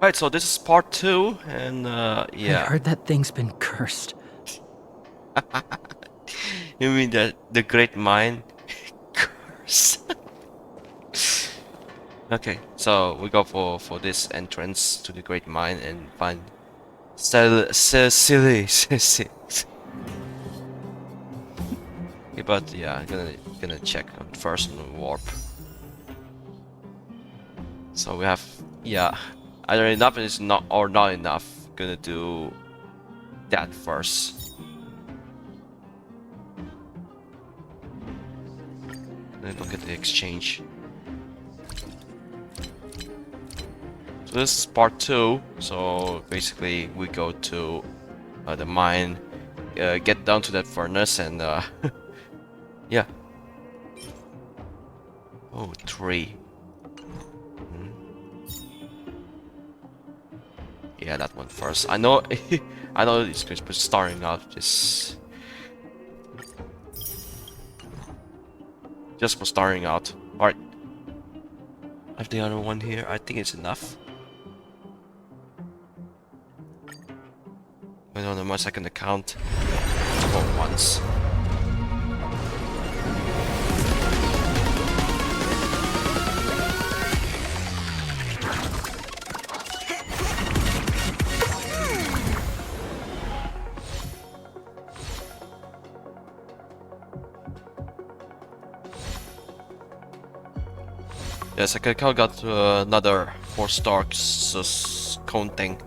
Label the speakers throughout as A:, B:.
A: Right, so this is part 2, and
B: I
A: yeah.
B: heard that thing's been cursed.
A: You mean the Great Mind curse? Okay, so we go for this entrance to the Great Mind and find silly. But yeah, I'm gonna check on first on the warp. So we have, yeah, either enough is not or not enough. Gonna do that first. Then look at the exchange. So this is part 2. So basically we go to the mine, get down to that furnace, and yeah. Oh, 3. Hmm. Yeah, that one first. I know, I know it's good, but starting out just for starting out. All right, I have the other one here. I think it's enough. Wait on my second account. Go once. Yes, I got another 4-star cone thing.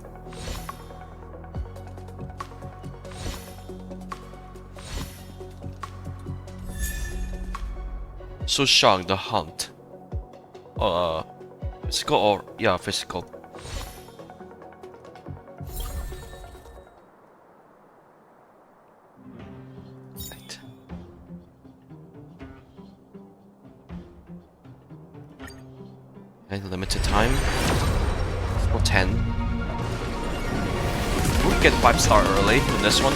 A: Sushang the Hunt. Physical or yeah, physical. Right. And limited time for 10. We get 5-star early in this one.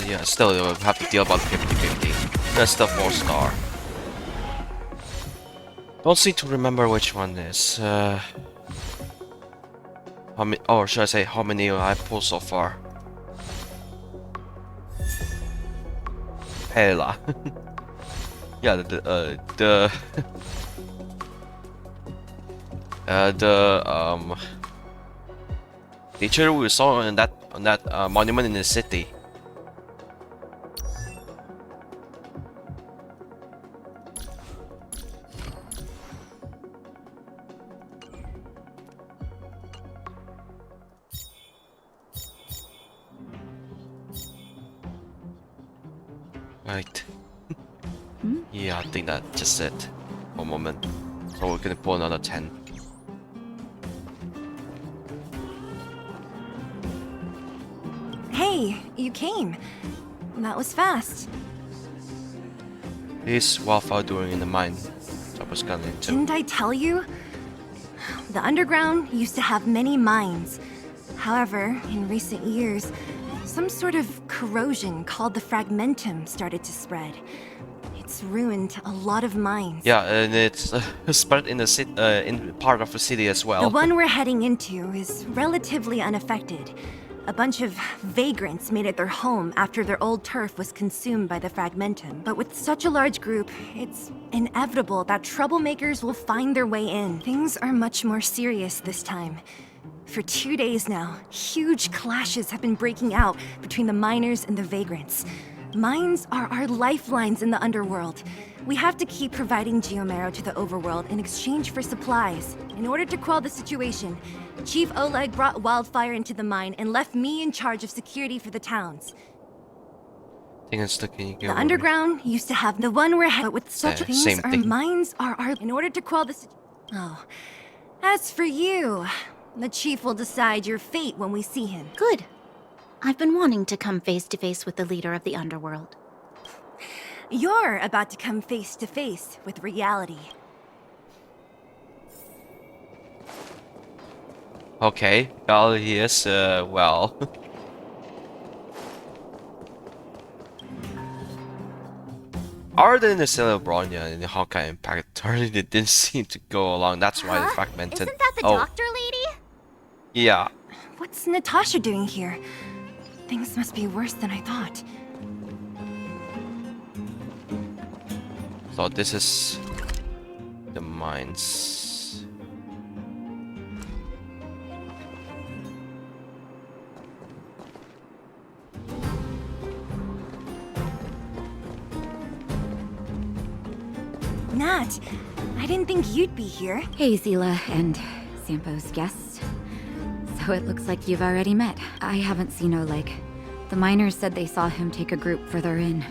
A: Yeah, still you'll have to deal about 50-50. That's the 4-star. Don't seem to remember which one is. How many? Or should I say how many I pulled so far? Hela. Yeah, the teacher we saw on that monument in the city. Right. Yeah, I think that's just it. One moment. So we're gonna pull another 10.
C: Hey, you came. That was fast.
A: This wildfire doing in the mine. I was gonna into.
C: Didn't I tell you? The underground used to have many mines. However, in recent years, some sort of corrosion called the Fragmentum started to spread. It's ruined a lot of mines.
A: Yeah, and it's spread in the city, in part of the city as well.
C: The one we're heading into is relatively unaffected. A bunch of vagrants made it their home after their old turf was consumed by the Fragmentum. But with such a large group, it's inevitable that troublemakers will find their way in. Things are much more serious this time. For 2 days now, huge clashes have been breaking out between the miners and the vagrants. Mines are our lifelines in the underworld. We have to keep providing geomarrow to the overworld in exchange for supplies. In order to quell the situation, Chief Oleg brought wildfire into the mine and left me in charge of security for the towns.
A: I think it's
C: The underground used to have the one we're but with such things
A: same
C: our
A: thing.
C: mines are our in order to quell the Oh. As for you, the chief will decide your fate when we see him.
D: Good. I've been wanting to come face to face with the leader of the underworld.
C: You're about to come face to face with reality.
A: Okay, well, he is, well. Other than the Cerebronia and the Honkai Impact, Turley didn't seem to go along. That's why the fragmented.
B: Isn't that the
A: Oh,
B: doctor lady?
A: yeah.
C: What's Natasha doing here? Things must be worse than I thought.
A: So this is the mines.
C: Nat, I didn't think you'd be here.
E: Hey, Zila and Sampo's guests. So it looks like you've already met. I haven't seen Oleg. The miners said they saw him take a group further in.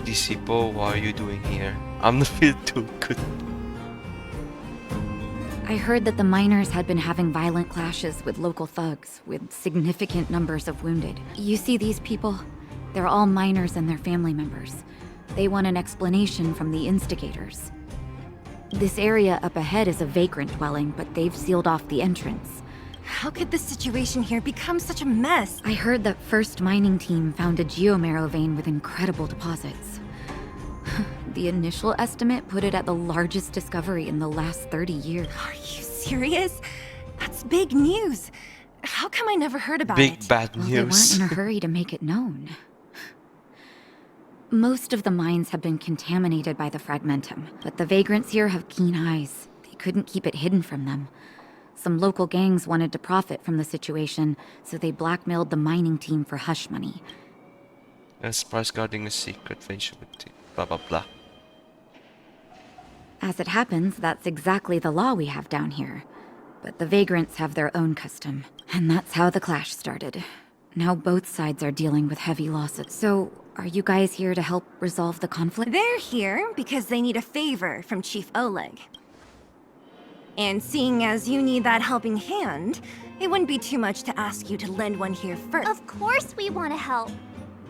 A: Disciple, what are you doing here? I'm not feeling too good.
E: I heard that the miners had been having violent clashes with local thugs, with significant numbers of wounded. You see these people? They're all miners and their family members. They want an explanation from the instigators. This area up ahead is a vagrant dwelling, but they've sealed off the entrance.
C: How could the situation here become such a mess?
E: I heard that First Mining Team found a geomarrow vein with incredible deposits. The initial estimate put it at the largest discovery in the last 30 years.
C: Are you serious? That's big news. How come I never heard about
A: Big
C: it?
A: bad
E: Well, they weren't
A: news.
E: in a hurry to make it known. Most of the mines have been contaminated by the Fragmentum, but the vagrants here have keen eyes. They couldn't keep it hidden from them. Some local gangs wanted to profit from the situation, so they blackmailed the mining team for hush money.
A: Yes, price guarding a secret venture with blah blah blah.
E: As it happens, that's exactly the law we have down here. But the vagrants have their own custom, and that's how the clash started. Now both sides are dealing with heavy losses. So, are you guys here to help resolve the conflict?
C: They're here because they need a favor from Chief Oleg. And seeing as you need that helping hand, it wouldn't be too much to ask you to lend one here first.
B: Of course we want to help.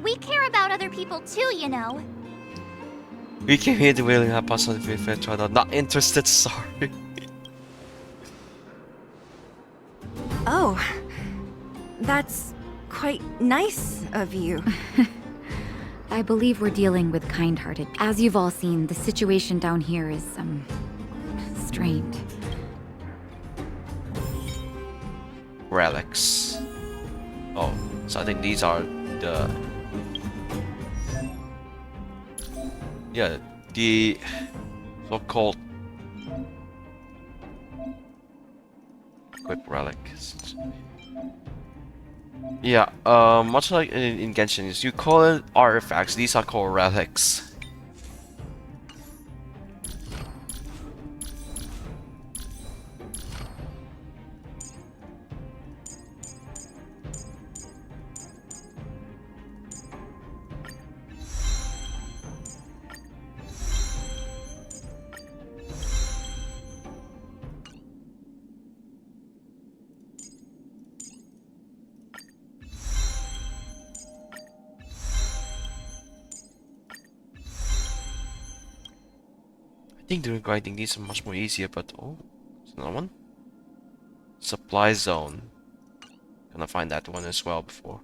B: We care about other people too, you know.
A: We came here to really help us on the fifth trial. Not interested, sorry.
C: Oh, that's quite nice of you.
E: I believe we're dealing with kind-hearted. As you've all seen, the situation down here is, strained.
A: Relics. Oh, so I think these are the... Yeah, the so-called quick relics. Yeah, much like in Genshin, is you call it artifacts, these are called relics. I think doing grinding these are much more easier, but oh, there's another one. Supply zone. Gonna find that one as well before.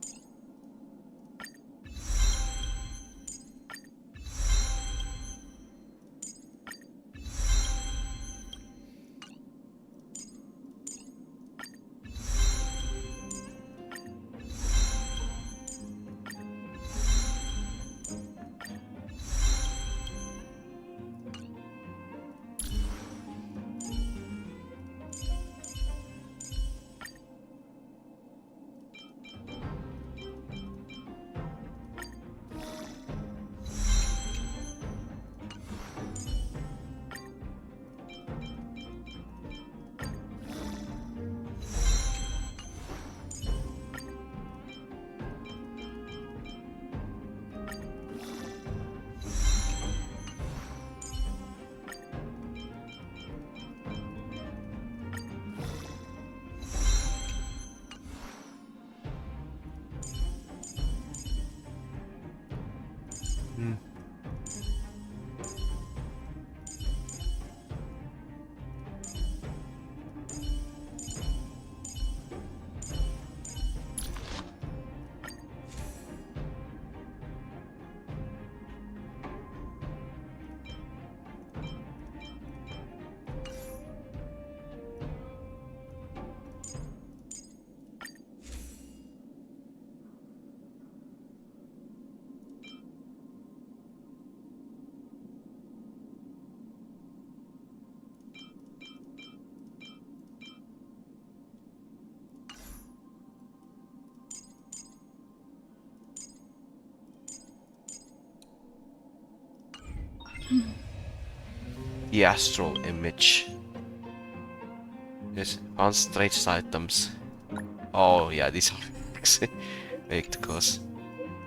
A: The astral image. Yes, on strange items. Oh yeah, these are relics. Victicos.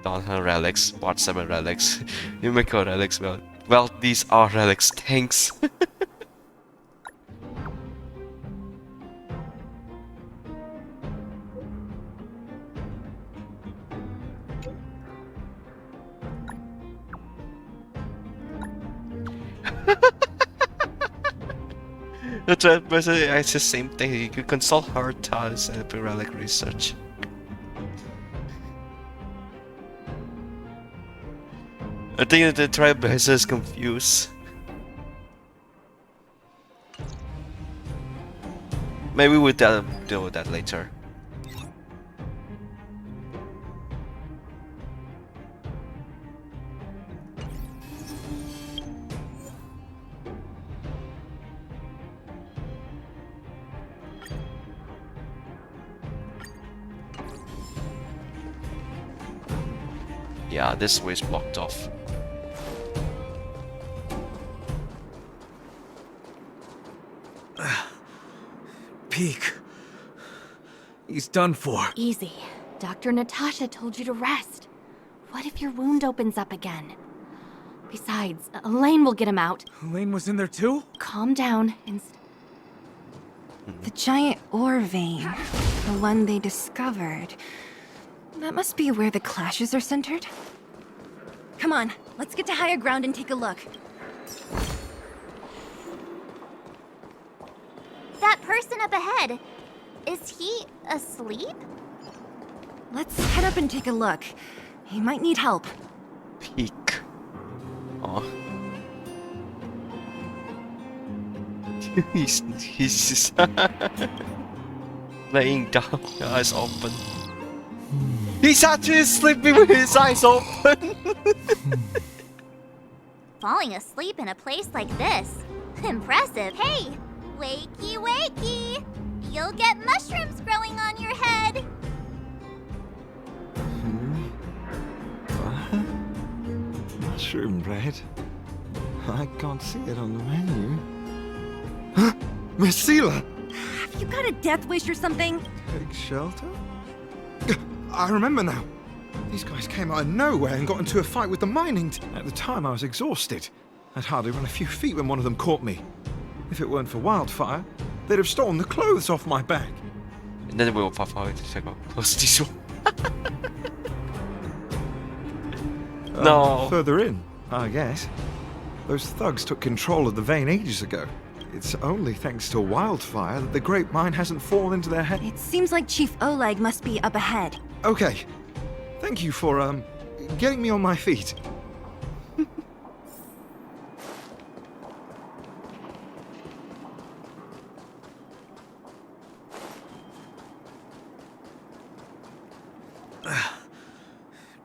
A: Donhan relics, Part 7 relics, Yumiko relics. Well, these are relics. Thanks. The Trailblazer is the same thing. You can consult her ties and relic research. I think that the Trailblazer is confused. Maybe we'll deal with that later. Yeah, this way is blocked off.
F: Peak. He's done for.
C: Easy. Dr. Natasha told you to rest. What if your wound opens up again? Besides, Elaine will get him out.
F: Elaine was in there too?
C: Calm down and... The giant ore vein. The one they discovered. That must be where the clashes are centered. Come on, let's get to higher ground and take a look.
B: That person up ahead, is he asleep?
C: Let's head up and take a look. He might need help.
A: Peak. Oh. he's just laying down, eyes open. He's actually sleeping with his eyes open.
B: Falling asleep in a place like this. Impressive. Hey, wakey wakey. You'll get mushrooms growing on your head.
G: Mushroom bread? I can't see it on the menu. Huh? Miss Seela!
C: Have you got a death wish or something?
G: Take shelter? I remember now. These guys came out of nowhere and got into a fight with the mining At the time, I was exhausted. I'd hardly run a few feet when one of them caught me. If it weren't for Wildfire, they'd have stolen the clothes off my back.
A: And then we'll pop out to check out close this one. No.
G: Further in, I guess. Those thugs took control of the vein ages ago. It's only thanks to Wildfire that the Great Mine hasn't fallen into their head.
C: It seems like Chief Oleg must be up ahead.
G: Okay. Thank you for, getting me on my feet.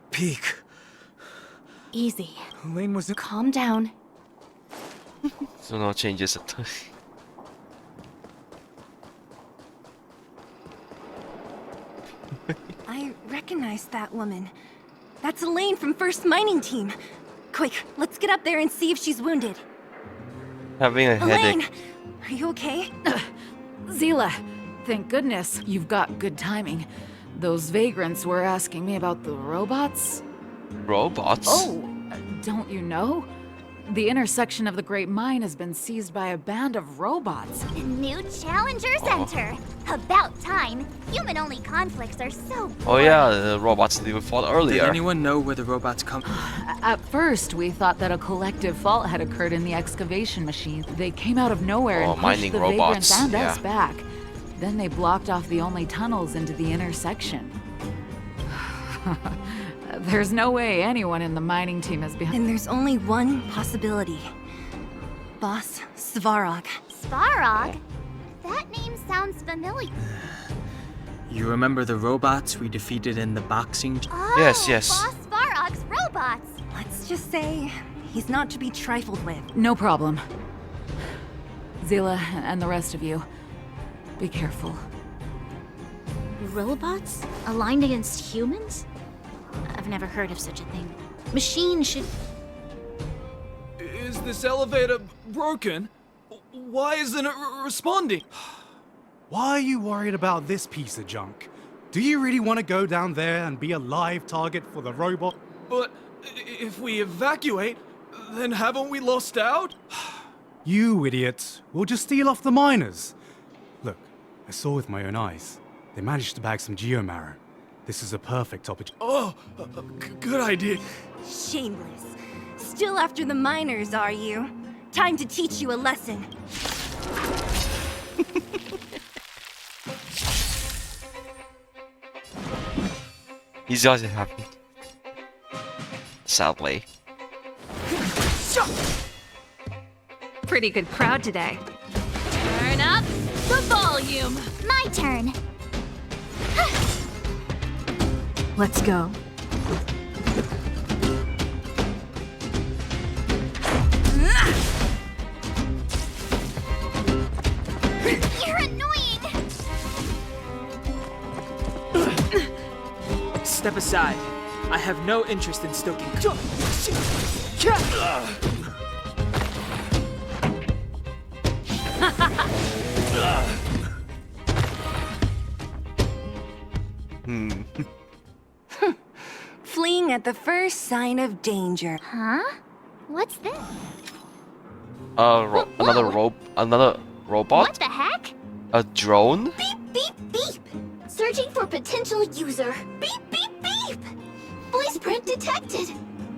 F: Peak.
C: Easy.
F: Elaine was in.
C: Calm down.
A: So no changes at all.
C: I recognize that woman. That's Elaine from First Mining Team. Quick, let's get up there and see if she's wounded.
A: Having a
C: Elaine!
A: headache.
C: Are you okay?
H: Zila, thank goodness. You've got good timing. Those vagrants were asking me about the robots.
A: Robots?
H: Oh, don't you know? The intersection of the Great Mine has been seized by a band of robots.
B: New challengers enter. About time. Human-only conflicts are so boring.
A: Oh yeah, the robots that we fought
F: Did
A: earlier.
F: anyone know where the robots come?
H: At first, we thought that a collective fault had occurred in the excavation machine. They came out of nowhere
A: Oh,
H: and
A: mining
H: pushed the
A: robots,
H: vagrants and
A: yeah.
H: us back. Then they blocked off the only tunnels into the intersection. There's no way anyone in the mining team is behind.
C: And there's only one possibility. Boss Svarog.
B: Svarog? That name sounds familiar.
F: You remember the robots we defeated in the boxing?
B: Oh,
A: Yes, yes.
B: Boss Svarog's robots.
C: Let's just say he's not to be trifled with.
H: No problem. Zila and the rest of you, be careful.
D: Robots? Aligned against humans? I've never heard of such a thing. Machines should...
F: Is
I: this elevator broken? Why isn't it responding?
J: Why are you worried about this piece of junk? Do you really want to go down there and be a live target for the robot?
I: But if we evacuate, then haven't we lost out?
J: You idiots. We'll just steal off the miners. Look, I saw with my own eyes. They managed to bag some geomarrow. This is a perfect opportunity.
I: Oh, good idea.
C: Shameless. Still after the miners, are you? Time to teach you a lesson.
A: He's also happy. Sadly.
C: Pretty good crowd today.
H: Turn up the volume.
B: My turn.
C: Let's go.
B: You're annoying.
F: Step aside. I have no interest in stoking.
C: Fleeing at the first sign of danger.
B: Huh? What's this?
A: Another robot?
B: What the heck?
A: A drone?
B: Beep, beep, beep. Searching for potential user. Beep, beep, beep. Voice print detected.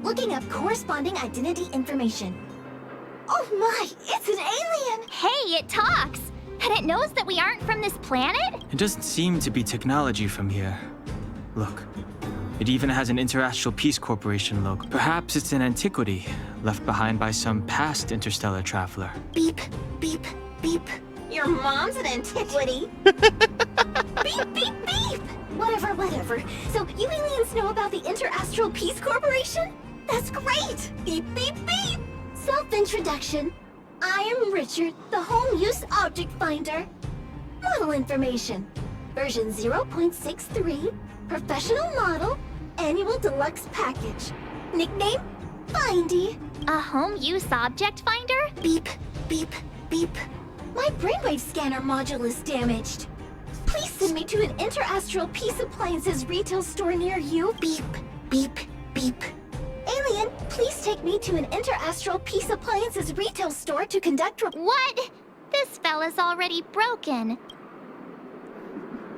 B: Looking up corresponding identity information. Oh my, it's an alien. Hey, it talks. And it knows that we aren't from this planet?
F: It doesn't seem to be technology from here. Look, it even has an Interastral Peace Corporation logo. Perhaps it's an antiquity left behind by some past interstellar traveler.
B: Beep, beep, beep. Your mom's an antiquity. Beep, beep, beep. Whatever. So you aliens know about the Interastral Peace Corporation? That's great. Beep, beep, beep. Self-introduction. I am Richard, the Home Use Object Finder. Model information. Version 0.63. Professional model. Annual deluxe package. Nickname? Findy. A home use object finder? Beep, beep, beep. My brainwave scanner module is damaged. Please send me to an Interastral Peace Appliances retail store near you. Beep, beep, beep. Alien, please take me to an Interastral Peace Appliances retail store to conduct What? This fella's already broken.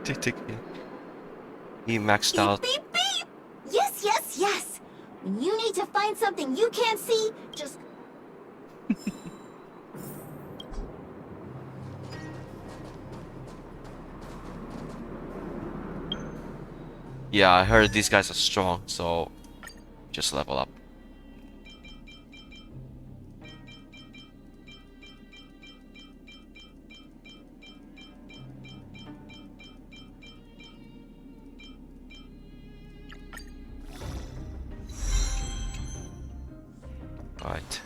A: Tick. He maxed out.
B: Beep, beep, beep! Yes. When you need to find something you can't see, just...
A: Yeah, I heard these guys are strong, so just level up. Alright.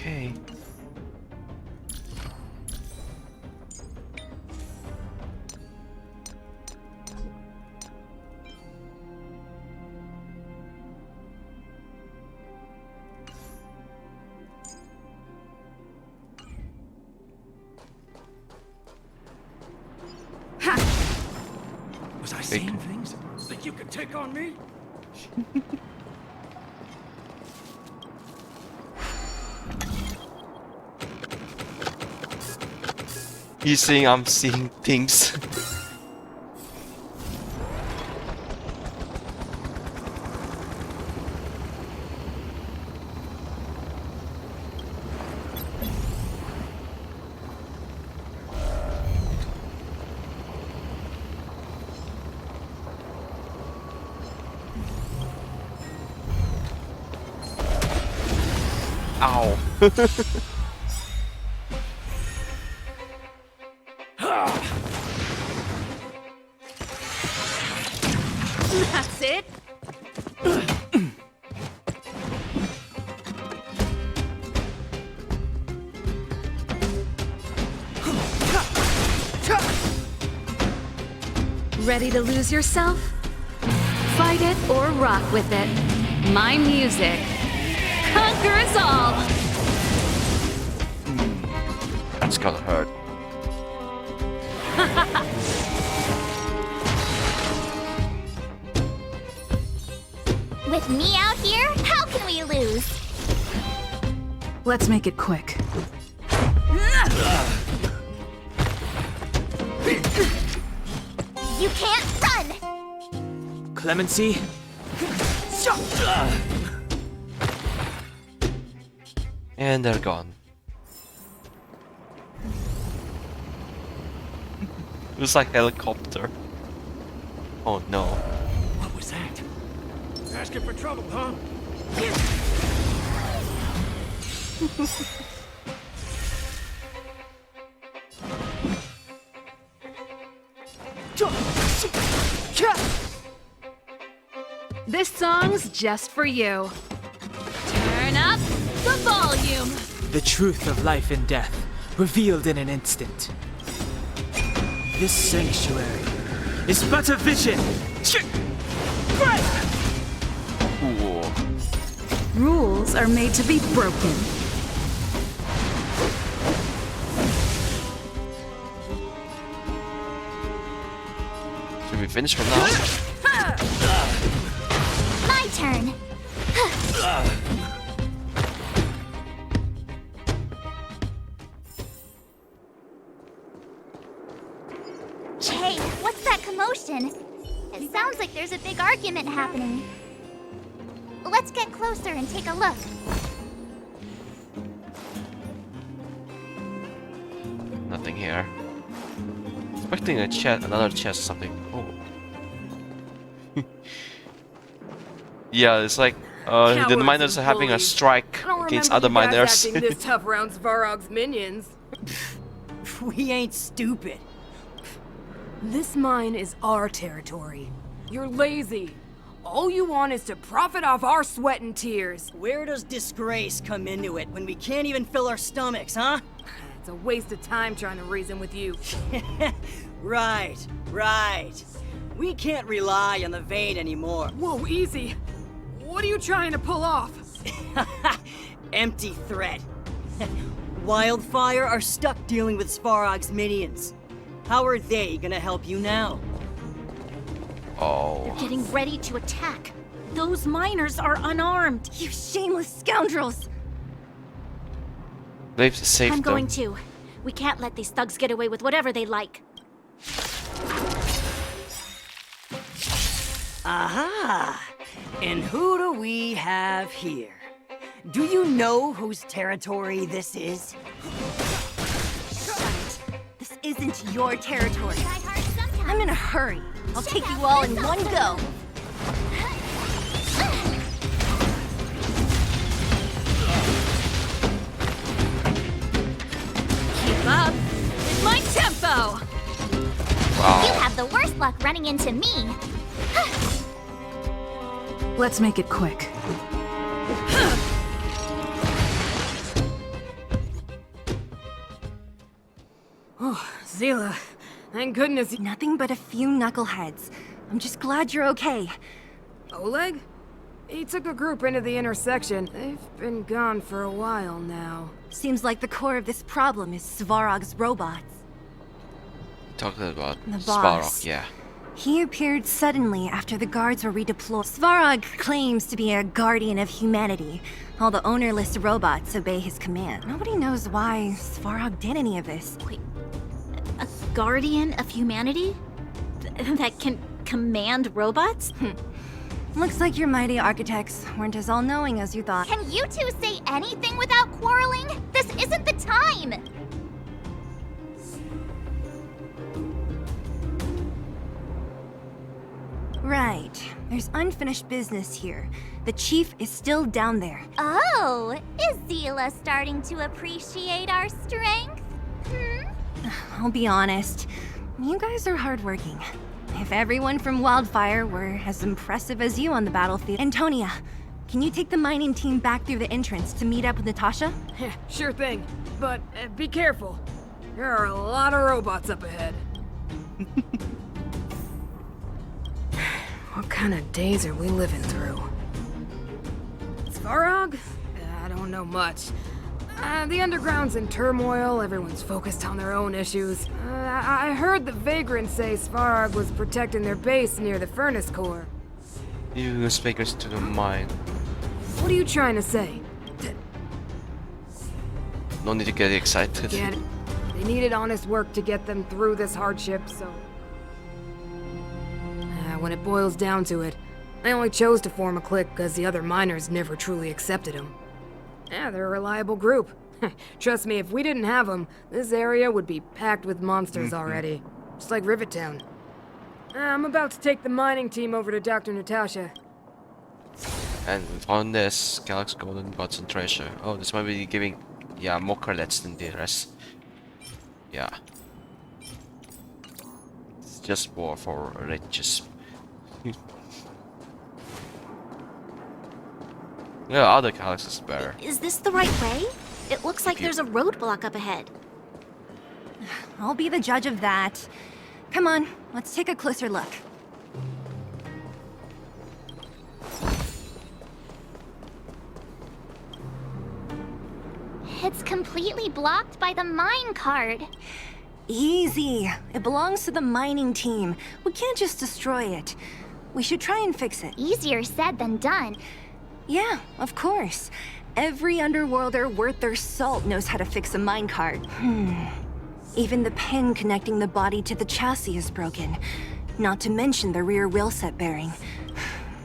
A: Okay.
C: Ha!
K: Was I
A: Big.
K: saying things that you could take on me?
A: He's saying I'm seeing things. Ow.
C: That's it?
L: Ready to lose yourself? Fight it or rock with it. My music. Conquer us all!
A: That's gonna hurt.
B: With me out here, how can we lose?
H: Let's make it quick.
B: You can't run!
F: Clemency?
A: And they're gone. It was like helicopter. Oh no.
K: What was that? Asking for trouble, huh?
L: This song's just for you. Turn up the volume.
F: The truth of life and death, revealed in an instant. This sanctuary is but a vision.
A: Ooh.
H: Rules are made to be broken.
A: Should we finish for now?
B: My turn! Jay, what's that commotion? It sounds like there's a big argument happening. Let's get closer and take a look.
A: Nothing here. Expecting a chest, another chest or something. Oh. Yeah, it's like the miners are having a strike against other miners.
M: this tough around Svarog's minions.
N: We ain't stupid.
M: This mine is our territory. You're lazy. All you want is to profit off our sweat and tears.
N: Where does disgrace come into it when we can't even fill our stomachs, huh?
M: It's a waste of time trying to reason with you.
N: Right. We can't rely on the vein anymore.
M: Whoa, easy. What are you trying to pull off?
N: Empty threat. Wildfire are stuck dealing with Svarog's minions. How are they gonna help you now?
A: Oh.
D: They're getting ready to attack. Those miners are unarmed.
C: You shameless scoundrels!
A: They've saved
D: I'm
A: them.
D: going to. We can't let these thugs get away with whatever they like.
N: Aha! And who do we have here? Do you know whose territory this is?
C: This isn't your territory. I'm in a hurry. I'll take you all in one go.
L: Keep up with my tempo.
A: Wow.
B: You have the worst luck running into me.
H: Let's make it quick.
M: Oh, Zila. Thank goodness.
C: Nothing but a few knuckleheads. I'm just glad you're okay.
M: Oleg? He took a group into the intersection. They've been gone for a while now.
C: Seems like the core of this problem is Svarog's robots.
A: Talking about
C: The boss.
A: Svarog, yeah.
C: He appeared suddenly after the guards were redeployed. Svarog claims to be a guardian of humanity. All the ownerless robots obey his command. Nobody knows why Svarog did any of this.
D: Wait, a guardian of humanity? That can command robots?
C: Looks like your mighty architects weren't as all-knowing as you thought.
B: Can you two say anything without quarreling? This isn't the time!
C: Right. There's unfinished business here. The chief is still down there.
B: Oh, is Zila starting to appreciate our strength?
C: I'll be honest. You guys are hardworking. If everyone from Wildfire were as impressive as you on the battlefield... Antonia, can you take the mining team back through the entrance to meet up with Natasha?
M: Sure thing, but be careful. There are a lot of robots up ahead. What kind of days are we living through? Svarog? I don't know much. The underground's in turmoil, everyone's focused on their own issues. I heard the vagrants say Svarog was protecting their base near the furnace core.
A: Use vagrants to the mine.
M: What are you trying to say?
A: No need to get excited.
M: Get it? They needed honest work to get them through this hardship, so... when it boils down to it, I only chose to form a clique because the other miners never truly accepted them. Yeah, they're a reliable group. Trust me, if we didn't have them, this area would be packed with monsters already. Just like Rivet Town. I'm about to take the mining team over to Dr. Natasha.
A: And we found this Galaxy Golden Gods and Treasure. Oh, this might be giving, yeah, more credits than the rest. Yeah. It's just more for riches. Yeah, other galaxies are better.
D: Is this the right way? It looks like there's a roadblock up ahead.
C: I'll be the judge of that. Come on, let's take a closer look.
B: It's completely blocked by the mine card.
C: Easy. It belongs to the mining team. We can't just destroy it. We should try and fix it.
B: Easier said than done.
C: Yeah, of course. Every underworlder worth their salt knows how to fix a minecart. Even the pin connecting the body to the chassis is broken. Not to mention the rear wheel set bearing.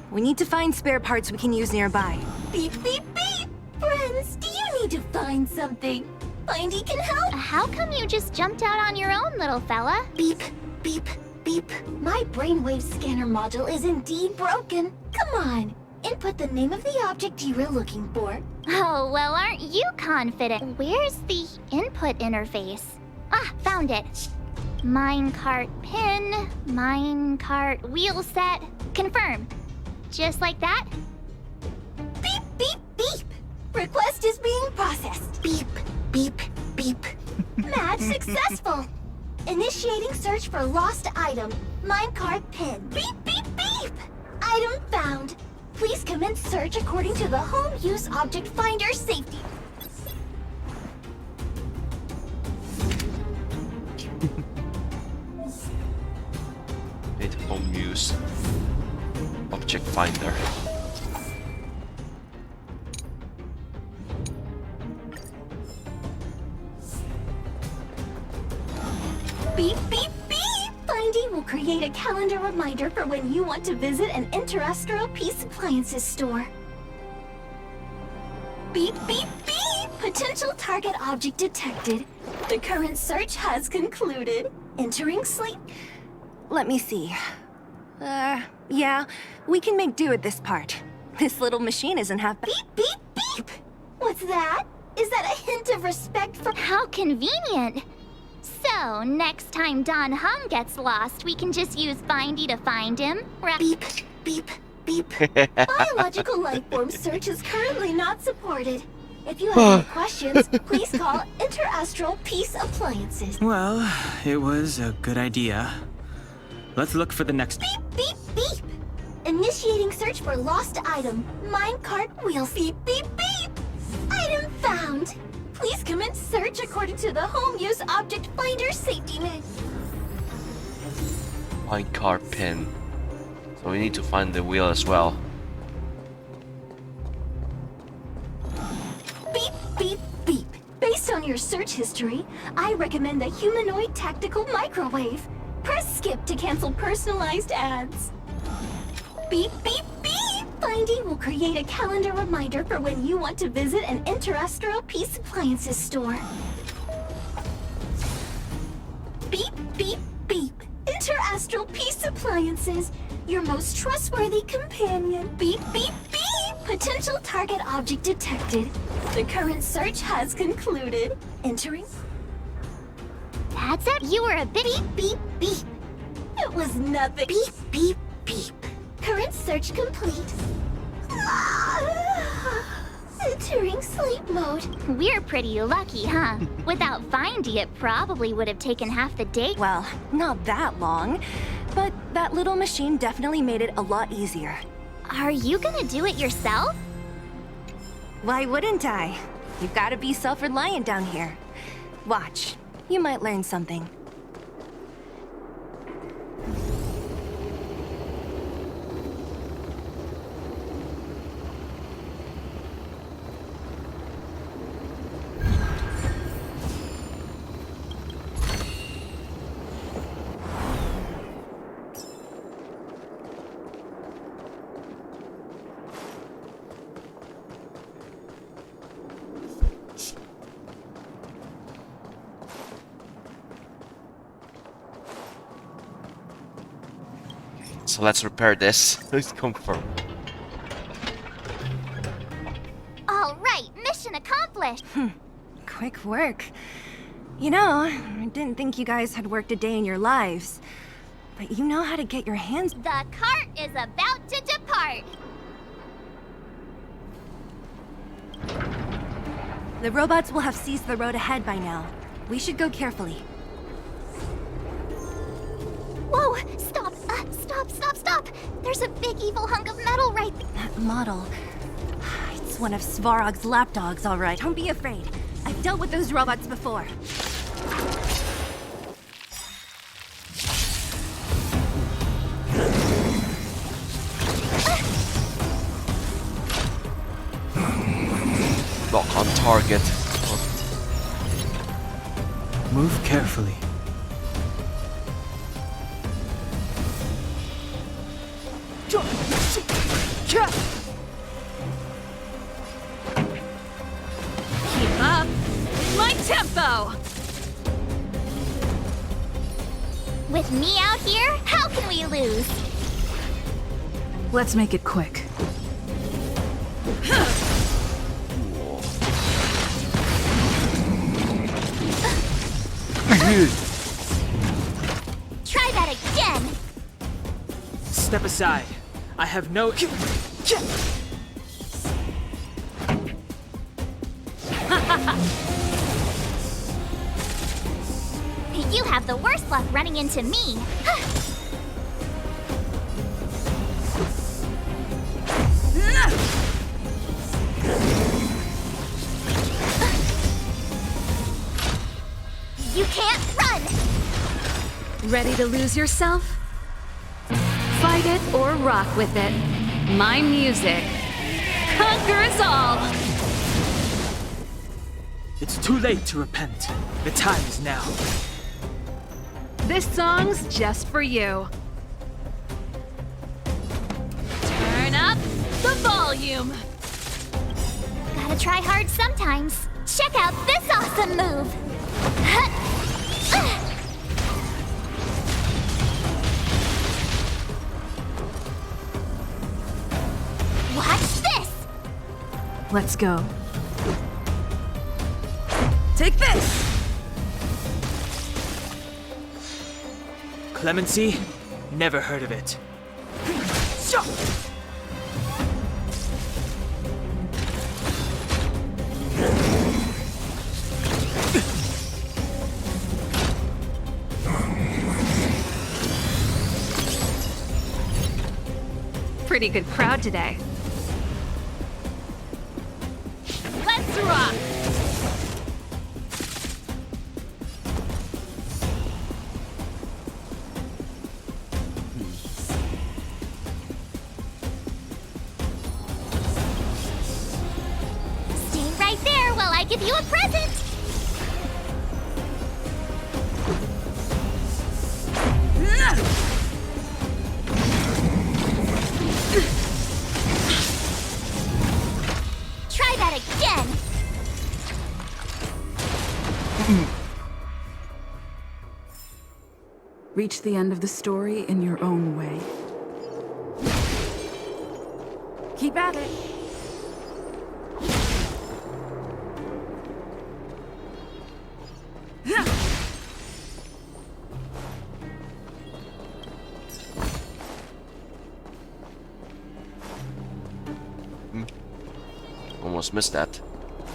C: We need to find spare parts we can use nearby.
B: Beep, beep, beep! Friends, do you need to find something? Findy can help? How come you just jumped out on your own, little fella? Beep, beep, beep. My brainwave scanner module is indeed broken. Come on. Input the name of the object you were looking for. Oh, well, aren't you confident? Where's the input interface? Ah, found it. Minecart pin, minecart wheel set, confirm. Just like that? Beep, beep, beep. Request is being processed. Beep, beep, beep. Match successful. Initiating search for lost item, minecart pin. Beep, beep, beep. Item found. Please commence search according to the Home Use Object Finder safety.
A: Need home use object finder.
B: Beep, beep, beep! Findy will create a calendar reminder for when you want to visit an Interastral Peace Appliances store. Beep, beep, beep! Potential target object detected. The current search has concluded. Entering sleep.
C: Let me see. Yeah, we can make do with this part. This little machine isn't half bad.
B: Beep, beep, beep! What's that? Is that a hint of respect for— How convenient! So, next time Don Hum gets lost, we can just use Findy to find him, right? Beep, beep, beep. Biological life form search is currently not supported. If you have any questions, please call Interastral Peace Appliances.
F: Well, it was a good idea. Let's look for the next—
B: Beep, beep, beep! Initiating search for lost item, minecart wheels. Beep, beep, beep! Item found! Please commence search according to the Home Use Object Finder safety net.
A: Honkai pin. So we need to find the wheel as well.
B: Beep, beep, beep. Based on your search history, I recommend the humanoid tactical microwave. Press skip to cancel personalized ads. Beep, beep, beep. Finding will create a calendar reminder for when you want to visit an Interastral Peace Appliances store. Beep, beep, beep. Interastral Peace Appliances, your most trustworthy companion. Beep, beep, beep. Potential target object detected. The current search has concluded. Entering.
D: That's it? You were a bit
B: Beep, beep, beep. It was nothing. Beep, beep, beep. Current search complete. Entering sleep mode.
D: We're pretty lucky, huh? Without Vindy, it probably would have taken half the day.
C: Well, not that long, but that little machine definitely made it a lot easier.
D: Are you gonna do it yourself?
C: Why wouldn't I? You've got to be self-reliant down here. Watch, you might learn something.
A: So let's repair this. Let's confirm.
D: All right, mission accomplished.
C: Quick work. You know, I didn't think you guys had worked a day in your lives. But you know how to get your hands...
D: The cart is about to depart.
C: The robots will have seized the road ahead by now. We should go carefully.
D: Whoa, stop, stop. There's a big evil hunk of metal right there.
C: That model... It's one of Svarog's lapdogs, all right. Don't be afraid. I've dealt with those robots before.
A: Lock on target.
F: Move carefully.
L: Keep up! My tempo!
D: With me out here, how can we lose?
H: Let's make it quick.
D: Try that again!
F: Step aside. I have no...
D: You have the worst luck running into me. You can't run!
L: Ready to lose yourself? Fight it or rock with it. My music conquers all!
F: It's too late to repent. The time is now.
L: This song's just for you. Turn up the volume!
D: Gotta try hard sometimes. Check out this awesome move! Watch this!
H: Let's go. Take this!
F: Clemency? Never heard of it.
L: Pretty good crowd today. Let's rock!
B: might give you a present! Try that again!
H: Reach the end of the story in your own way. Keep at it.
A: Almost missed that.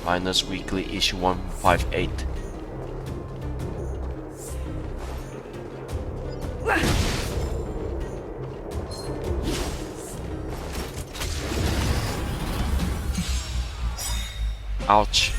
A: Minus weekly issue 158. Ouch.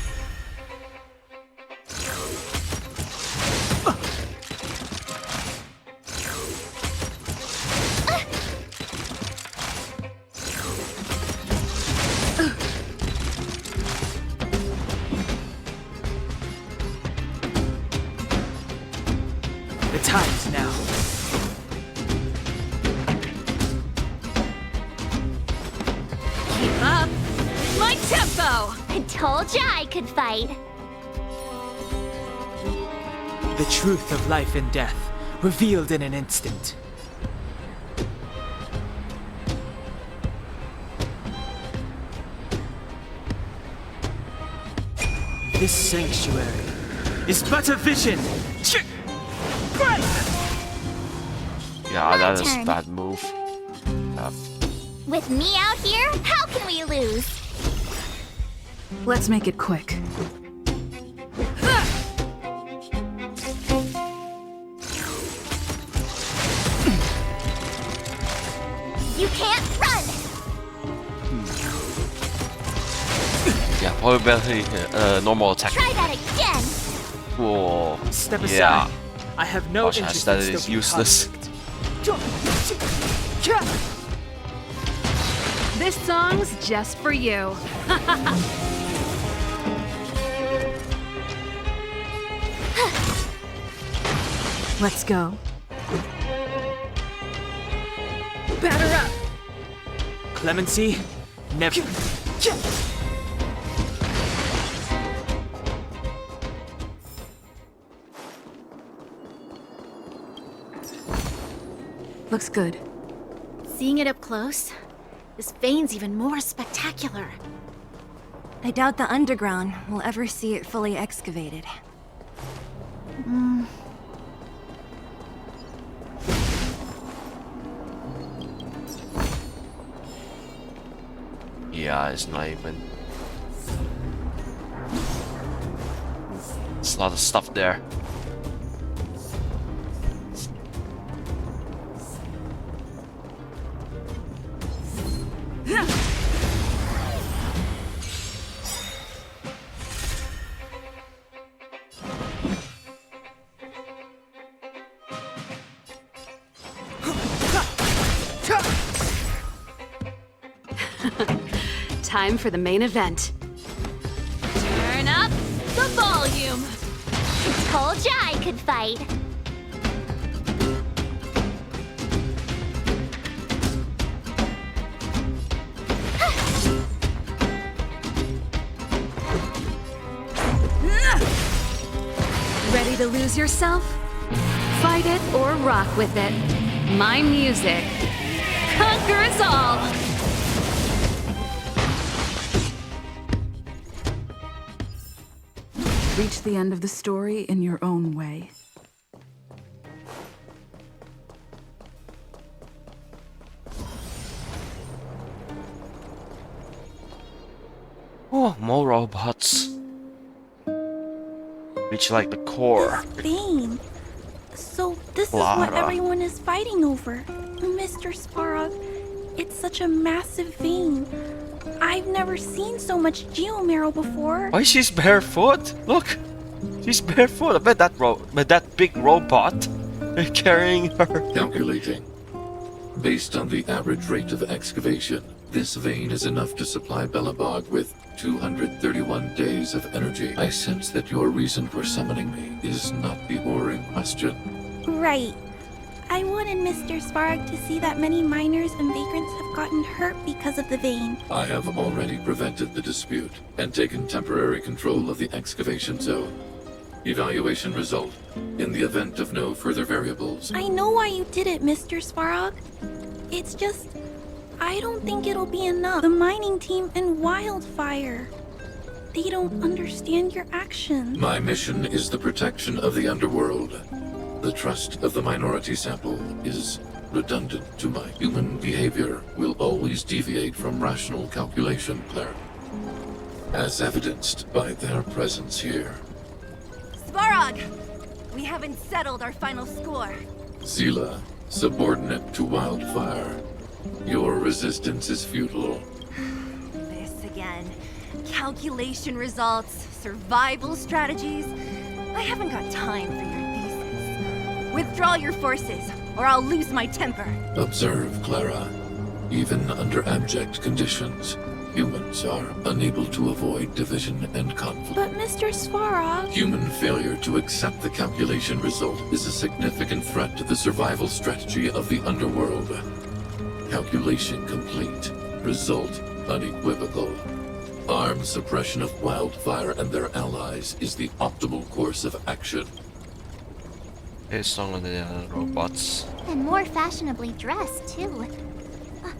F: The time's now.
L: Keep up with my tempo!
B: I told ya I could fight.
F: The truth of life and death, revealed in an instant. This sanctuary is but a vision.
A: Yeah, that is
B: turn.
A: bad move.
B: With me out here, how can we lose?
H: Let's make it quick.
B: You can't run!
A: Yeah, probably normal attack.
B: Try that again!
A: Whoa.
F: Step aside.
A: Yeah.
F: I have no
A: Gosh,
F: interest
A: that
F: in
A: is
F: stoking
A: useless.
F: conflict.
L: This song's just for you.
H: Let's go.
M: Batter up!
F: Clemency, never.
H: Looks good.
D: Seeing it up close, this vein's even more spectacular.
C: I doubt the underground will ever see it fully excavated.
A: Yeah, it's not even. There's a lot of stuff there.
L: Time for the main event. Turn up the volume.
B: Told ya I could fight.
L: Ready to lose yourself? Fight it or rock with it. My music conquers all.
H: Reach the end of the story in your own way.
A: Oh, more robots. Reach like the core.
O: Vein. So this is what
A: Clara.
O: everyone is fighting over. Mr. Svarog, it's such a massive vein. I've never seen so much geomarrow before.
A: Why she's barefoot? Look, she's barefoot. I bet that big robot carrying her.
P: Calculating. Based on the average rate of excavation, This vein is enough to supply Belobog with 231 days of energy. I sense that your reason for summoning me is not the boring question.
O: Right. I wanted Mr. Svarog to see that many miners and vagrants have gotten hurt because of the vein.
P: I have already prevented the dispute and taken temporary control of the excavation zone. Evaluation result. In the event of no further variables.
O: I know why you did it, Mr. Svarog. It's just, I don't think it'll be enough. The mining team and Wildfire. They don't understand your actions.
P: My mission is the protection of the Underworld. The trust of the minority sample is redundant to my human behavior will always deviate from rational calculation, Clara. As evidenced by their presence here.
C: Svarog! We haven't settled our final score.
P: Zila, subordinate to Wildfire. Your resistance is futile.
C: This again. Calculation results, survival strategies. I haven't got time for your thesis. Withdraw your forces, or I'll lose my temper.
P: Observe, Clara. Even under abject conditions, humans are unable to avoid division and conflict.
O: But Mr. Svarog...
P: Human failure to accept the calculation result is a significant threat to the survival strategy of the Underworld. Calculation complete. Result unequivocal. Armed suppression of Wildfire and their allies is the optimal course of action.
A: Based on the robots.
B: And more fashionably dressed, too.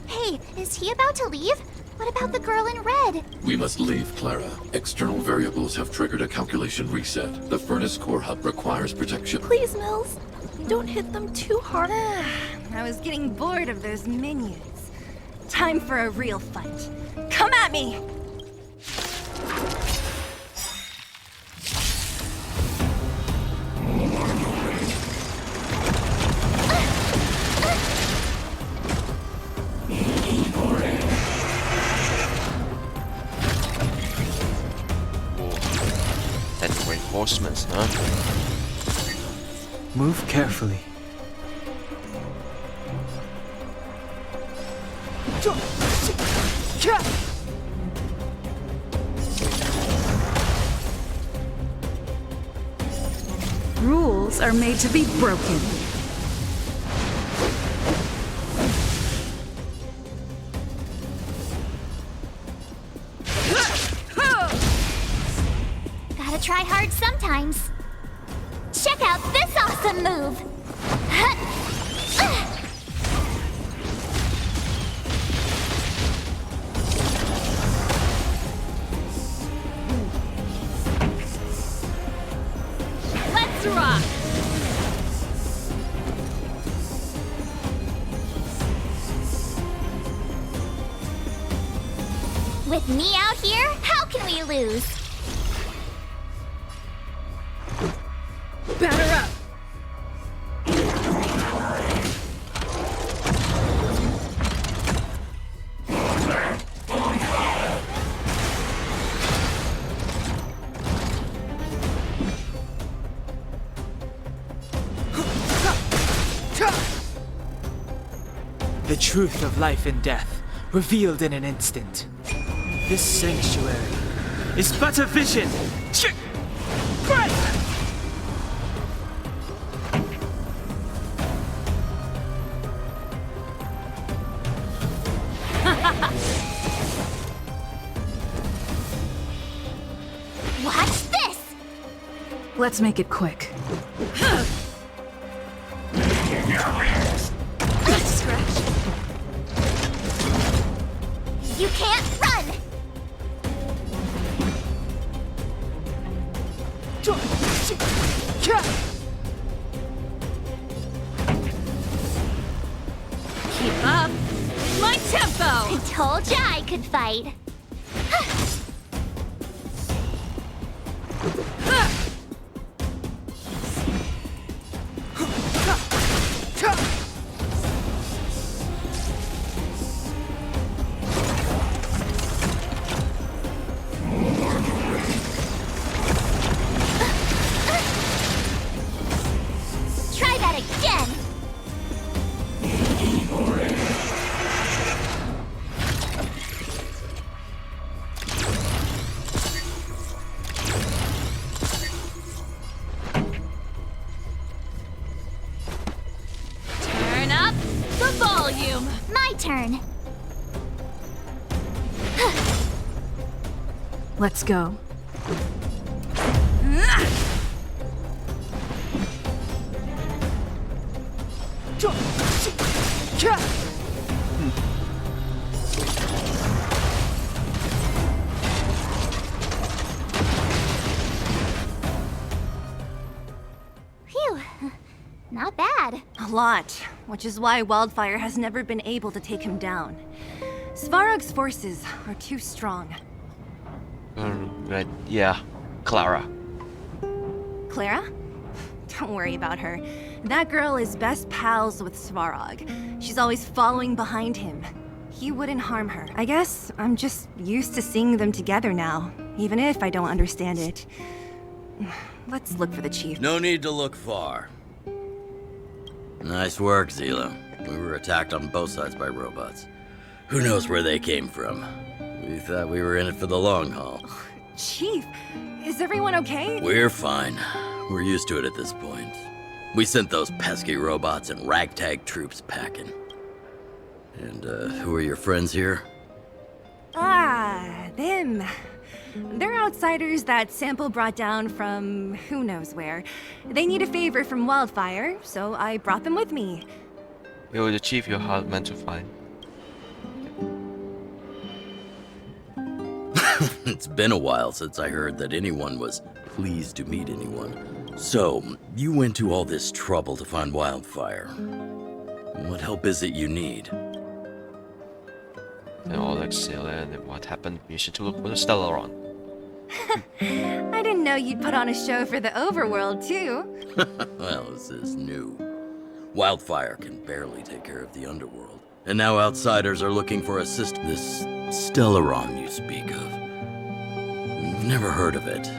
B: Hey, is he about to leave? What about the girl in red?
P: We must leave, Clara. External variables have triggered a calculation reset. The furnace core hub requires protection.
O: Please, Mills. Don't hit them too hard.
C: I was getting bored of those minions. Time for a real fight. Come at me!
A: That's reinforcements, huh?
F: Move carefully.
L: Rules are made to be broken.
B: Gotta try hard sometimes. Check out this awesome move!
L: Let's rock!
B: With me out here, how can we lose?
L: Batter up!
F: The truth of life and death, revealed in an instant. This sanctuary is but a vision.
B: Watch this!
L: Let's make it quick.
B: Scratch. You can't run!
L: Keep up! My tempo!
B: I told ya I could fight. Try that again! turn.
H: Let's go.
B: Phew. Not bad.
C: A lot, which is why Wildfire has never been able to take him down. Svarog's forces are too strong.
A: Right, yeah. Clara.
C: Clara? Don't worry about her. That girl is best pals with Svarog. She's always following behind him. He wouldn't harm her. I guess I'm just used to seeing them together now, even if I don't understand it. Let's look for the chief.
Q: No need to look far. Nice work, Zila. We were attacked on both sides by robots. Who knows where they came from? We thought we were in it for the long haul.
C: Chief, is everyone okay?
Q: We're fine. We're used to it at this point. We sent those pesky robots and ragtag troops packing. And, who are your friends here?
C: Ah, them. They're outsiders that Sample brought down from who knows where. They need a favor from Wildfire, so I brought them with me.
A: You're the chief you're hard meant to find.
Q: It's been a while since I heard that anyone was pleased to meet anyone. So, you went to all this trouble to find Wildfire. What help is it you need?
A: And all Exila and what happened, you should look for the Stellaron.
C: I didn't know you'd put on a show for the overworld, too.
Q: Well, this is new. Wildfire can barely take care of the underworld. And now outsiders are looking for assistance. This Stellaron you speak of. We've never heard of it.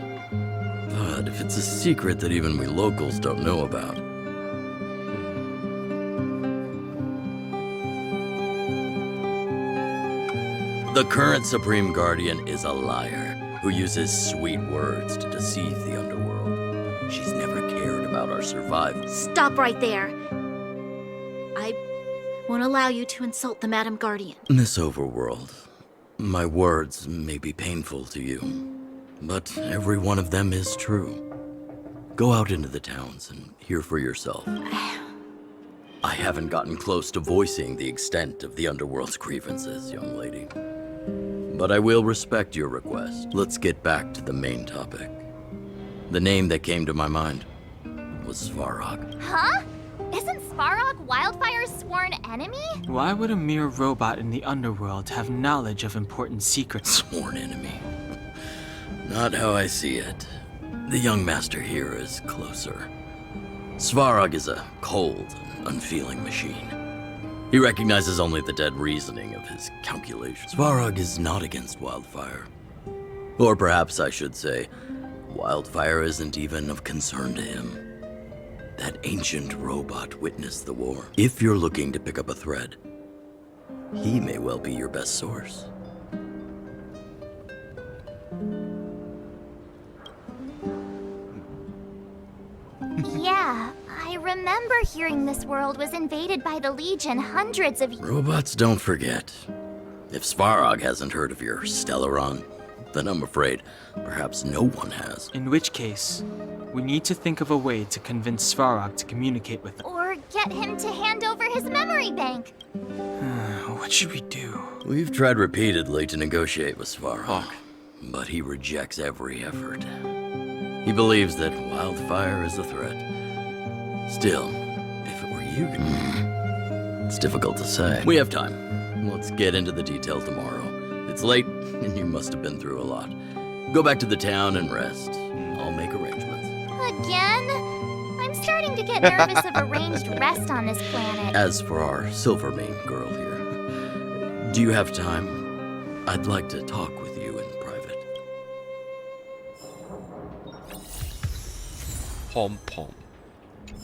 Q: But if it's a secret that even we locals don't know about. The current Supreme Guardian is a liar who uses sweet words to deceive the underworld. She's never cared about our survival.
D: Stop right there. I won't allow you to insult the Madam Guardian.
Q: Miss Overworld, my words may be painful to you, but every one of them is true. Go out into the towns and hear for yourself. I haven't gotten close to voicing the extent of the underworld's grievances, young lady. But I will respect your request. Let's get back to the main topic. The name that came to my mind was Svarog.
B: Huh? Isn't Svarog Wildfire's sworn enemy?
F: Why would a mere robot in the underworld have knowledge of important secrets?
Q: Sworn enemy? Not how I see it. The young master here is closer. Svarog is a cold and unfeeling machine. He recognizes only the dead reasoning of his calculations. Svarog is not against Wildfire. Or perhaps I should say, Wildfire isn't even of concern to him. That ancient robot witnessed the war. If you're looking to pick up a thread, he may well be your best source.
B: Yeah, I remember hearing this world was invaded by the Legion hundreds of years.
Q: Robots don't forget. If Svarog hasn't heard of your Stellaron, then I'm afraid perhaps no one has.
F: In which case, we need to think of a way to convince Svarog to communicate with them.
B: Or get him to hand over his memory bank.
F: What should we do?
Q: We've tried repeatedly to negotiate with Svarog, but he rejects every effort. He believes that Wildfire is a threat. Still, if it were you, it's difficult to say. We have time. Let's get into the details tomorrow. It's late, and you must have been through a lot. Go back to the town and rest. I'll make arrangements.
B: Again? I'm starting to get nervous of arranged rest on this planet.
Q: As for our Silvermane girl here, do you have time? I'd like to talk with you in private.
A: Pom Pom.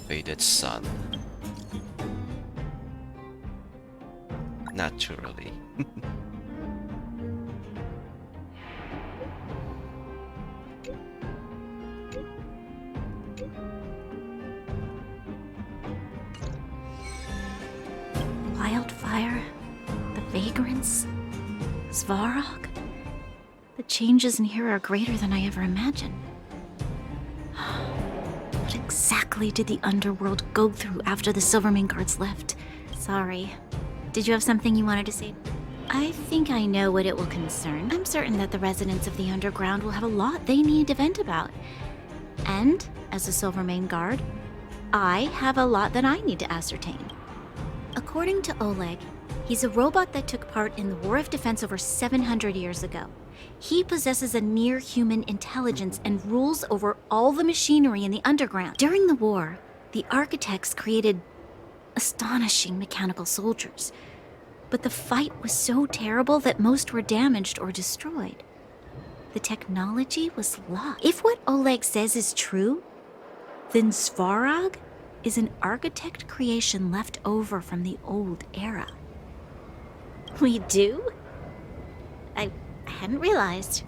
A: Faded sun. Naturally.
D: Wildfire? vagrants? Svarog? The changes in here are greater than I ever imagined. What exactly did the Underworld go through after the Silvermane guards left? Sorry. Did you have something you wanted to say? I think I know what it will concern. I'm certain that the residents of the Underground will have a lot they need to vent about. And, as a Silvermane guard, I have a lot that I need to ascertain. According to Oleg, he's a robot that took part in the War of Defense over 700 years ago. He possesses a near-human intelligence and rules over all the machinery in the Underground. During the war, the architects created astonishing mechanical soldiers. But the fight was so terrible that most were damaged or destroyed. The technology was lost. If what Oleg says is true, then Svarog is an architect creation left over from the old era. We do? I hadn't realized.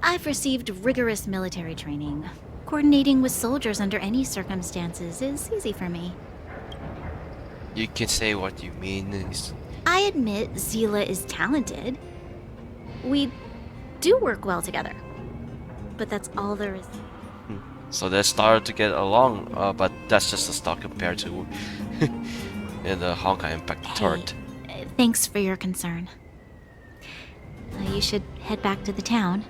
D: I've received rigorous military training. Coordinating with soldiers under any circumstances is easy for me.
A: You can say what you mean.
D: I admit Zila is talented. We do work well together. But that's all there is.
A: So they started to get along, but that's just a start compared to in the Honkai Impact Third.
D: Thanks for your concern. You should head back to the town.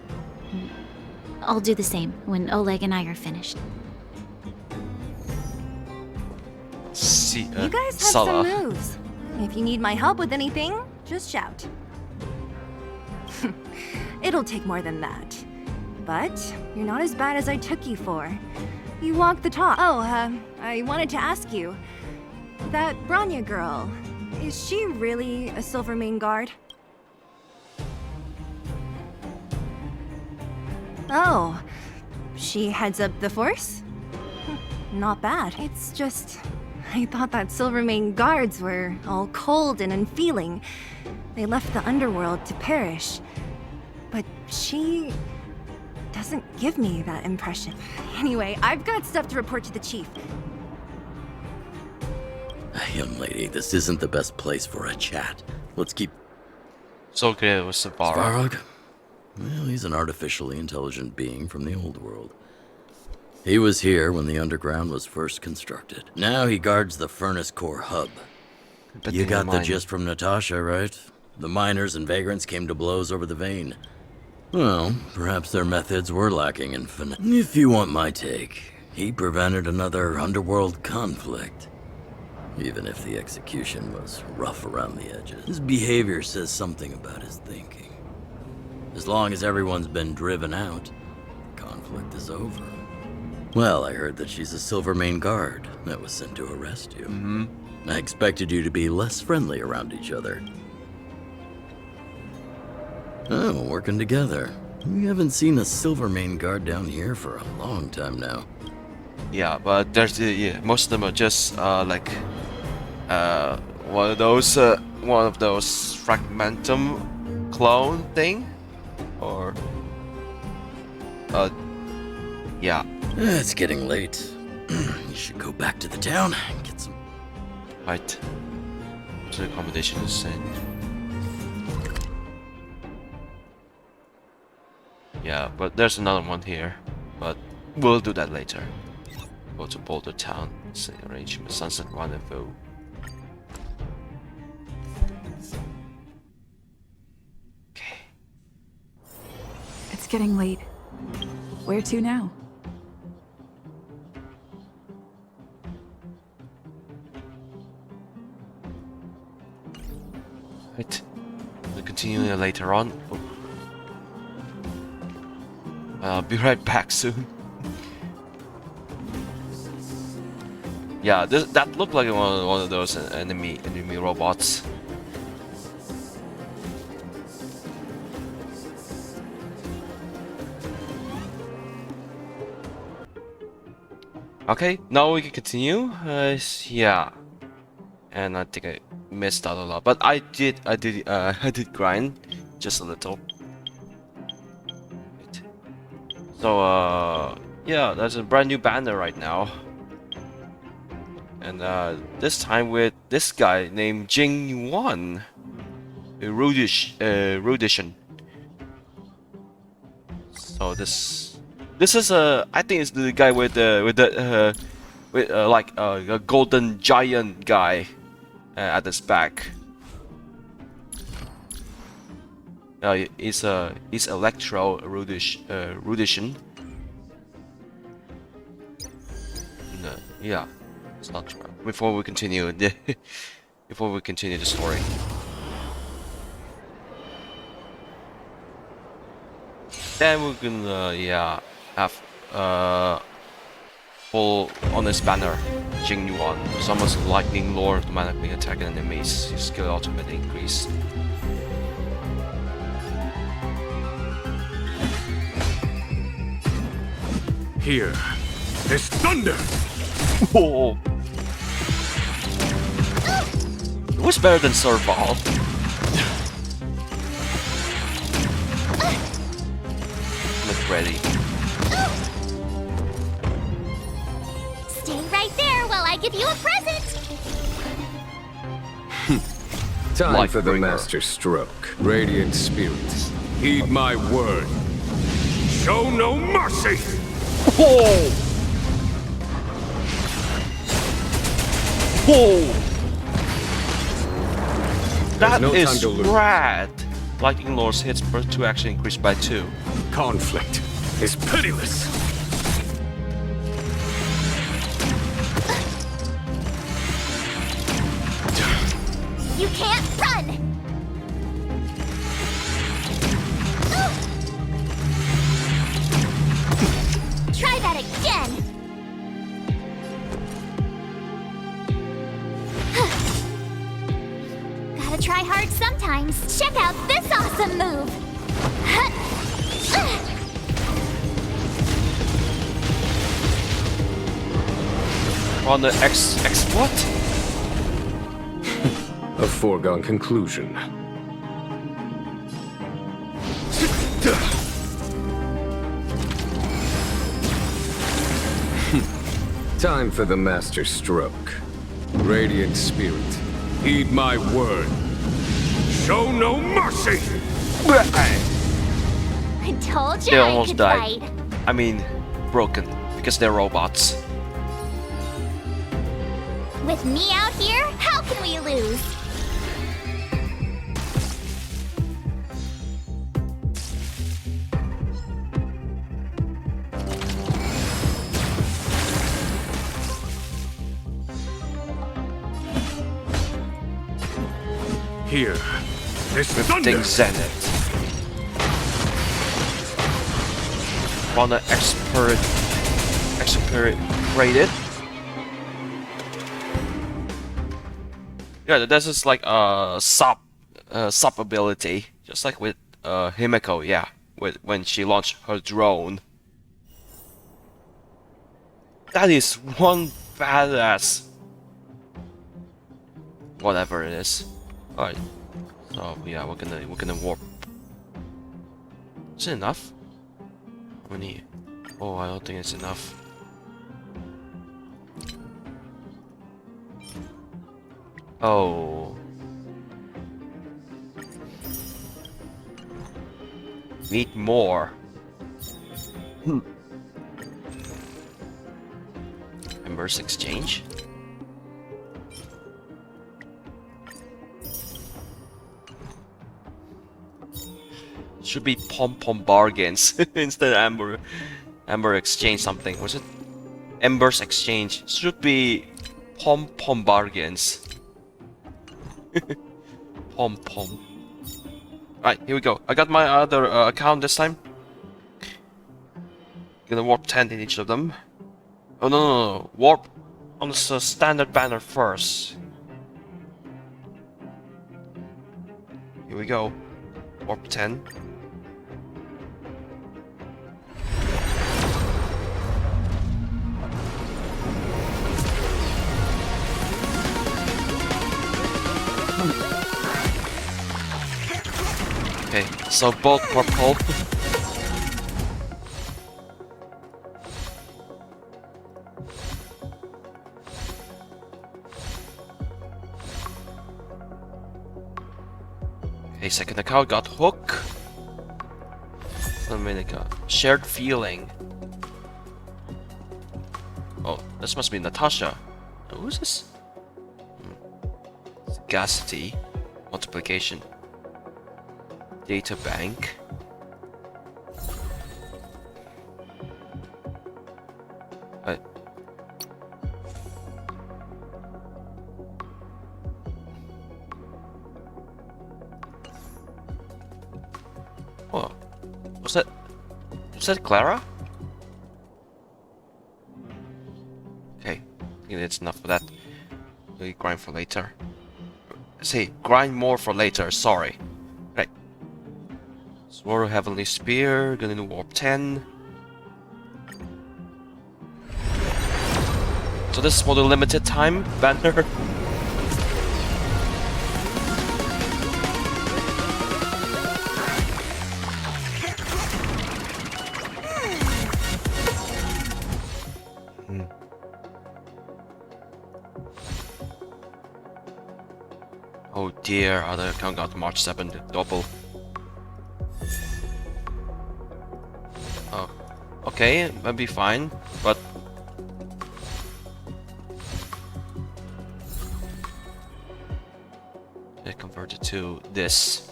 D: I'll do the same when Oleg and I are finished.
C: You guys have some moves. If you need my help with anything, just shout. It'll take more than that. But you're not as bad as I took you for. You walk the talk. Oh, I wanted to ask you. That Branya girl, is she really a Silvermane guard? Oh, she heads up the force? Not bad. It's just, I thought that Silvermane guards were all cold and unfeeling. They left the Underworld to perish. But she doesn't give me that impression. Anyway, I've got stuff to report to the chief.
Q: Young lady, this isn't the best place for a chat. Let's keep...
A: So good with Svarog.
Q: Svarog? Well, he's an artificially intelligent being from the old world. He was here when the Underground was first constructed. Now he guards the Furnace Core hub. You got the gist from Natasha, right? The miners and vagrants came to blows over the vein. Well, perhaps their methods were lacking in finesse. If you want my take, he prevented another underworld conflict. Even if the execution was rough around the edges. His behavior says something about his thinking. As long as everyone's been driven out, conflict is over. Well, I heard that she's a Silvermane guard that was sent to arrest you. I expected you to be less friendly around each other. Oh, working together. We haven't seen a Silvermane guard down here for a long time now.
A: Yeah, but there's most of them are just like one of those Fragmentum clone thing, or yeah.
Q: It's getting late. You should go back to the town and get some.
A: Right. So the accommodation is sent. Yeah, but there's another one here, but we'll do that later. Go to Boulder Town, say arrangement, Sunset Rendezvous. Okay.
H: It's getting late. Where to now?
A: Right. We'll continue later on. Oh. I'll be right back soon. Yeah, that looked like one of those enemy robots. Okay, now we can continue. Yeah, and I think I missed out a lot, but I did grind just a little. So yeah, there's a brand new banner right now, and this time with this guy named Jing Yuan. erudition. So this is I think it's the guy with a golden giant guy at his back. It's electro erudition. No, yeah, it's not true. Before we continue the story. Then we're gonna have full on this banner, Jing Yuan. Summons lightning lore automatically attack enemies. Your skill automatically increase.
K: Here is thunder!
A: Whoa! What's better than Surval? Look ready.
B: Stay right there while I give you a present.
R: Time for the master stroke. Radiant spirits, heed my word.
K: Show no mercy!
A: Whoa! Whoa! That
R: no time
A: is
R: to lose.
A: rad! Lightning Lore's hits per 2 actually increased by 2.
K: Conflict is pitiless.
B: You can't run! Try that again! Gotta try hard sometimes. Check out this awesome move!
A: On the X what?
R: A foregone conclusion. Time for the master stroke. Radiant spirit, heed my word.
K: Show no mercy!
B: I told you
A: They
B: I
A: almost
B: could
A: died.
B: fight.
A: I mean, broken because they're robots.
B: With me out here, how can we lose?
K: Here is thunder!
A: Thing Zenith. On the expert rated. Yeah, this is like a sub ability, just like with Himeko, yeah, when she launched her drone. That is one badass. Whatever it is. Alright. So yeah, we're gonna warp. Is it enough? How many? Oh, I don't think it's enough. Oh. Need more. Embers exchange? Should be pom-pom bargains instead of Amber exchange something. Was it? Embers exchange. Should be pom-pom bargains. Pom-pom. Alright, here we go. I got my other account this time. Gonna warp 10 in each of them. Oh no. Warp on the standard banner first. Here we go. Warp 10. Okay, so both warp hole. Okay, second account got hook. Shared feeling. Oh, this must be Natasha. Who's this? Sagacity. Multiplication. Data bank. Oh, was that Clara? Okay, I think that's enough for that. We grind for later. Say, grind more for later, sorry. Right. Svarog Heavenly Spear, gonna do Warp 10. So this is for the limited time banner. Oh dear, other account got March 7th, double. Oh, okay, that'd be fine, but... It converted to this.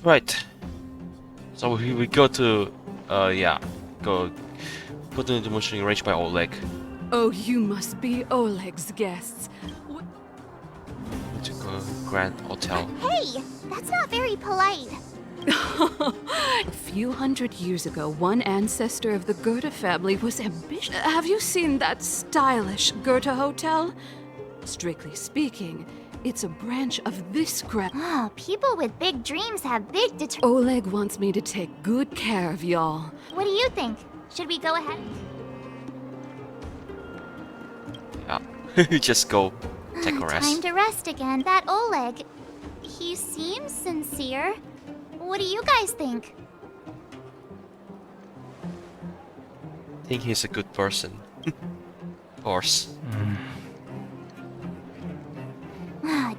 A: Right. So we go to, yeah, go put into motion range by Oleg.
L: Oh, you must be Oleg's guests.
A: To go Grand Hotel.
B: Hey, that's not very polite.
L: A few hundred years ago, one ancestor of the Goethe family was ambitious. Have you seen that stylish Goethe hotel? Strictly speaking, it's a branch of this
B: Oh, people with big dreams have big
L: Oleg wants me to take good care of y'all.
B: What do you think? Should we go ahead?
A: Yeah, just go take a rest.
B: Time to rest again. That Oleg, he seems sincere. What do you guys think?
A: I think he's a good person. Of course.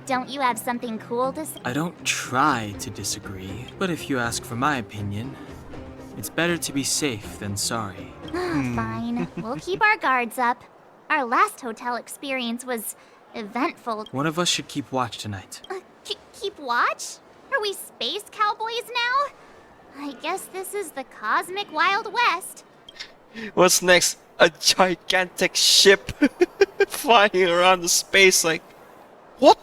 B: Don't you have something cool to say?
F: I don't try to disagree, but if you ask for my opinion, it's better to be safe than sorry.
B: Fine. We'll keep our guards up. Our last hotel experience was eventful.
F: One of us should keep watch tonight.
B: Keep watch? Are we space cowboys now? I guess this is the cosmic Wild West.
A: What's next? A gigantic ship flying around the space like... What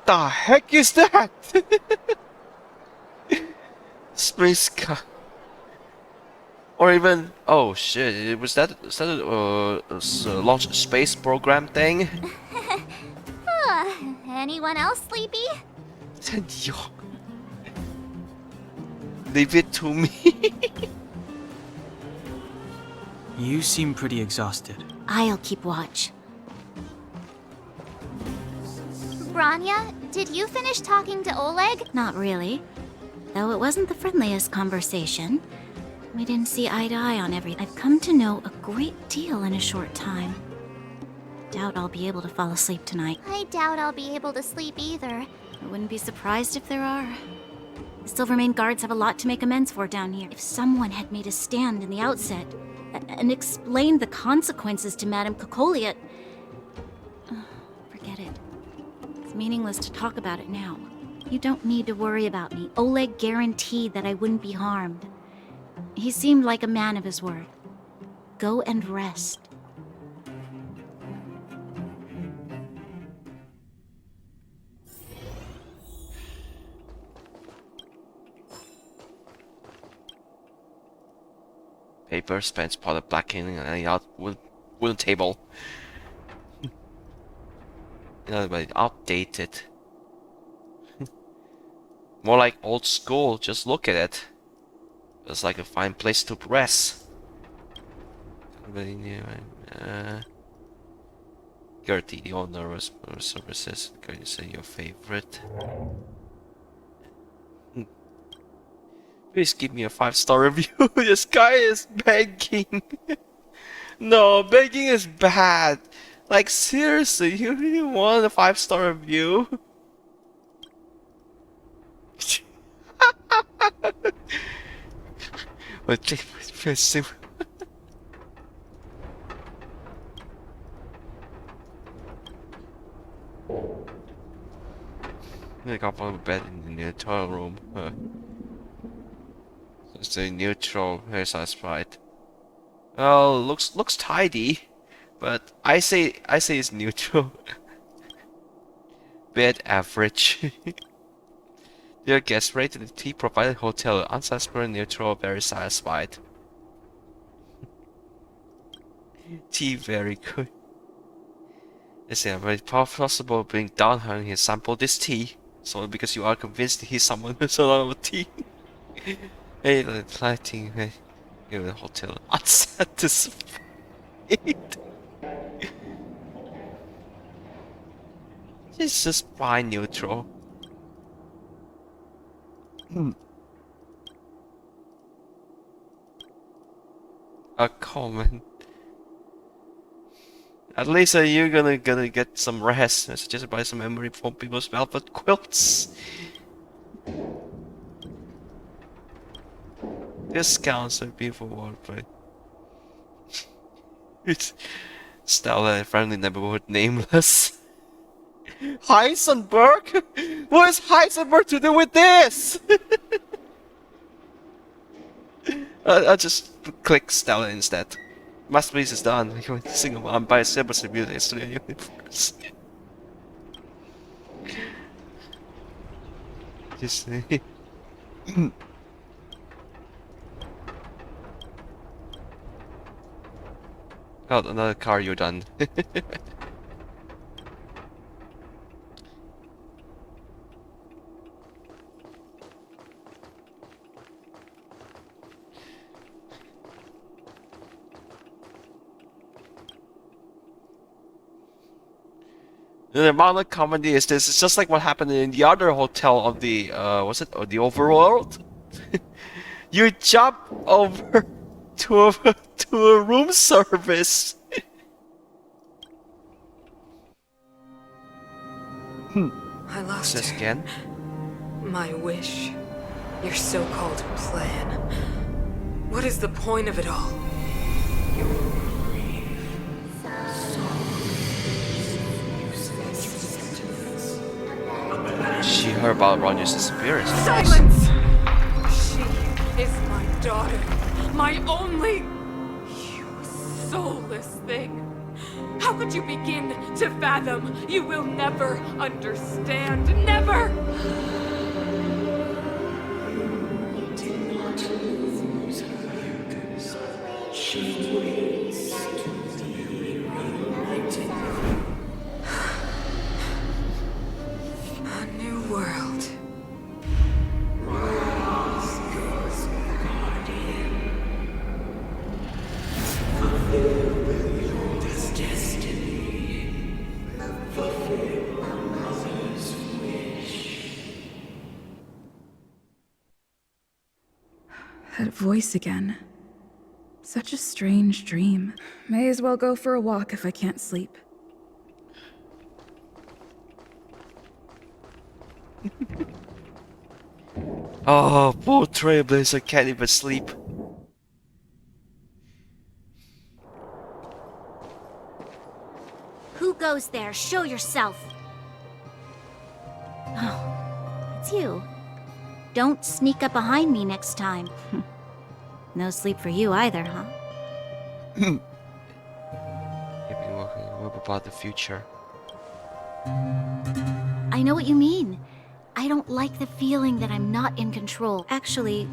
A: the heck is that? Space car. Or even... Oh shit, was that a launch space program thing?
B: Anyone else sleepy?
A: Leave it to me.
F: You seem pretty exhausted.
D: I'll keep watch.
B: Branya, did you finish talking to Oleg?
D: Not really. Though it wasn't the friendliest conversation. We didn't see eye to eye on everything. I've come to know a great deal in a short time. Doubt I'll be able to fall asleep tonight.
B: I doubt I'll be able to sleep either.
D: I wouldn't be surprised if there are. The Silvermane guards have a lot to make amends for down here. If someone had made a stand in the outset and explained the consequences to Madame Cocolia... Forget it. It's meaningless to talk about it now. You don't need to worry about me. Oleg guaranteed that I wouldn't be harmed. He seemed like a man of his word. Go and rest.
A: Paper, spent spotted blackening and any out wooden table. But outdated. More like old school, just look at it. It's like a fine place to rest. Gertie, the owner of services. Can you say your favorite? Please give me a 5-star review. This guy is begging. No, begging is bad. Like seriously, you really want a 5-star review? I got one bed in the toilet room. It's a neutral hairstyle sprite. Well, looks tidy, but I say it's neutral. Bed average. Dear guest, rated the tea provided hotel unsatisfactory, neutral, very satisfied. Tea very good. Is it very possible being down on he sampled this tea? So because you are convinced he's someone who's a lot of tea. Hey, the lighting in the hotel unsatisfied. It's just fine neutral. A comment. At least you're gonna get some rest. I suggested buy some memory foam people's velvet quilts. Discounts are beautiful wordplay. It's Stella, friendly neighborhood nameless. Heisenberg? What is Heisenberg to do with this? I'll just click Stella instead. Masterpiece is done. You can single on by a simple simulator studio universe. Just got another car, you're done. The amount of comedy is this. It's just like what happened in the other hotel of the was it the Overworld? You jump over to a room service.
M: I lost
A: This
M: her.
A: again?
M: My wish. Your so-called plan. What is the point of it all?
A: She heard about Roger's disappearance.
M: Silence! She is my daughter. My only... You soulless thing. How could you begin to fathom? You will never understand. Never! A new world.
H: That voice again. Such a strange dream. May as well go for a walk if I can't sleep.
A: Oh, poor Trailblazer can't even sleep.
D: Who goes there? Show yourself. Oh, it's you. Don't sneak up behind me next time. No sleep for you either, huh?
A: You've been working about the future.
D: I know what you mean. I don't like the feeling that I'm not in control. Actually,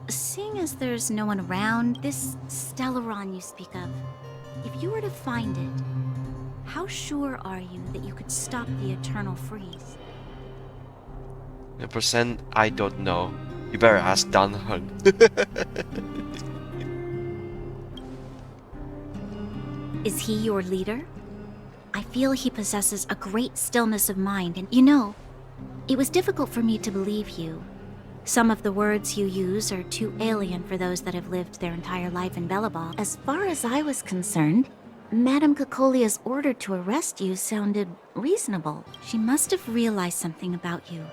D: seeing as there's no one around, this Stellaron you speak of, if you were to find it, how sure are you that you could stop the eternal freeze?
A: The percent I don't know. You better ask Dunhug.
D: Is he your leader? I feel he possesses a great stillness of mind, and you know, it was difficult for me to believe you. Some of the words you use are too alien for those that have lived their entire life in Belobog. As far as I was concerned, Madame Cocolia's order to arrest you sounded reasonable. She must have realized something about you.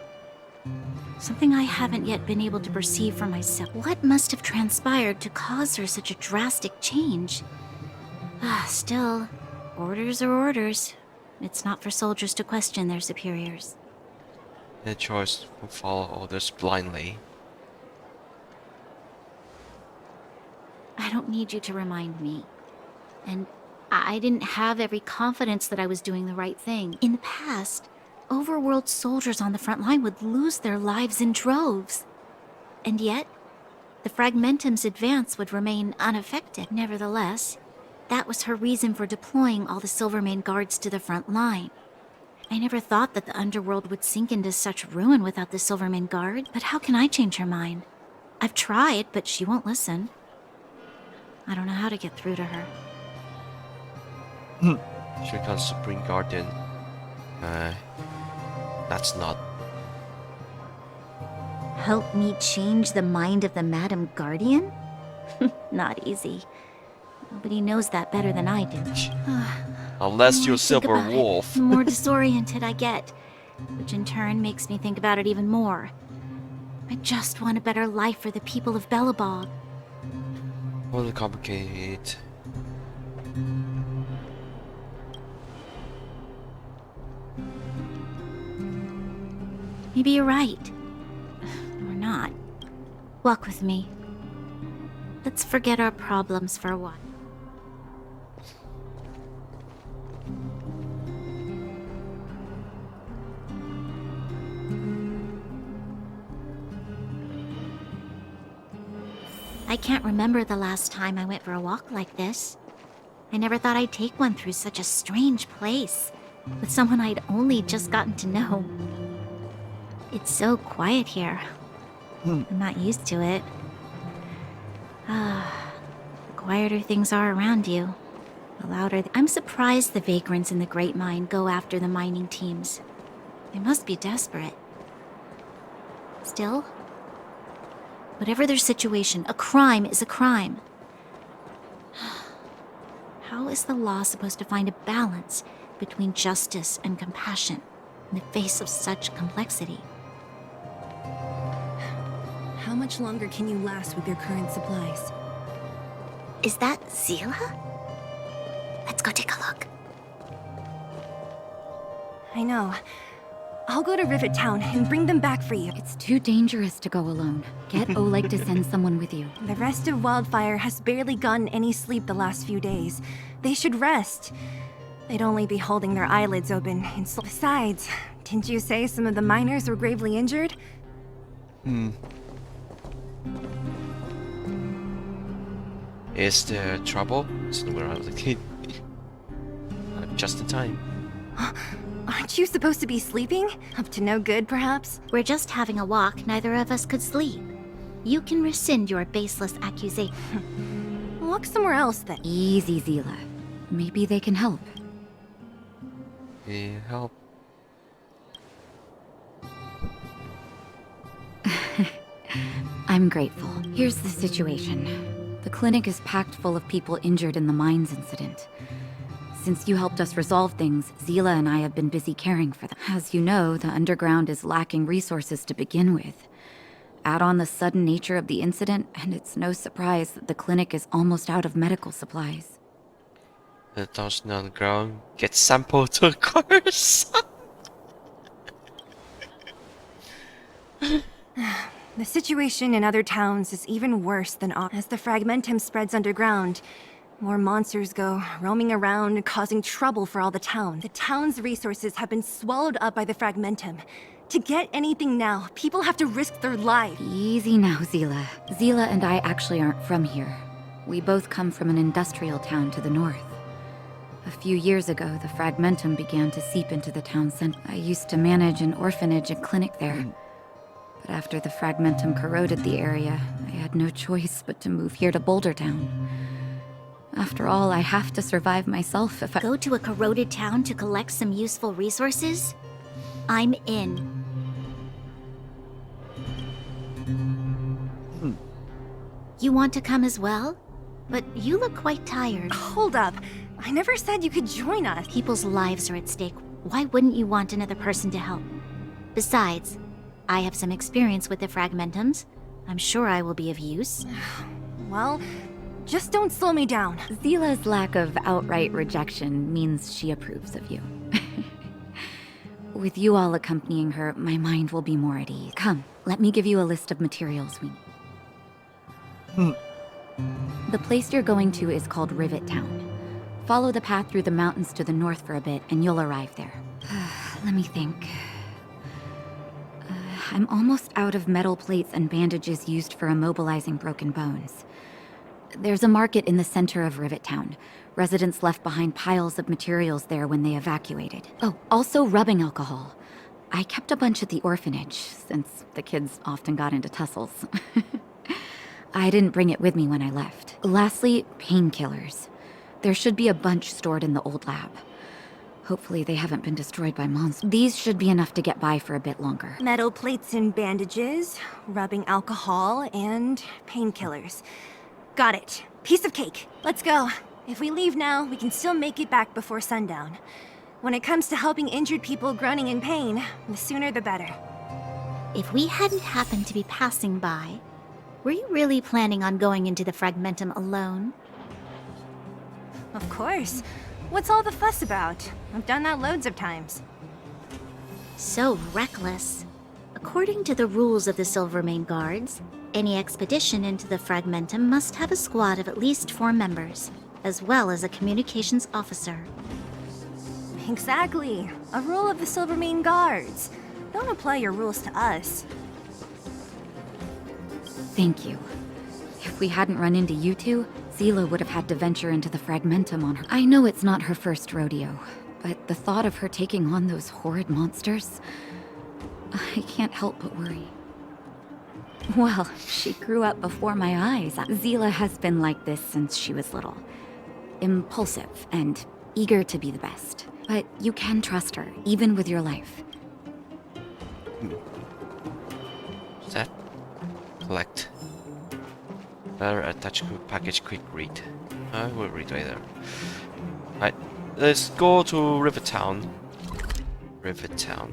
D: Something I haven't yet been able to perceive for myself. What must have transpired to cause her such a drastic change? Still, orders are orders. It's not for soldiers to question their superiors.
A: The choice to follow orders blindly.
D: I don't need you to remind me. And I didn't have every confidence that I was doing the right thing. In the past, overworld soldiers on the front line would lose their lives in droves. And yet, the Fragmentum's advance would remain unaffected. Nevertheless, that was her reason for deploying all the Silvermane guards to the front line. I never thought that the Underworld would sink into such ruin without the Silvermane guard. But how can I change her mind? I've tried, but she won't listen. I don't know how to get through to her.
A: She becomes Supreme Guardian. That's not.
D: Help me change the mind of the Madam Guardian? Not easy. Nobody knows that better than I do.
A: Unless you're
D: The more I think
A: Silver
D: about it,
A: Wolf.
D: the more disoriented I get, which in turn makes me think about it even more. I just want a better life for the people of Belobog.
A: Really complicated.
D: Maybe you're right. Or not. Walk with me. Let's forget our problems for a while. I can't remember the last time I went for a walk like this. I never thought I'd take one through such a strange place, with someone I'd only just gotten to know. It's so quiet here. I'm not used to it. The quieter things are around you, the louder. I'm surprised the vagrants in the Great Mine go after the mining teams. They must be desperate. Still, whatever their situation, a crime is a crime. How is the law supposed to find a balance between justice and compassion in the face of such complexity?
C: How much longer can you last with your current supplies?
D: Is that Zila? Let's go take a look.
C: I know. I'll go to Rivet Town and bring them back for you.
E: It's too dangerous to go alone. Get Oleg to send someone with you.
C: The rest of Wildfire has barely gotten any sleep the last few days. They should rest. They'd only be holding their eyelids open. Besides, didn't you say some of the miners were gravely injured?
A: Is there trouble? Somewhere I was a kid. Just in time.
C: Aren't you supposed to be sleeping? Up to no good, perhaps?
D: We're just having a walk. Neither of us could sleep. You can rescind your baseless accusation.
C: Walk somewhere else, then.
E: Easy, Zila. Maybe they can help.
A: Yeah, help.
E: I'm grateful. Here's the situation. The clinic is packed full of people injured in the mines incident. Since you helped us resolve things, Zila and I have been busy caring for them. As you know, the underground is lacking resources to begin with. Add on the sudden nature of the incident, and it's no surprise that the clinic is almost out of medical supplies.
A: The thousand on the ground. Get sampled to course.
C: The situation in other towns is even worse than ours. As the Fragmentum spreads underground, more monsters go roaming around, causing trouble for all the town. The town's resources have been swallowed up by the Fragmentum. To get anything now, people have to risk their lives.
E: Easy now, Zila. Zila and I actually aren't from here. We both come from an industrial town to the north. A few years ago, the Fragmentum began to seep into the town center. I used to manage an orphanage and clinic there. But after the Fragmentum corroded the area, I had no choice but to move here to Boulder Town. After all, I have to survive myself if I
D: go to a corroded town to collect some useful resources? I'm in. You want to come as well? But you look quite tired.
C: Hold up. I never said you could join us.
D: People's lives are at stake. Why wouldn't you want another person to help? Besides, I have some experience with the Fragmentums. I'm sure I will be of use.
C: Well, just don't slow me down.
E: Zila's lack of outright rejection means she approves of you. With you all accompanying her, my mind will be more at ease. Come, let me give you a list of materials we need. The place you're going to is called Rivet Town. Follow the path through the mountains to the north for a bit, and you'll arrive there. Let me think. I'm almost out of metal plates and bandages used for immobilizing broken bones. There's a market in the center of Rivet Town. Residents left behind piles of materials there when they evacuated. Oh, also rubbing alcohol. I kept a bunch at the orphanage, since the kids often got into tussles. I didn't bring it with me when I left. Lastly, painkillers. There should be a bunch stored in the old lab. Hopefully they haven't been destroyed by monsters. These should be enough to get by for a bit longer.
C: Metal plates and bandages, rubbing alcohol, and painkillers. Got it. Piece of cake. Let's go. If we leave now, we can still make it back before sundown. When it comes to helping injured people groaning in pain, the sooner the better.
D: If we hadn't happened to be passing by, were you really planning on going into the Fragmentum alone?
C: Of course. What's all the fuss about? I've done that loads of times.
D: So reckless. According to the rules of the Silvermane Guards, any expedition into the Fragmentum must have a squad of at least 4 members, as well as a communications officer.
C: Exactly. A rule of the Silvermane Guards. Don't apply your rules to us.
E: Thank you. If we hadn't run into you two, Zila would have had to venture into the Fragmentum on her. I know it's not her first rodeo, but the thought of her taking on those horrid monsters, I can't help but worry. Well, she grew up before my eyes. Zila has been like this since she was little. Impulsive and eager to be the best. But you can trust her, even with your life.
A: Set. Collect. Attach package quick read. I will read later. Right. Let's go to Rivet Town. Rivet Town.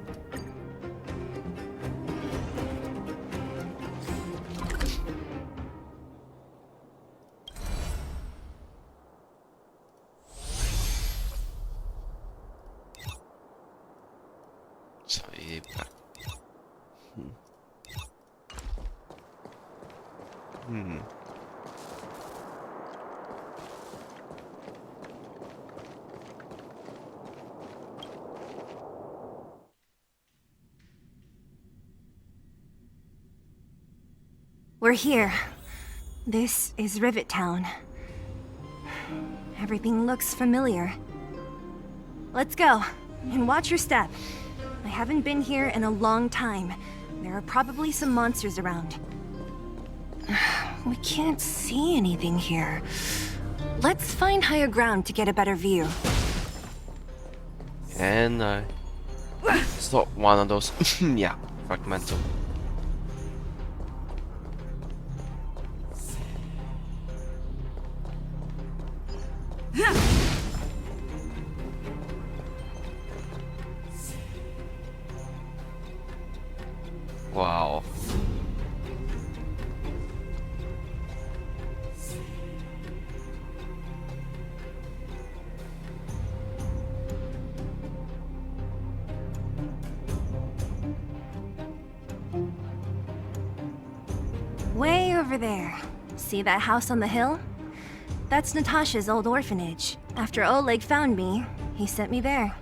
C: We're here. This is Rivet Town. Everything looks familiar. Let's go, and watch your step. I haven't been here in a long time. There are probably some monsters around. We can't see anything here. Let's find higher ground to get a better view.
A: And it's not one of those. Yeah, Fragmentum. Wow.
C: Way over there. See that house on the hill? That's Natasha's old orphanage. After Oleg found me, he sent me there.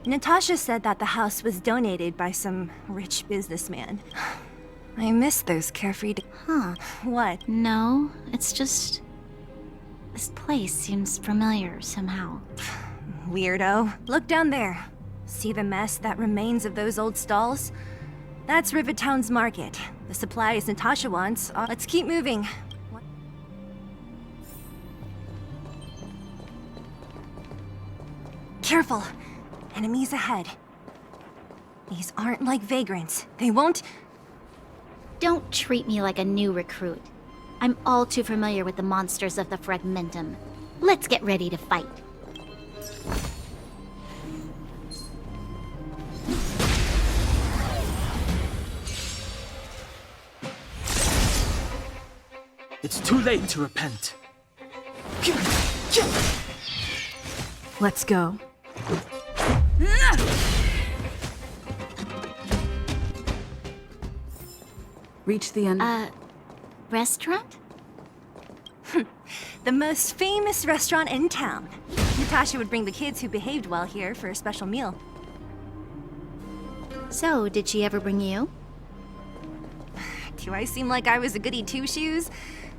C: Natasha said that the house was donated by some rich businessman. I miss those carefree
D: Huh.
C: What?
D: No, it's just... this place seems familiar somehow.
C: Weirdo. Look down there. See the mess that remains of those old stalls? That's Rivet Town's market. The supplies Natasha wants are... Let's keep moving. Careful! Enemies ahead. These aren't like vagrants. They won't...
D: Don't treat me like a new recruit. I'm all too familiar with the monsters of the Fragmentum. Let's get ready to fight.
F: It's too late to repent.
L: Let's go. Reach the end.
D: Restaurant?
C: The most famous restaurant in town. Natasha would bring the kids who behaved well here for a special meal.
D: So, did she ever bring you?
C: Do I seem like I was a goody two-shoes?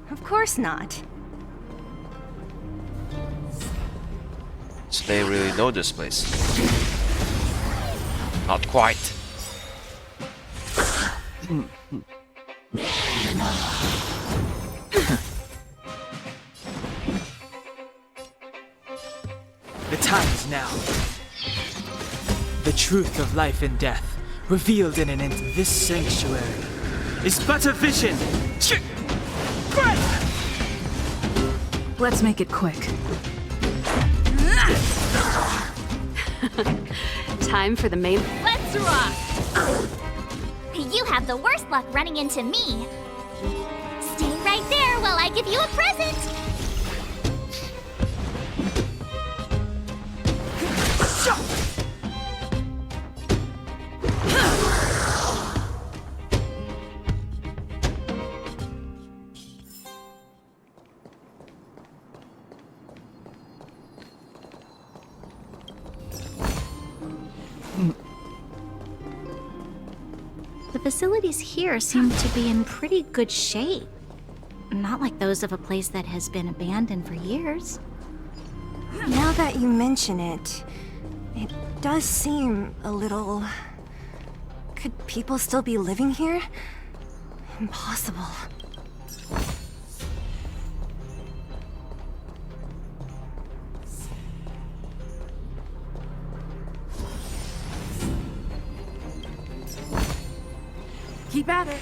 C: Of course not.
A: So they really know this place. Not quite.
F: The time is now. The truth of life and death, revealed in an instant. This sanctuary is but a vision.
L: Let's make it quick. Time for the main.
D: Let's rock! You have the worst luck running into me. Stay right there while I give you a present. The facilities here seem to be in pretty good shape. Not like those of a place that has been abandoned for years.
C: Now that you mention it, it does seem a little... Could people still be living here? Impossible.
L: Keep at it.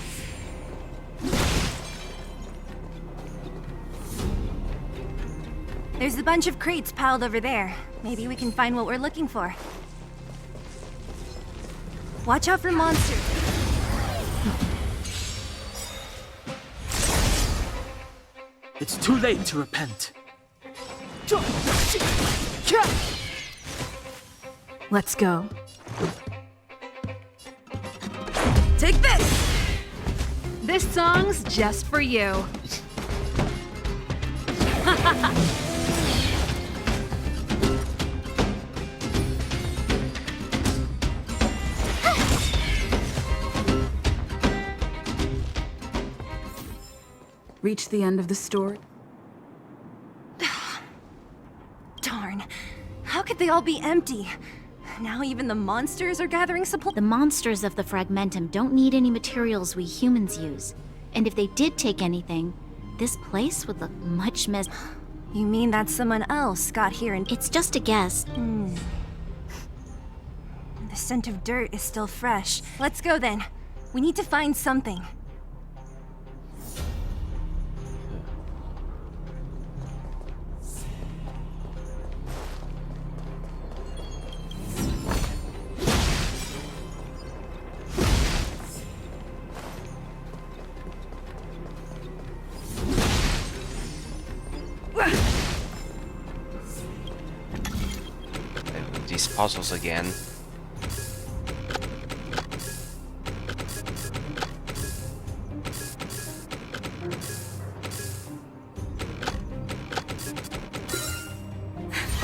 C: There's a bunch of crates piled over there. Maybe we can find what we're looking for. Watch out for monsters.
F: It's too late to repent.
L: Let's go. Take this! This song's just for you. Reach the end of the store.
C: Darn. How could they all be empty? Now even the monsters are gathering supply.
D: The monsters of the Fragmentum don't need any materials we humans use. And if they did take anything, this place would look much
C: You mean that someone else got here and...
D: It's just a guess.
C: The scent of dirt is still fresh. Let's go then. We need to find something.
A: These puzzles again.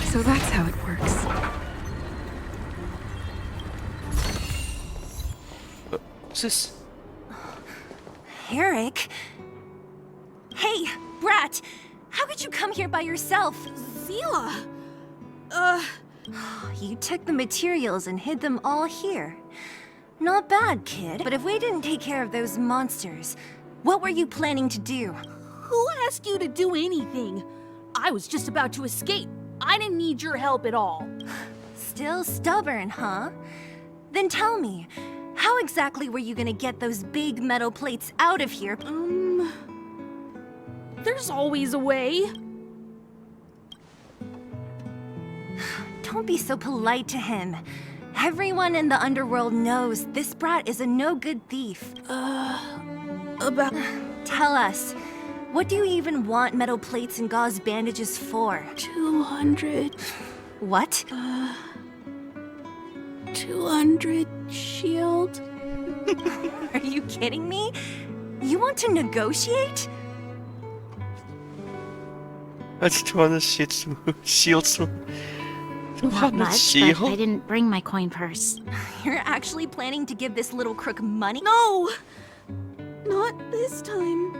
L: So that's how it works.
A: What's this?
C: Eric? Hey, Brat! How could you come here by yourself?
O: Zila!
C: You took the materials and hid them all here. Not bad, kid. But if we didn't take care of those monsters, what were you planning to do?
O: Who asked you to do anything? I was just about to escape. I didn't need your help at all.
C: Still stubborn, huh? Then tell me, how how exactly were you gonna get those big metal plates out of here?
O: There's always a way.
C: Don't be so polite to him. Everyone in the underworld knows this brat is a no-good thief.
O: About...
C: Tell us, what do you even want metal plates and gauze bandages for?
O: 200...
C: What?
O: 200 shield?
C: Are you kidding me? You want to negotiate?
A: That's 200 shields.
D: Not
A: 200
D: much,
A: shield?
D: but I didn't bring my coin purse.
C: You're actually planning to give this little crook money?
O: No! Not this time.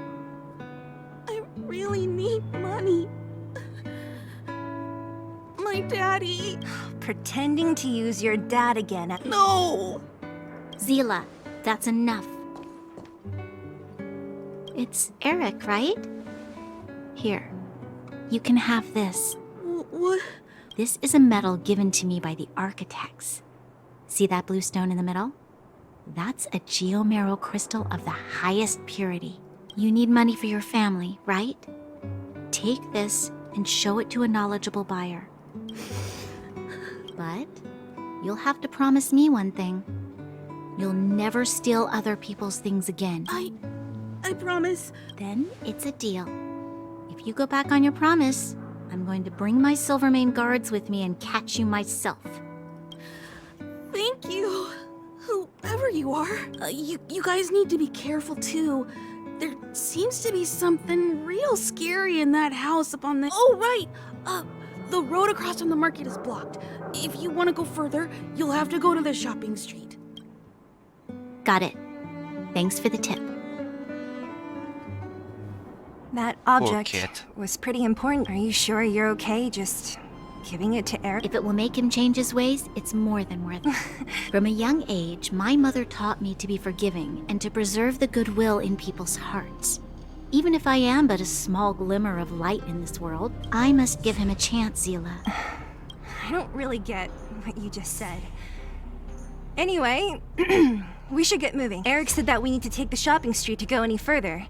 O: I really need money. My daddy...
C: Pretending to use your dad again.
O: No!
D: Zila, that's enough. It's Eric, right? Here, you can have this.
O: What?
D: This is a medal given to me by the architects. See that blue stone in the middle? That's a geomarrow crystal of the highest purity. You need money for your family, right? Take this and show it to a knowledgeable buyer. But you'll have to promise me one thing. You'll never steal other people's things again.
O: I promise.
D: Then it's a deal. If you go back on your promise, I'm going to bring my Silvermane guards with me and catch you myself.
O: Thank you. Whoever you are, you guys need to be careful too. There seems to be something real scary in that house up on the... Oh, right! The road across from the market is blocked. If you want to go further, you'll have to go to the shopping street.
D: Got it. Thanks for the tip.
C: That
A: Poor
C: object
A: kid.
C: was pretty important. Are you sure you're okay just giving it to Eric?
D: If it will make him change his ways, it's more than worth it. From a young age, my mother taught me to be forgiving and to preserve the goodwill in people's hearts. Even if I am but a small glimmer of light in this world, I must give him a chance, Zila.
C: I don't really get what you just said. Anyway, we should get moving. Eric said that we need to take the shopping street to go any further.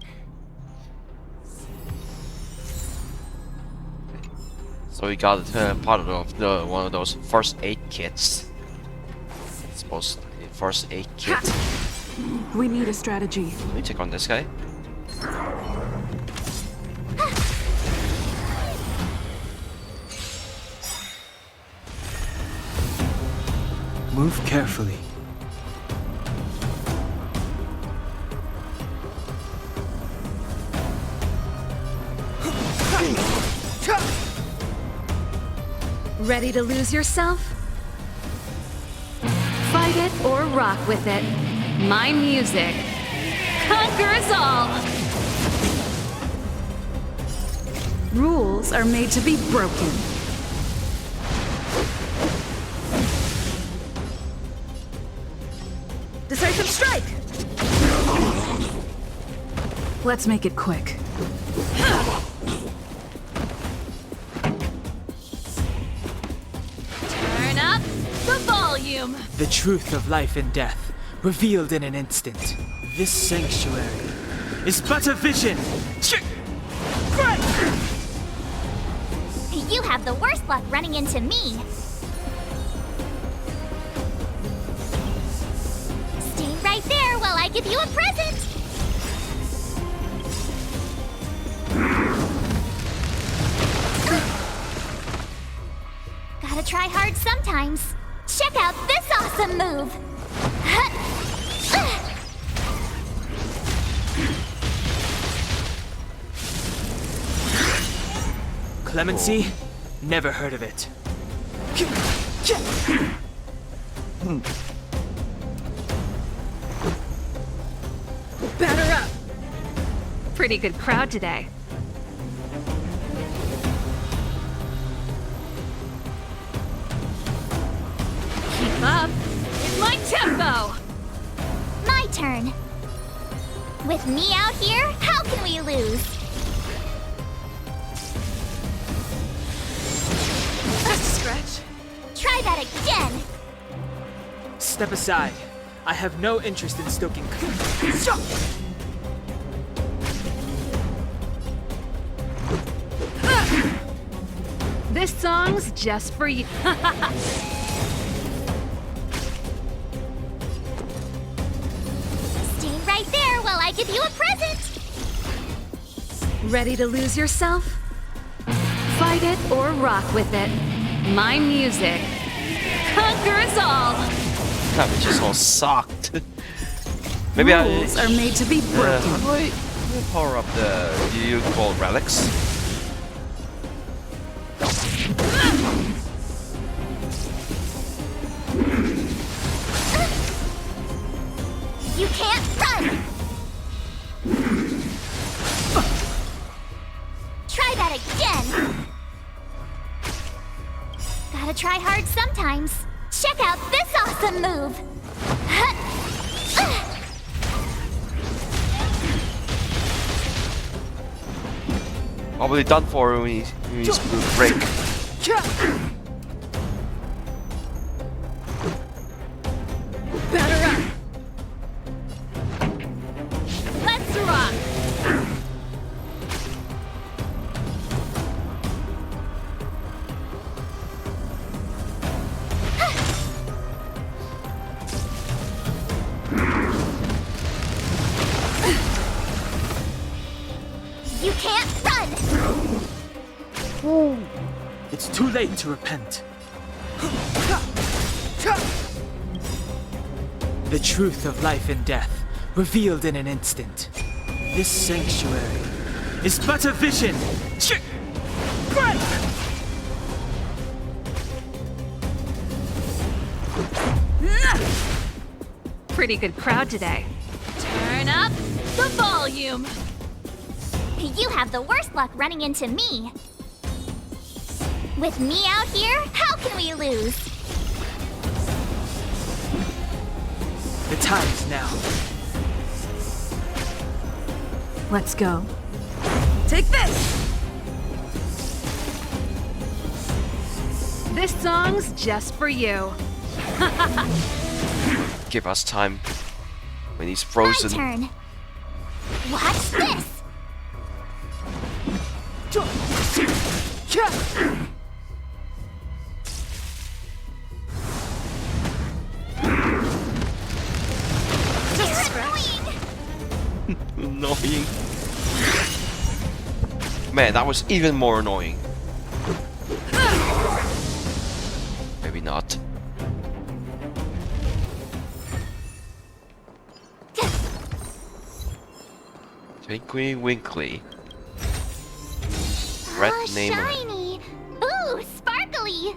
A: So we got part of one of those first aid kits. It's supposed to be first aid kit.
L: We need a strategy.
A: Let me check on this guy.
F: Move carefully.
L: Ready to lose yourself? Fight it or rock with it. My music conquers all! Rules are made to be broken. Decisive strike! Let's make it quick. Turn up the volume!
F: The truth of life and death, revealed in an instant. This sanctuary is but a vision!
B: You have the worst luck running into me. Stay right there while I give you a present. Gotta try hard sometimes. Check out this awesome move.
F: Clemency? Never heard of it.
L: Batter up! Pretty good crowd today. Keep up! It's my tempo!
B: My turn. With me out here, how can we lose?
L: That's a stretch.
B: Try that again.
F: Step aside. I have no interest in stoking.
L: This song's just for you.
B: Stay right there while I give you a present.
L: Ready to lose yourself? Fight it or rock with it. My music conquers all.
A: We just all sucked. Maybe
L: Rules are made to be broken.
A: Wait, power up the you call relics.
B: You can't run. Try that again. Gotta try hard sometimes. Check out this awesome move.
A: Probably done for when he's break.
L: Batter up. Let's rock.
B: You can't run.
F: It's too late to repent. The truth of life and death, revealed in an instant. This sanctuary is but a vision.
L: Pretty good crowd today. Turn up the volume.
B: You have the worst luck running into me. With me out here, how can we lose?
F: The time is now.
L: Let's go.
O: Take this!
L: This song's just for you.
A: Give us time. When he's frozen.
B: My turn. Watch this.
A: Annoying. Man, that was even more annoying. Maybe not. Twinkly Winkly. Red name.
B: Shiny. Ooh, sparkly.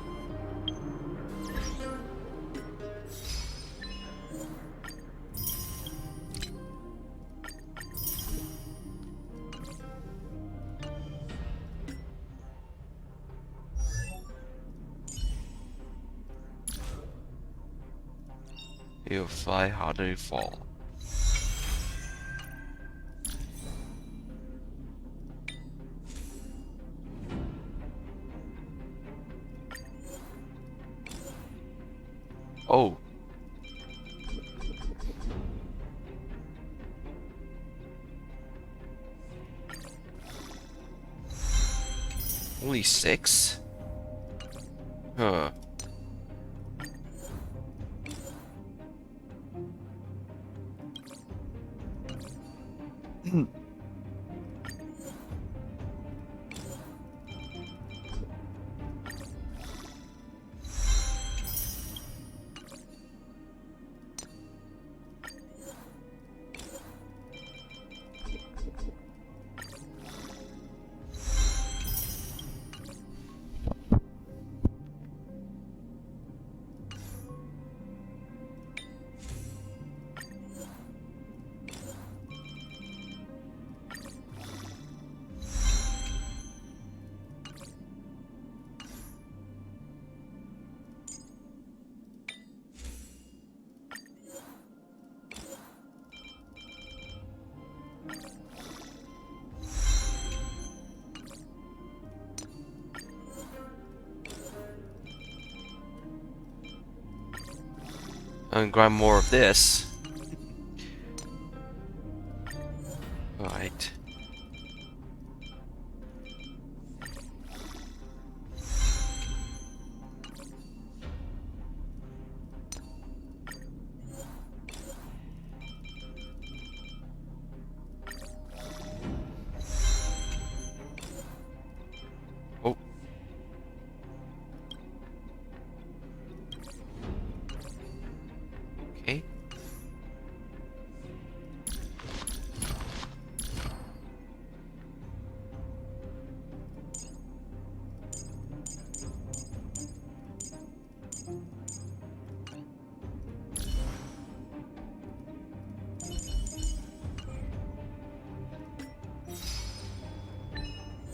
A: You fly harder you fall. Oh. Only 6? Huh. And grab more of this. Alright. Oh. Okay.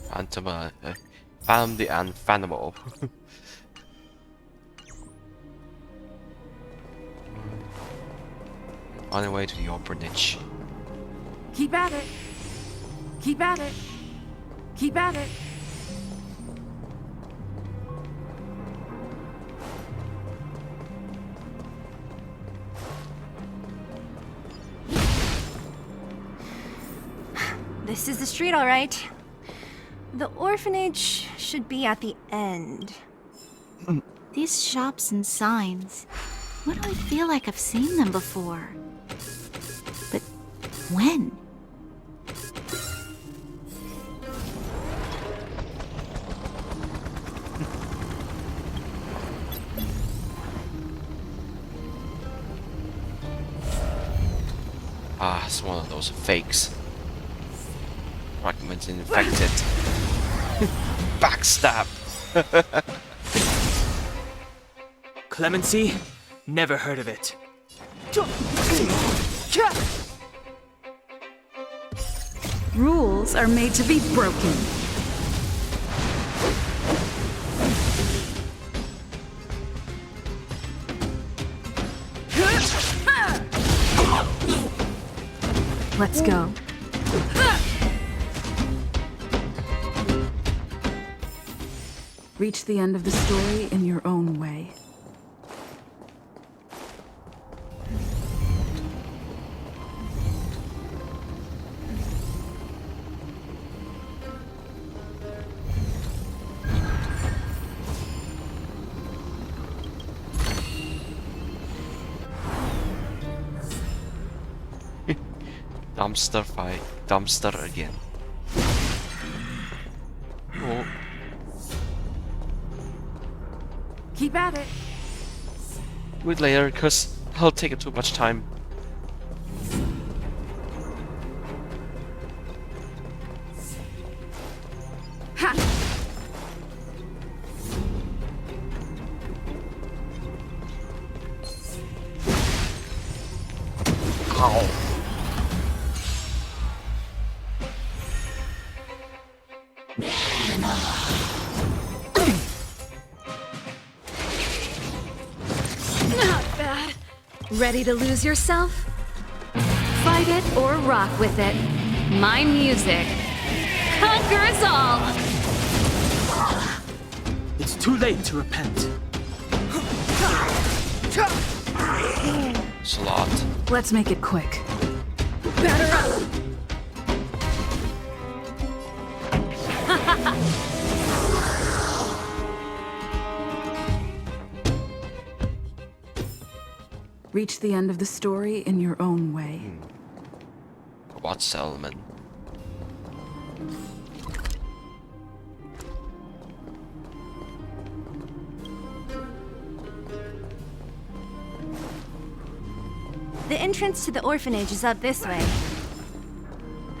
A: Phantom, found the unfathomable. On the way to the orphanage.
H: Keep at it. Keep at it. Keep at it.
C: This is the street, all right. The orphanage should be at the end.
D: These shops and signs. Why do I feel like I've seen them before? But when?
A: Ah, it's one of those fakes. Fragmentum infected. Backstab.
F: Clemency? Never heard of it.
L: Rules are made to be broken. Let's go. Reach the end of the story in your own way.
A: Dumpster fight. Dumpster again. Oh.
H: Keep at it.
A: Wait later, because I'll take it too much time.
H: Ha!
A: Ow.
L: Not bad. Ready to lose yourself? Fight it or rock with it. My music conquers all.
F: It's too late to repent.
A: Slot.
L: Let's make it quick.
H: Batter up.
L: Reach the end of the story in your own way.
A: What Selman?
C: The entrance to the orphanage is up this way.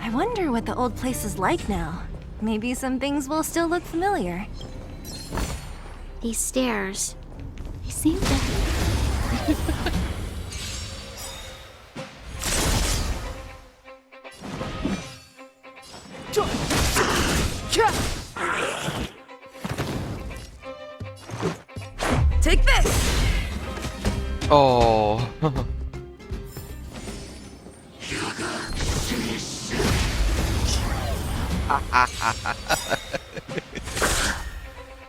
C: I wonder what the old place is like now. Maybe some things will still look familiar.
D: These stairs, they seem to...
H: Take this!
A: Oh.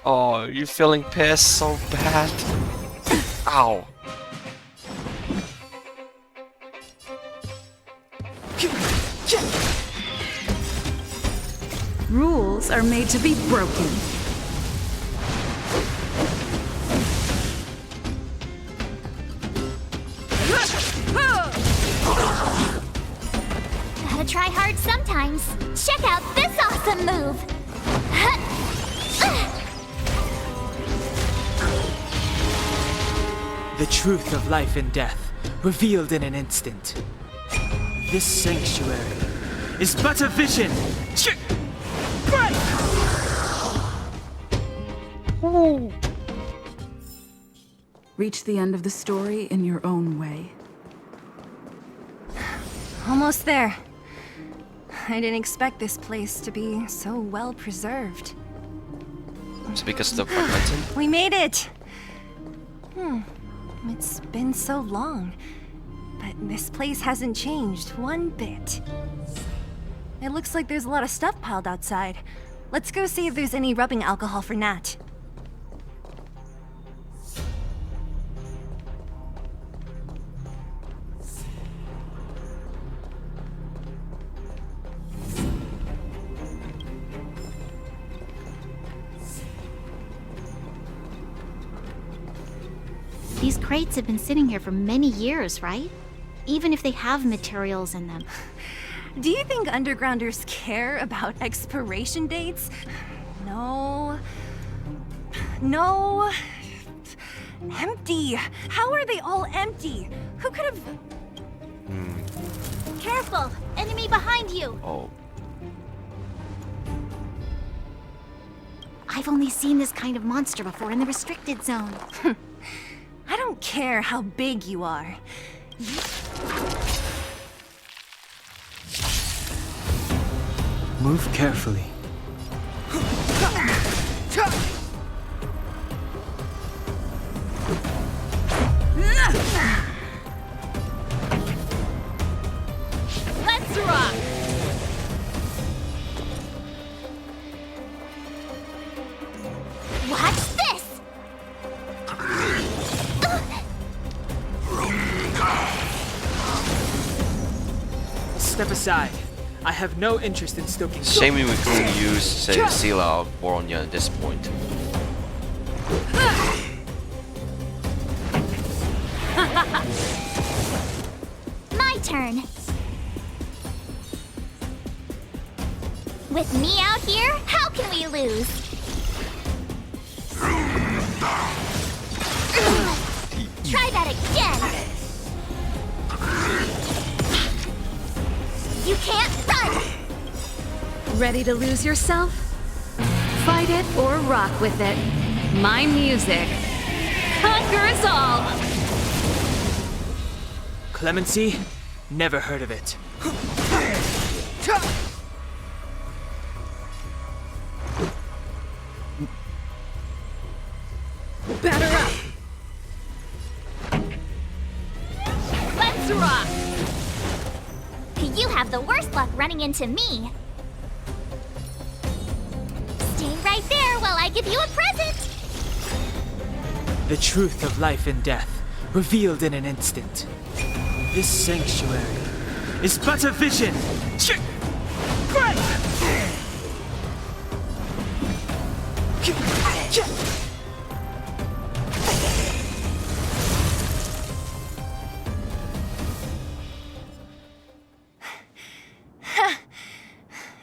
A: Oh, you feeling pissed so bad? Ow.
L: Rules are made to be broken.
B: Gotta try hard sometimes. Check out this awesome move!
F: The truth of life and death, revealed in an instant. This sanctuary is but a vision!
L: Reach the end of the story in your own way.
C: Almost there. I didn't expect this place to be so well preserved.
A: It's because of the Fragmentum.
C: We made it! It's been so long, but this place hasn't changed one bit. It looks like there's a lot of stuff piled outside. Let's go see if there's any rubbing alcohol for Nat.
D: These crates have been sitting here for many years, right? Even if they have materials in them.
C: Do you think undergrounders care about expiration dates? No. No. Empty. How are they all empty? Who could have...
B: Careful! Enemy behind you!
A: Oh.
D: I've only seen this kind of monster before in the restricted zone.
C: I don't care how big you are.
F: Move carefully.
B: Let's rock! Watch this!
F: Step aside. I have no interest in stoking.
A: Shame we couldn't use, say, Sela or Boronia at this point.
B: My turn. With me out here, how can we lose? Try that again. You can't run.
L: Ready to lose yourself? Fight it or rock with it. My music conquers all.
F: Clemency? Never heard of it.
L: Batter up.
B: Let's rock. You have the worst luck running into me. Stay right there while I give you a present.
F: The truth of life and death, revealed in an instant. This sanctuary is but a vision!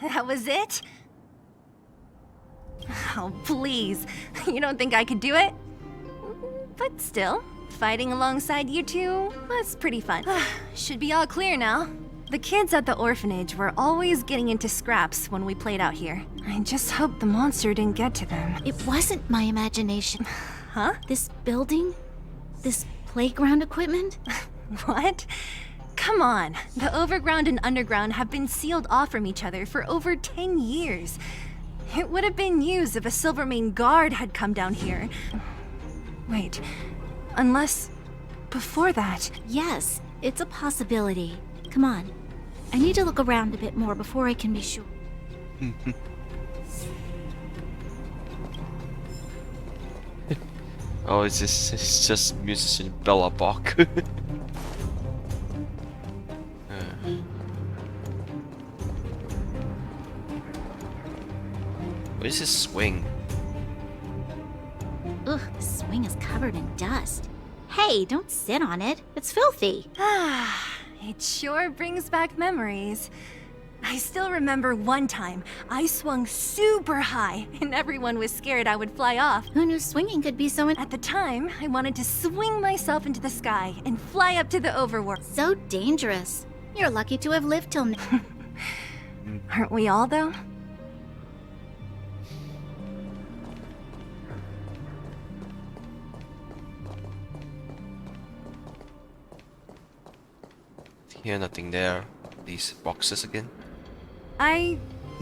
C: That was it? Oh, please. You don't think I could do it? But still, fighting alongside you two was pretty fun. Should be all clear now. The kids at the orphanage were always getting into scraps when we played out here. I just hope the monster didn't get to them.
D: It wasn't my imagination.
C: Huh?
D: This building? This playground equipment?
C: What? Come on. The overground and underground have been sealed off from each other for over 10 years. It would have been used if a Silvermane guard had come down here. Wait, unless before that.
D: Yes, it's a possibility. Come on. I need to look around a bit more before I can be sure.
A: Oh, it's just musician Bella Bach. What is this swing?
D: Ugh, the swing is covered in dust. Hey, don't sit on it. It's filthy.
C: Ah, it sure brings back memories. I still remember one time I swung super high and everyone was scared I would fly off.
D: Who knew swinging could be so
C: At the time, I wanted to swing myself into the sky and fly up to the overworld.
D: So dangerous. You're lucky to have lived till now.
C: Aren't we all, though?
A: Here, nothing there. These boxes again.
C: I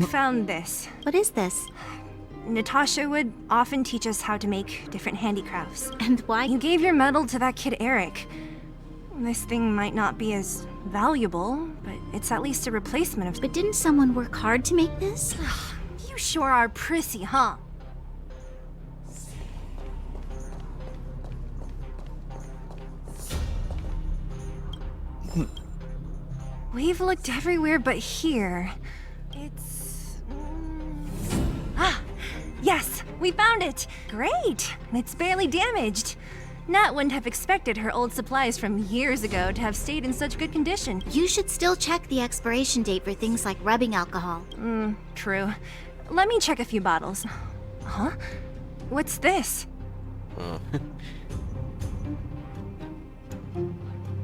C: found this.
D: What is this?
C: Natasha would often teach us how to make different handicrafts.
D: And why?
C: You gave your medal to that kid Eric. This thing might not be as valuable, but it's at least a replacement of...
D: But didn't someone work hard to make this?
C: You sure are prissy, huh? We've looked everywhere but here. It's... Ah! Yes! We found it! Great! It's barely damaged. Nat wouldn't have expected her old supplies from years ago to have stayed in such good condition.
D: You should still check the expiration date for things like rubbing alcohol.
C: True. Let me check a few bottles. Huh? What's this?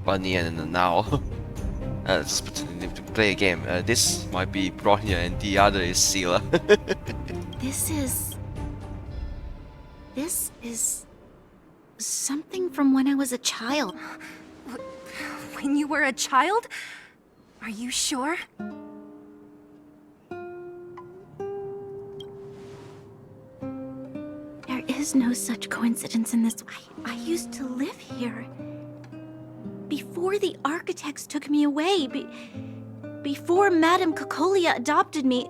A: Bunny and an owl. Just pretending to play a game. This might be Bronya and the other is Sela.
D: This is something from when I was a child.
C: When you were a child? Are you sure?
D: There is no such coincidence in this. I used to live here. Before the architects took me away, before Madame Cocolia adopted me,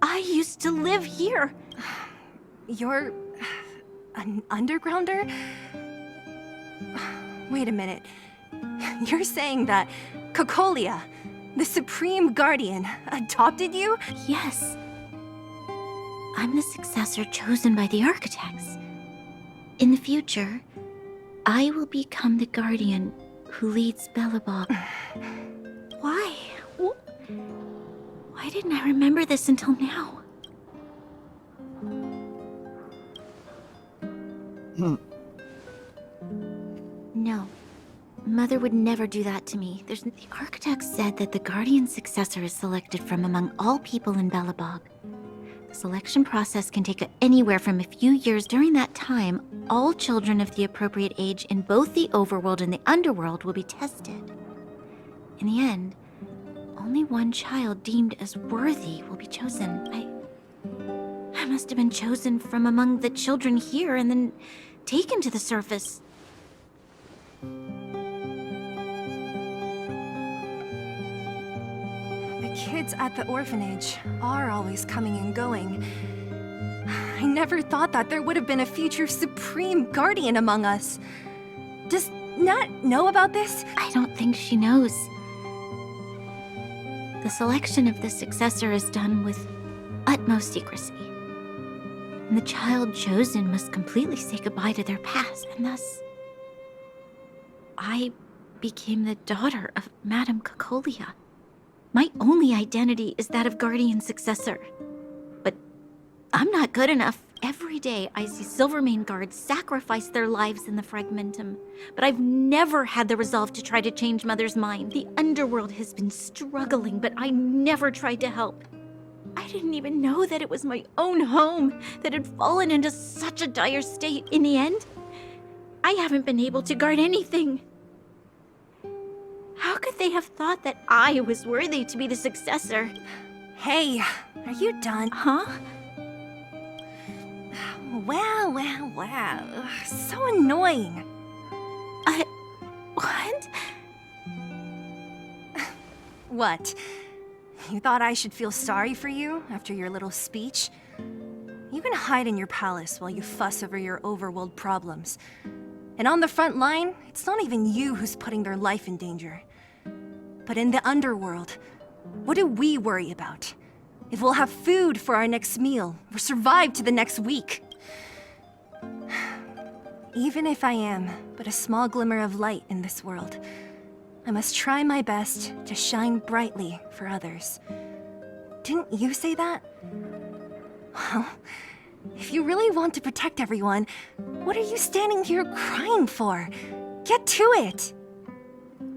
D: I used to live here.
C: You're... an undergrounder? Wait a minute. You're saying that Cocolia, the Supreme Guardian, adopted you?
D: Yes. I'm the successor chosen by the architects. In the future, I will become the guardian who leads Belobog. Why? Why didn't I remember this until now? No. Mother would never do that to me. The architect said that the guardian successor is selected from among all people in Belobog. The selection process can take anywhere from a few years. During that time, all children of the appropriate age in both the overworld and the underworld will be tested. In the end, only one child deemed as worthy will be chosen. I must have been chosen from among the children here and then taken to the surface.
C: The kids at the orphanage are always coming and going. I never thought that there would have been a future Supreme Guardian among us. Does Nat know about this?
D: I don't think she knows. The selection of the successor is done with utmost secrecy. And the child chosen must completely say goodbye to their past, and thus... I became the daughter of Madame Cocolia. My only identity is that of guardian successor. But I'm not good enough. Every day I see Silvermane guards sacrifice their lives in the Fragmentum. But I've never had the resolve to try to change Mother's mind. The Underworld has been struggling, but I never tried to help. I didn't even know that it was my own home that had fallen into such a dire state. In the end, I haven't been able to guard anything. How could they have thought that I was worthy to be the successor?
C: Hey, are you done?
D: Huh?
C: Wow. So annoying.
D: What?
C: What? You thought I should feel sorry for you after your little speech? You can hide in your palace while you fuss over your overworld problems. And on the front line, it's not even you who's putting their life in danger. But in the underworld, what do we worry about? if we'll have food for our next meal, or survive to the next week. Even if I am but a small glimmer of light in this world, I must try my best to shine brightly for others. Didn't you say that? Well, if you really want to protect everyone, what are you standing here crying for? Get to it!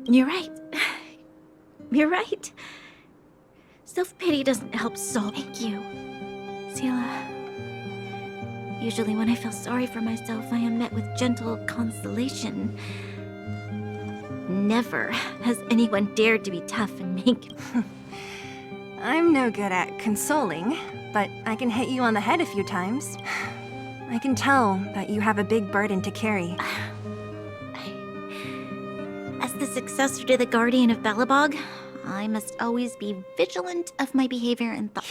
D: You're right. You're right. Self-pity doesn't help so. Thank you, Sela. Usually when I feel sorry for myself, I am met with gentle consolation. Never has anyone dared to be tough and make...
C: I'm no good at consoling, but I can hit you on the head a few times. I can tell that you have a big burden to carry.
D: As the successor to the Guardian of Belobog, I must always be vigilant of my behavior and thought.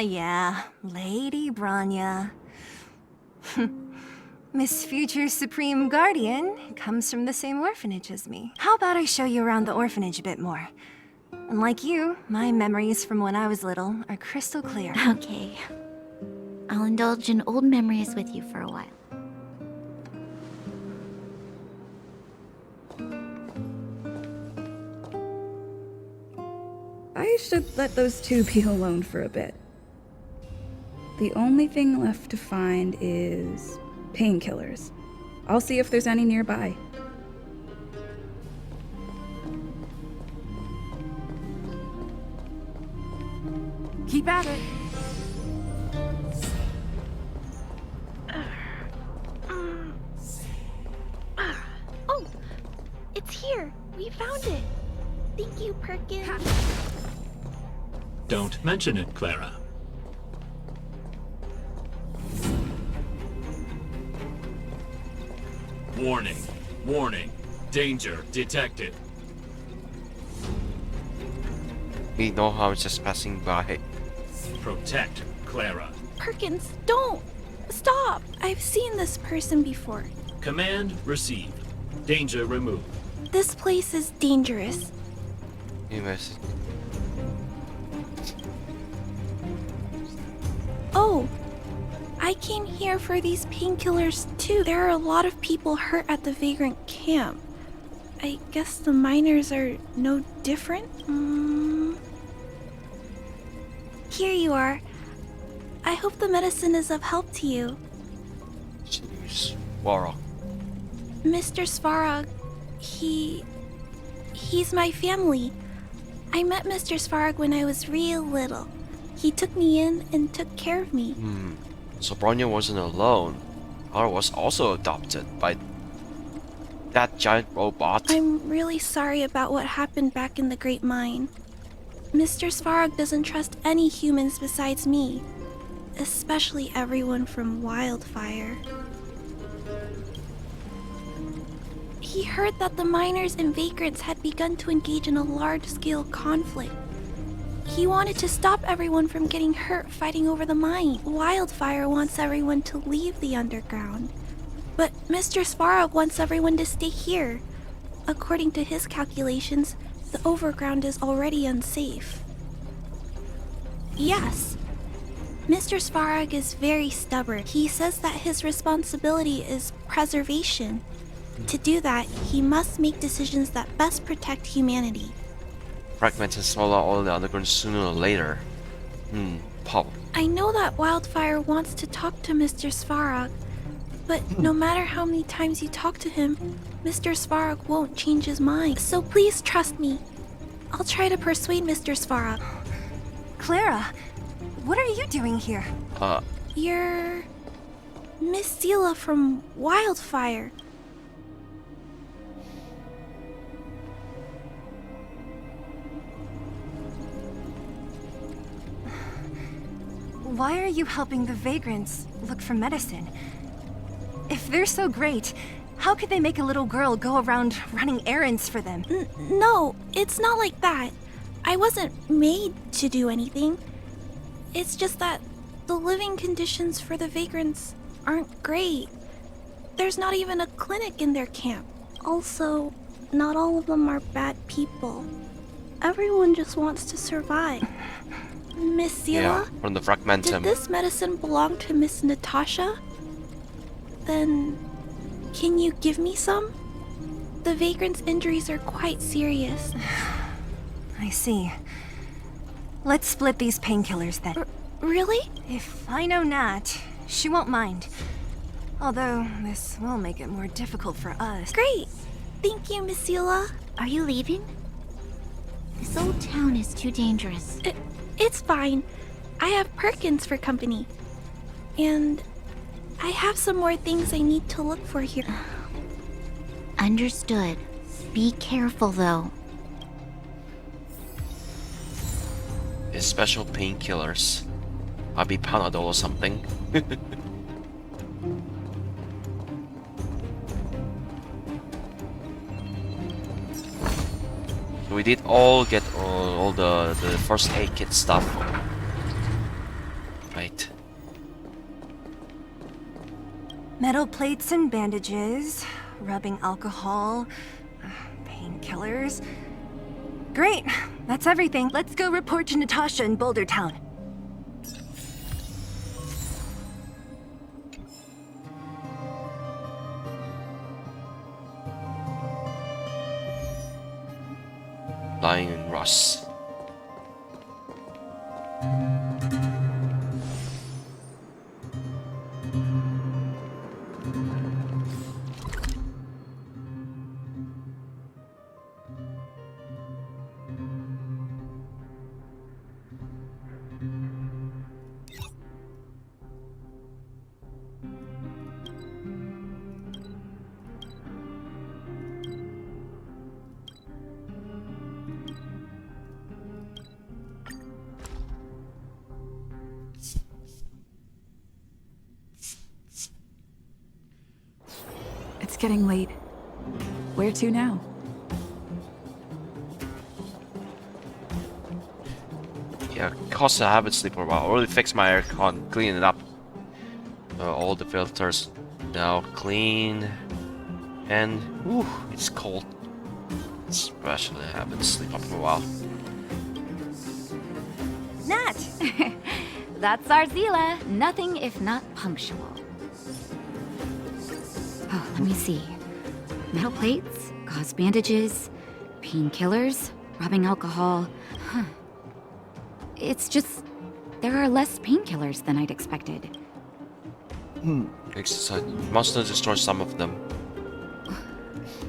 C: Yeah, Lady Branya. Miss Future's Supreme Guardian comes from the same orphanage as me. How about I show you around the orphanage a bit more? Unlike you, my memories from when I was little are crystal clear.
D: Okay. I'll indulge in old memories with you for a while.
S: I should let those two be alone for a bit. The only thing left to find is painkillers. I'll see if there's any nearby.
H: Keep at it.
D: Oh, it's here. We found it. Thank you, Perkins.
K: Don't mention it, Clara. Warning. Warning. Danger detected.
A: We know how it's just passing by.
K: Protect Clara.
O: Perkins, don't! Stop! I've seen this person before.
K: Command received. Danger removed.
O: This place is dangerous.
A: Anyways.
O: Oh, I came here for these painkillers too. There are a lot of people hurt at the Vagrant camp. I guess the miners are no different? Here you are. I hope the medicine is of help to you.
A: Jeez. Svarog.
O: Mr. Svarog, he's my family. I met Mr. Svarog when I was real little. He took me in and took care of me.
A: So Branya wasn't alone. Clara was also adopted by that giant robot.
O: I'm really sorry about what happened back in the Great Mine. Mr. Svarog doesn't trust any humans besides me, especially everyone from Wildfire. He heard that the miners and vagrants had begun to engage in a large-scale conflict. He wanted to stop everyone from getting hurt fighting over the mine. Wildfire wants everyone to leave the underground. But Mr. Svarog wants everyone to stay here. According to his calculations, the overground is already unsafe. Yes. Mr. Svarog is very stubborn. He says that his responsibility is preservation. To do that, he must make decisions that best protect humanity.
A: Fragmentum and swallow all in the underground sooner or later. Pop.
O: I know that Wildfire wants to talk to Mr. Svarog, but no matter how many times you talk to him, Mr. Svarog won't change his mind. So please trust me. I'll try to persuade Mr. Svarog.
C: Clara, what are you doing here?
O: You're Miss Sela from Wildfire.
C: Why are you helping the vagrants look for medicine? If they're so great, how could they make a little girl go around running errands for them?
O: No, it's not like that. I wasn't made to do anything. It's just that the living conditions for the vagrants aren't great. There's not even a clinic in their camp. Also, not all of them are bad people. Everyone just wants to survive. Miss
A: Yeah,
O: Zila?
A: from the
O: Did
A: Fragmentum.
O: this medicine belong to Miss Natasha? Then, can you give me some? The vagrant's injuries are quite serious.
C: I see. Let's split these painkillers then.
O: Really?
C: If I know Nat, she won't mind. Although, this will make it more difficult for us.
O: Great! Thank you, Miss Zila.
D: Are you leaving? This old town is too dangerous.
O: It's fine. I have Perkins for company. And I have some more things I need to look for here.
D: Understood. Be careful, though.
A: His special painkillers. I'll be Panadol or something. We did all get all the first aid kit stuff. Right.
C: Metal plates and bandages, rubbing alcohol, painkillers. Great, that's everything. Let's go report to Natasha in Boulder Town.
A: Lying in rust.
H: It's getting late. Where to now?
A: Yeah, cause I haven't slept for a while. I already fixed my aircon, clean it up. All the filters now clean. And whew, it's cold. Especially I haven't slept for a while.
C: Nat!
E: That's our Zila. Nothing if not punctual. Oh, let me see. Metal plates, gauze bandages, painkillers, rubbing alcohol. Huh. It's just... there are less painkillers than I'd expected.
A: Exercise. Must have destroyed some of them.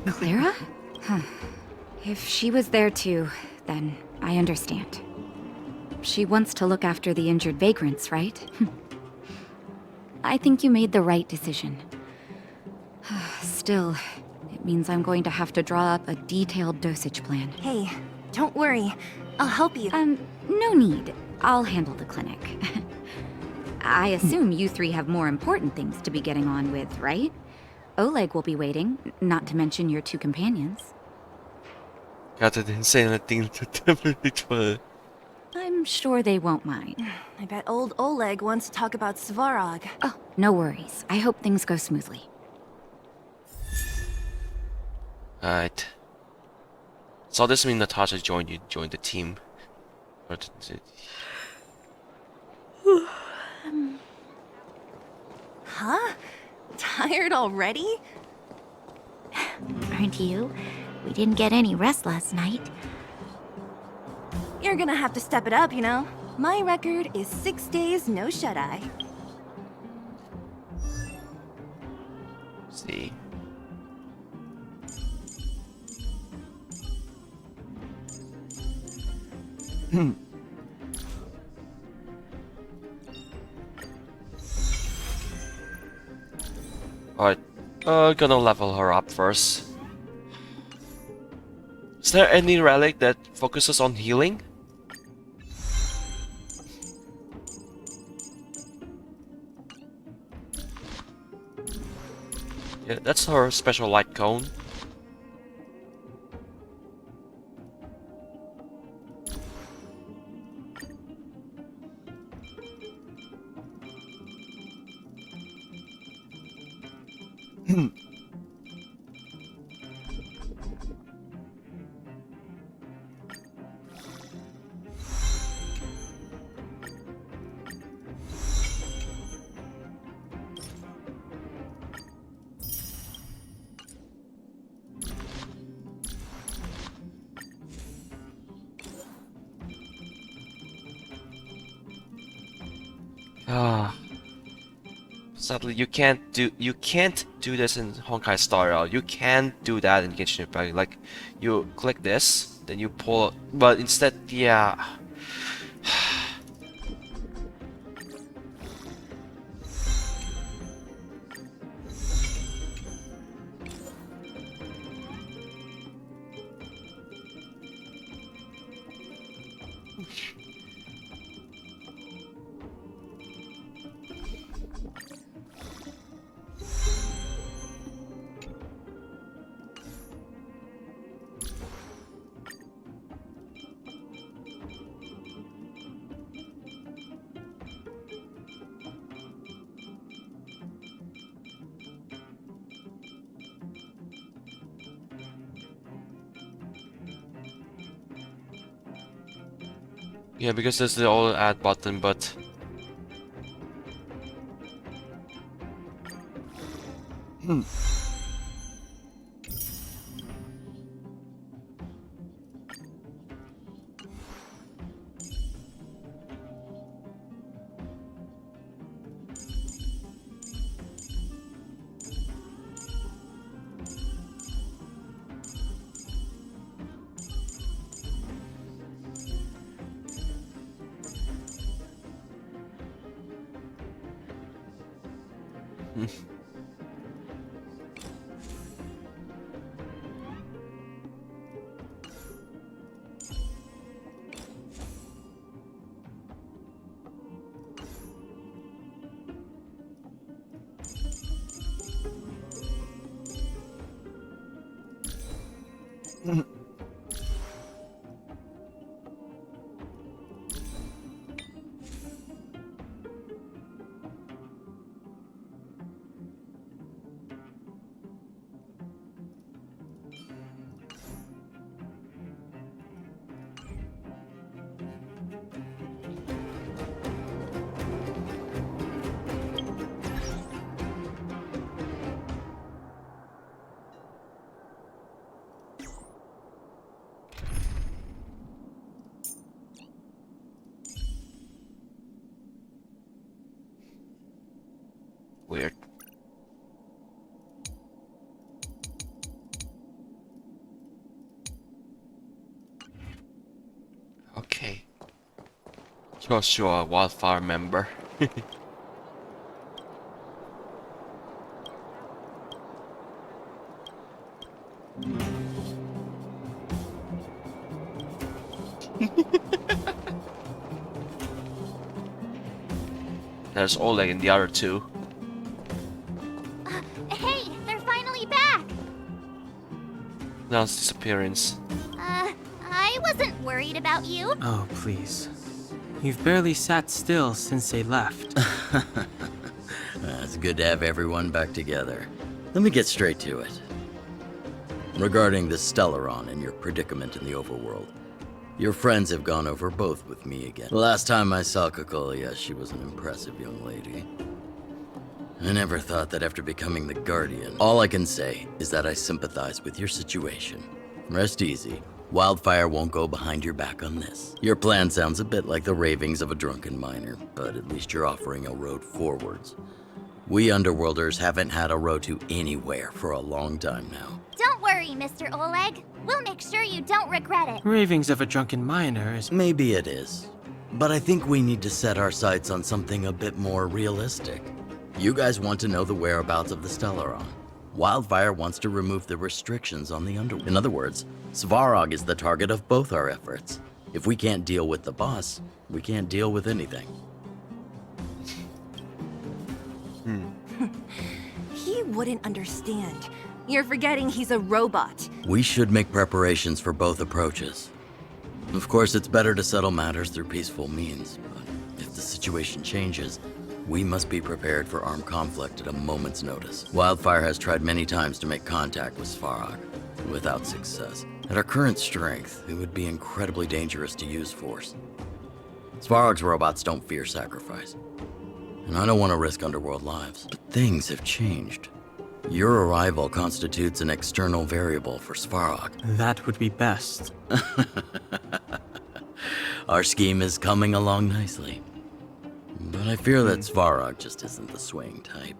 E: Clara? Huh. If she was there too, then I understand. She wants to look after the injured vagrants, right? I think you made the right decision. Still, it means I'm going to have to draw up a detailed dosage plan.
C: Hey, don't worry. I'll help you.
E: No need. I'll handle the clinic. I assume you three have more important things to be getting on with, right? Oleg will be waiting, not to mention your two companions.
A: Got it insane thing to
E: I'm sure they won't mind.
C: I bet old Oleg wants to talk about Svarog.
E: Oh, no worries. I hope things go smoothly.
A: Alright. So this means Natasha joined the team. Or did it?
C: Huh? Tired already?
D: Aren't you? We didn't get any rest last night.
C: You're gonna have to step it up, you know? My record is 6 days, no shut-eye.
A: See. Alright, gonna level her up first. Is there any relic that focuses on healing? Yeah, that's her special light cone. Ah. Sadly, you can't do this in Honkai Star Rail. You can't do that in Genshin Impact. Like, you click this, then you pull, but instead, yeah. Yeah, because there's the old add button, but weird. Okay. Joshua, Wildfire member. There's Oleg and the other two.
B: Hey, they're finally back!
A: Announced disappearance.
B: I wasn't worried about you.
F: Oh, please. You've barely sat still since they left.
Q: It's good to have everyone back together. Let me get straight to it. Regarding the Stellaron and your predicament in the overworld, your friends have gone over both with me again. The last time I saw Kokolia, she was an impressive young lady. I never thought that after becoming the Guardian. All I can say is that I sympathize with your situation. Rest easy. Wildfire won't go behind your back on this. Your plan sounds a bit like the ravings of a drunken miner, but at least you're offering a road forwards. We Underworlders haven't had a road to anywhere for a long time now.
B: Don't worry, Mr. Oleg. We'll make sure you don't regret it.
F: Ravings of a drunken miner is...
Q: Maybe it is. But I think we need to set our sights on something a bit more realistic. You guys want to know the whereabouts of the Stellaron. Wildfire wants to remove the restrictions on the Underworld. In other words, Svarog is the target of both our efforts. If we can't deal with the boss, we can't deal with anything.
C: He wouldn't understand. You're forgetting he's a robot.
Q: We should make preparations for both approaches. Of course, it's better to settle matters through peaceful means, but if the situation changes, we must be prepared for armed conflict at a moment's notice. Wildfire has tried many times to make contact with Svarog, without success. At our current strength, it would be incredibly dangerous to use force. Svarog's robots don't fear sacrifice, and I don't want to risk Underworld lives. But things have changed. Your arrival constitutes an external variable for Svarog.
F: That would be best.
Q: Our scheme is coming along nicely. But But I fear that Svarog just isn't the swaying type.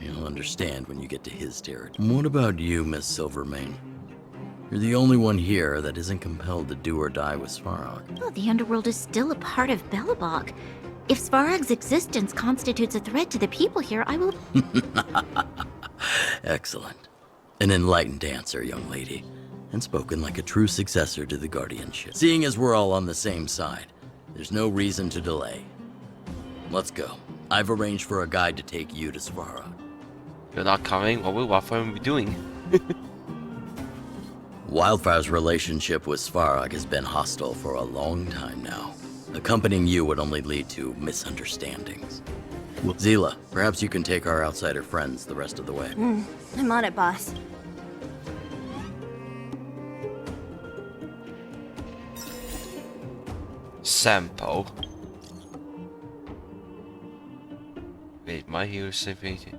Q: You'll understand when you get to his territory. What about you, Miss Silvermane? You're the only one here that isn't compelled to do or die with Svarog.
D: Oh, the Underworld is still a part of Belobog. If Svarog's existence constitutes a threat to the people here, I will...
Q: Excellent. An enlightened answer, young lady, and spoken like a true successor to the guardianship. Seeing as we're all on the same side, there's no reason to delay. Let's go. I've arranged for a guide to take you to Svarog.
A: You're not coming? What will Wildfire be doing?
Q: Wildfire's relationship with Svarog has been hostile for a long time now. Accompanying you would only lead to misunderstandings. Zila, perhaps you can take our outsider friends the rest of the way.
C: I'm on it, boss.
A: Sampo. Wait, my hero saved.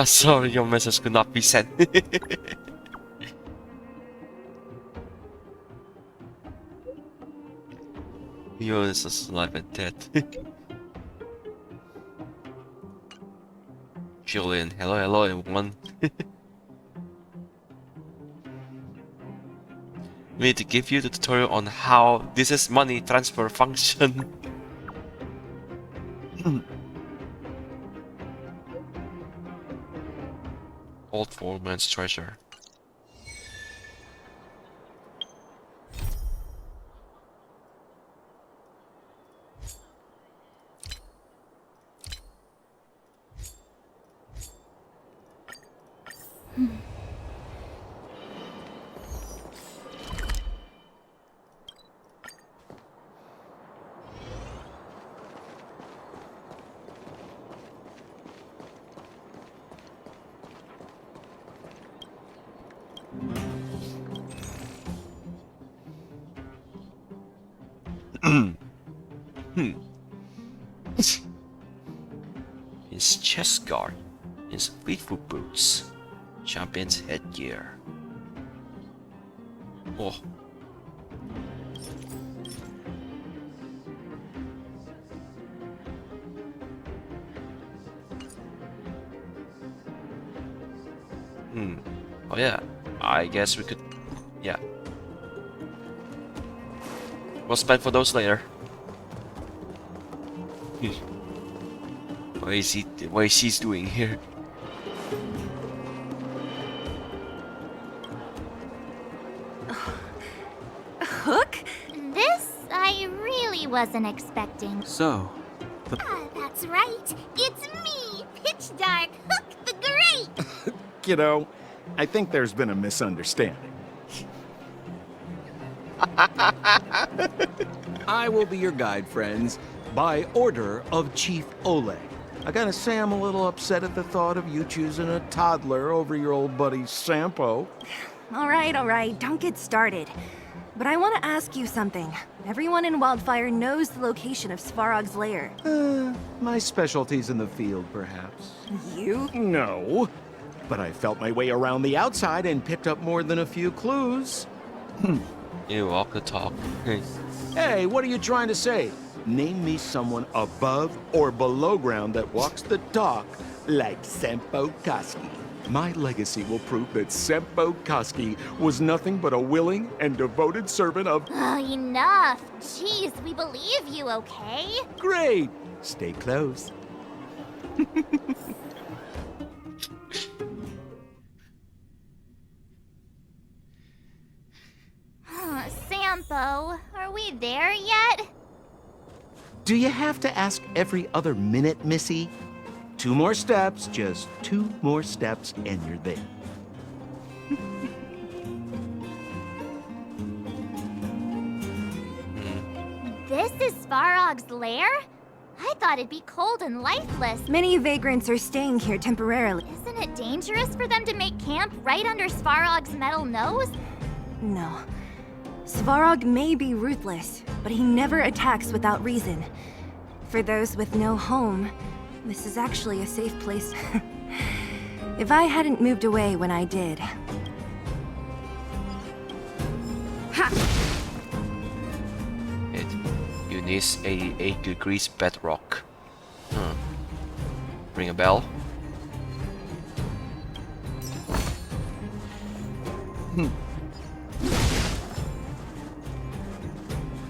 A: Sorry, your message could not be sent. Yo, this is alive and dead. Julian, hello everyone. We need to give you the tutorial on how this is money transfer function. Old foreman's treasure. His chest guard, his Fleetfoot boots, champion's headgear. Oh. Oh yeah, I guess we could, yeah. We'll spend for those later. What is he doing here?
C: Hook?
D: This I really wasn't expecting.
F: So,
B: That's right. It's me, Pitch Dark Hook the Great.
K: Kiddo, I think there's been a misunderstanding. I will be your guide, friends, by order of Chief Oleg. I gotta say I'm a little upset at the thought of you choosing a toddler over your old buddy Sampo.
C: All right, don't get started. But I want to ask you something. Everyone in Wildfire knows the location of Svarog's lair.
K: My specialty's in the field, perhaps.
C: You?
K: No. But I felt my way around the outside and picked up more than a few clues.
A: You walk the talk.
K: Hey, what are you trying to say? Name me someone above or below ground that walks the talk like Sampo Koski. My legacy will prove that Sampo Koski was nothing but a willing and devoted servant of...
D: Oh, enough. Jeez, we believe you, okay?
K: Great! Stay close.
D: Sampo, are we there yet?
K: Do you have to ask every other minute, Missy? 2 more steps, just 2 more steps, and you're there.
D: This is Svarog's lair? I thought it'd be cold and lifeless.
C: Many vagrants are staying here temporarily.
D: Isn't it dangerous for them to make camp right under Svarog's metal nose?
C: No. Svarog may be ruthless, but he never attacks without reason. For those with no home, this is actually a safe place. If I hadn't moved away when I did.
A: Tunis 88 degrees bedrock. Ring a bell.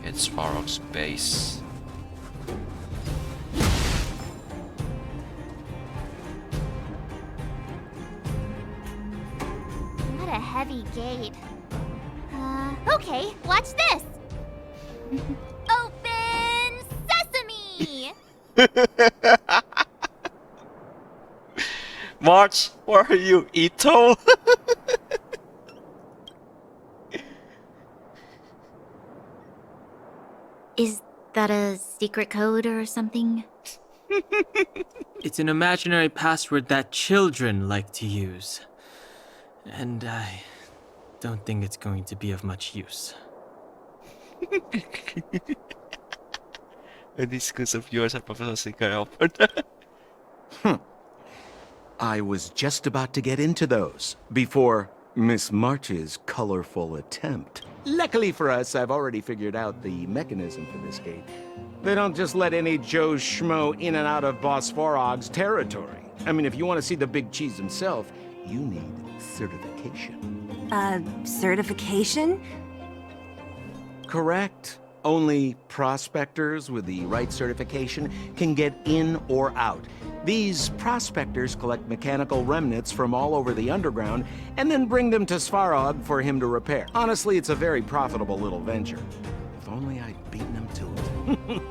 A: It's Svarog's base.
B: What a heavy gate. Okay, watch this. Open sesame!
A: March, where are you, Ito?
D: Is that a secret code or something?
F: It's an imaginary password that children like to use. And I don't think it's going to be of much use.
A: Any schools of yours have Professor Secret Alfred?
K: I was just about to get into those before Miss March's colorful attempt. Luckily for us, I've already figured out the mechanism for this gate. They don't just let any Joe Schmo in and out of Boss Svarog's territory. I mean, if you want to see the big cheese himself, you need certification.
C: Certification?
K: Correct. Only prospectors with the right certification can get in or out. These prospectors collect mechanical remnants from all over the underground and then bring them to Svarog for him to repair. Honestly, it's a very profitable little venture. If only I'd beaten them to it.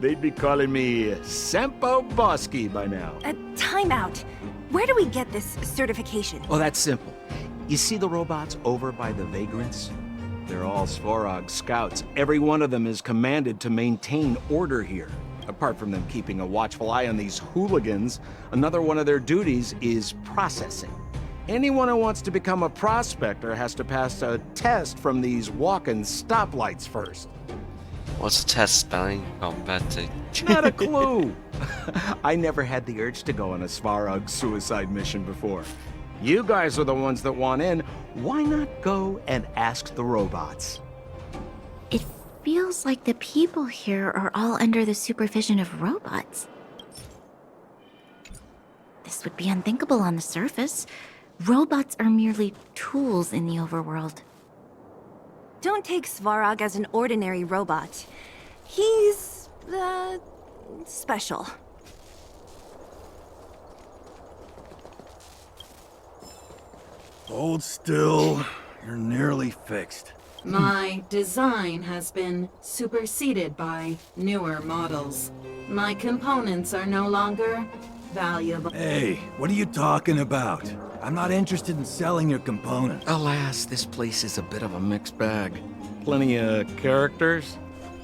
K: They'd be calling me Sempo Bosky by now.
C: Time out. Where do we get this certification?
K: Oh, that's simple. You see the robots over by the vagrants? They're all Svarog scouts. Every one of them is commanded to maintain order here. Apart from them keeping a watchful eye on these hooligans, another one of their duties is processing. Anyone who wants to become a prospector has to pass a test from these walking stoplights first.
A: What's the test spelling?
K: Not a clue. I never had the urge to go on a Svarog suicide mission before. You guys are the ones that want in. Why not go and ask the robots?
D: It feels like the people here are all under the supervision of robots. This would be unthinkable on the surface. Robots are merely tools in the overworld.
C: Don't take Svarog as an ordinary robot. He's, special.
T: Hold still. You're nearly fixed.
U: My design has been superseded by newer models. My components are no longer valuable.
T: Hey, what are you talking about? I'm not interested in selling your components.
K: Alas, this place is a bit of a mixed bag. Plenty of characters.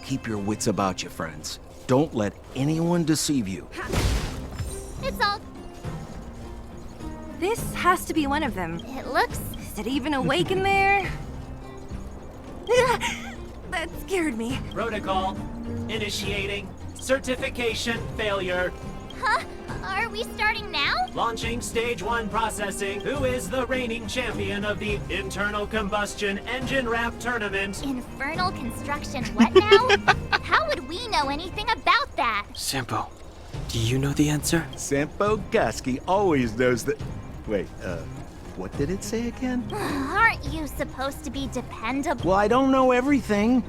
K: Keep your wits about you, friends. Don't let anyone deceive you.
B: It's all...
C: This has to be one of them.
B: It looks...
C: Is it even awake in there? That scared me.
V: Protocol. Initiating. Certification failure.
B: Huh? Are we starting now?
V: Launching stage 1 processing. Who is the reigning champion of the internal combustion engine wrap tournament?
B: Infernal construction what now? How would we know anything about that?
F: Sempo, do you know the answer?
K: Sempo Gaski always knows that... Wait, what did it say again?
B: Aren't you supposed to be dependable?
K: Well, I don't know everything.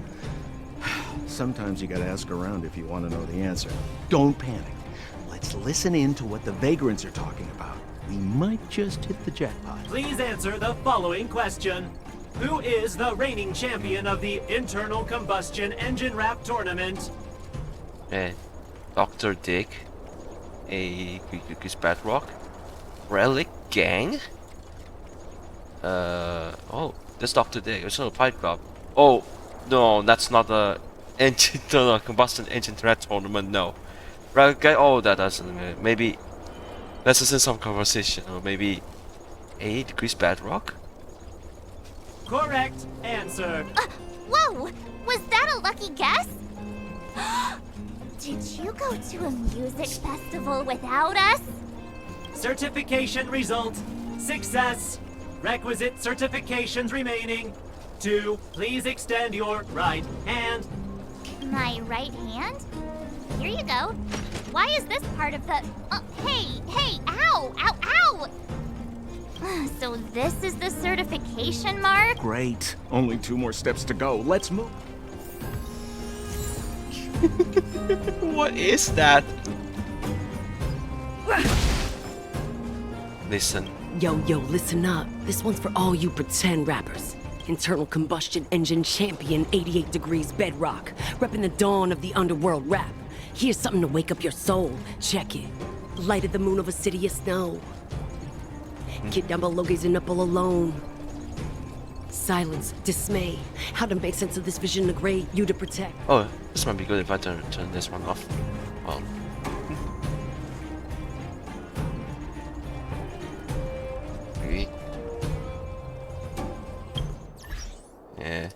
K: Sometimes you gotta ask around if you want to know the answer. Don't panic. Let's listen in to what the vagrants are talking about. We might just hit the jackpot.
V: Please answer the following question. Who is the reigning champion of the internal combustion engine wrap tournament?
A: Dr. Dick, a Chris Bedrock, Relic Gang. Oh, that's Dr. Dick. It's not a Fight Club. Oh, no, that's not the internal combustion engine wrap tournament. No. Relic Gang. Oh, that doesn't. Maybe let's listen to some conversation, or maybe 8 degrees Bedrock.
V: Correct answer.
B: Whoa! Was that a lucky guess? Did you go to a music festival without us?
V: Certification result. Success. Requisite certifications remaining. 2, please extend your right hand.
G: My right hand? Here you go. Why is this part of the... hey, ow, ow, ow! So this is the certification mark?
K: Great. Only 2 more steps to go. Let's move.
A: What is that? Listen.
J: Yo, listen up. This one's for all you pretend rappers. Internal combustion engine champion, 88 degrees bedrock. Repping the dawn of the underworld rap. Here's something to wake up your soul. Check it. Light at the moon of a city of snow. Kid down below gazing up all alone. Silence, dismay. How to make sense of this vision of gray, you to protect.
A: Oh, this might be good if I turn this one off. Well. Maybe. Yeah.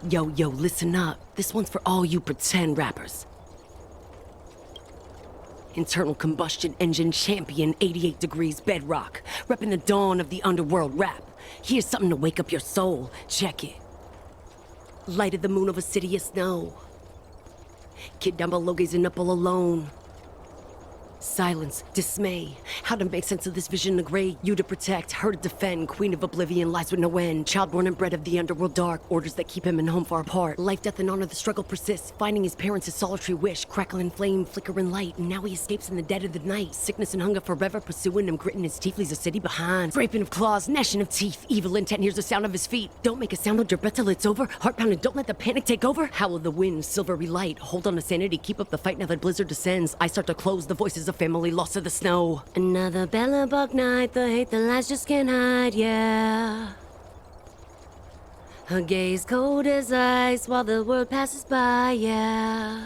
J: Yo, listen up. This one's for all you pretend rappers. Internal combustion engine champion, 88 degrees bedrock. Repping the dawn of the underworld rap. Here's something to wake up your soul. Check it. Light at the moon of a city of snow. Kid down below gazing up all alone. Silence, dismay. How to make sense of this vision of gray, you to protect, her to defend. Queen of oblivion lies with no end. Child born and bred of the underworld dark. Orders that keep him and home far apart. Life, death, and honor, the struggle persists. Finding his parents, his solitary wish. Crackling flame, flickering light. And now he escapes in the dead of the night. Sickness and hunger forever pursuing him. Gritting his teeth, leaves a city behind. Scraping of claws, gnashing of teeth. Evil intent hears the sound of his feet. Don't make a sound, hold your breath till it's over. Heart pounding, don't let the panic take over. Howl of the wind, silvery light. Hold on to sanity, keep up the fight now that blizzard descends. I start to close, the voices of family lost to the snow. Another bellabug night, the hate, the lies just can't hide, yeah. Her gaze cold as ice while the world passes by, yeah.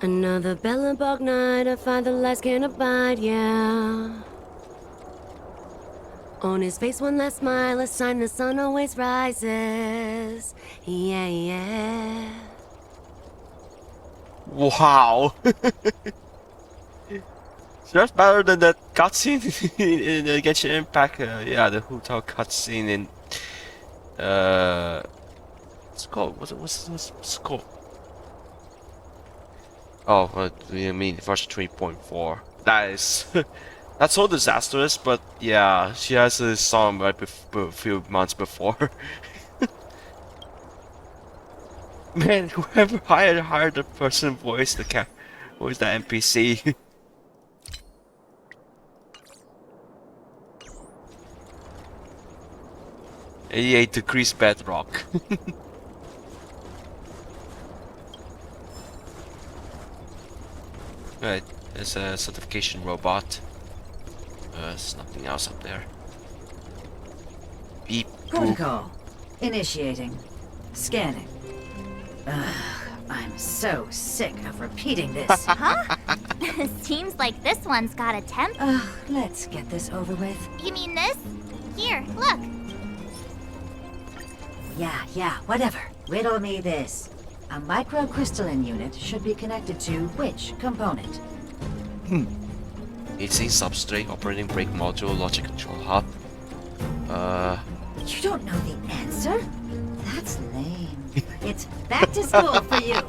J: Another bellabug night, I find the lies can't abide, yeah. On his face one last smile, a sign the sun always rises, yeah.
A: Wow. So that's better than that cutscene in the Genshin Impact. Yeah, the Hotel cutscene in. What's it called? What's it called? Oh, what do you mean? Version 3.4. That is. That's so disastrous, but yeah, she has this song right a few months before. Man, whoever hired the person voice the NPC. 88 degrees bedrock. Right, there's a certification robot. There's nothing else up there. Beep.
W: Protocol. Initiating. Scanning. Ugh, I'm so sick of repeating this.
G: Huh? Seems like this one's got a temp.
W: Ugh, let's get this over with.
G: You mean this? Here, look.
W: Yeah, whatever. Riddle me this. A microcrystalline unit should be connected to which component?
A: It's a substrate, operating brake module, logic control hub.
W: You don't know the answer? That's lame. It's back to school for you.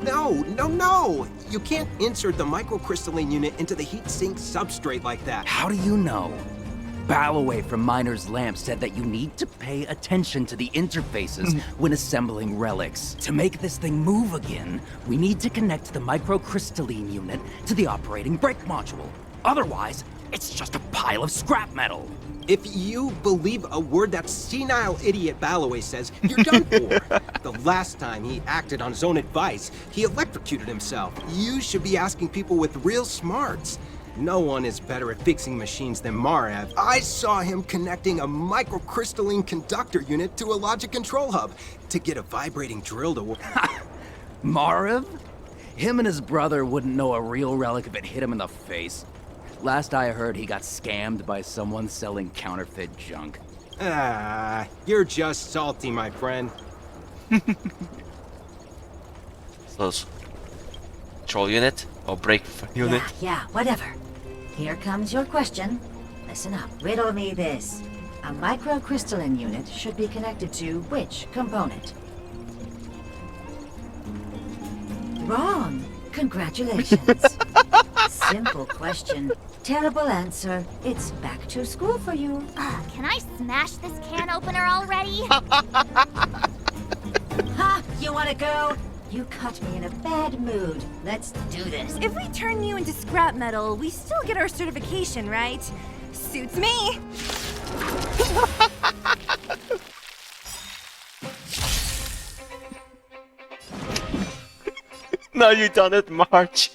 X: No! You can't insert the microcrystalline unit into the heat sink substrate like that.
Y: How do you know? Balloway from Miner's Lamp said that you need to pay attention to the interfaces when assembling relics. To make this thing move again, we need to connect the microcrystalline unit to the operating brake module. Otherwise, it's just a pile of scrap metal.
X: If you believe a word that senile idiot Balloway says, you're done for. The last time he acted on his own advice, he electrocuted himself. You should be asking people with real smarts. No one is better at fixing machines than Marev. I saw him connecting a microcrystalline conductor unit to a logic control hub to get a vibrating drill to work.
Y: Marev? Him and his brother wouldn't know a real relic if it hit him in the face. Last I heard, he got scammed by someone selling counterfeit junk.
X: You're just salty, my friend.
A: Those control unit or brake unit.
W: Yeah, whatever. Here comes your question. Listen up. Riddle me this. A microcrystalline unit should be connected to which component? Wrong. Congratulations. Simple question. Terrible answer. It's back to school for you.
G: Can I smash this can opener already?
W: Ha! You wanna go? You caught me in a bad mood. Let's do this.
C: If we turn you into scrap metal, we still get our certification, right? Suits me.
A: Now you done it, March.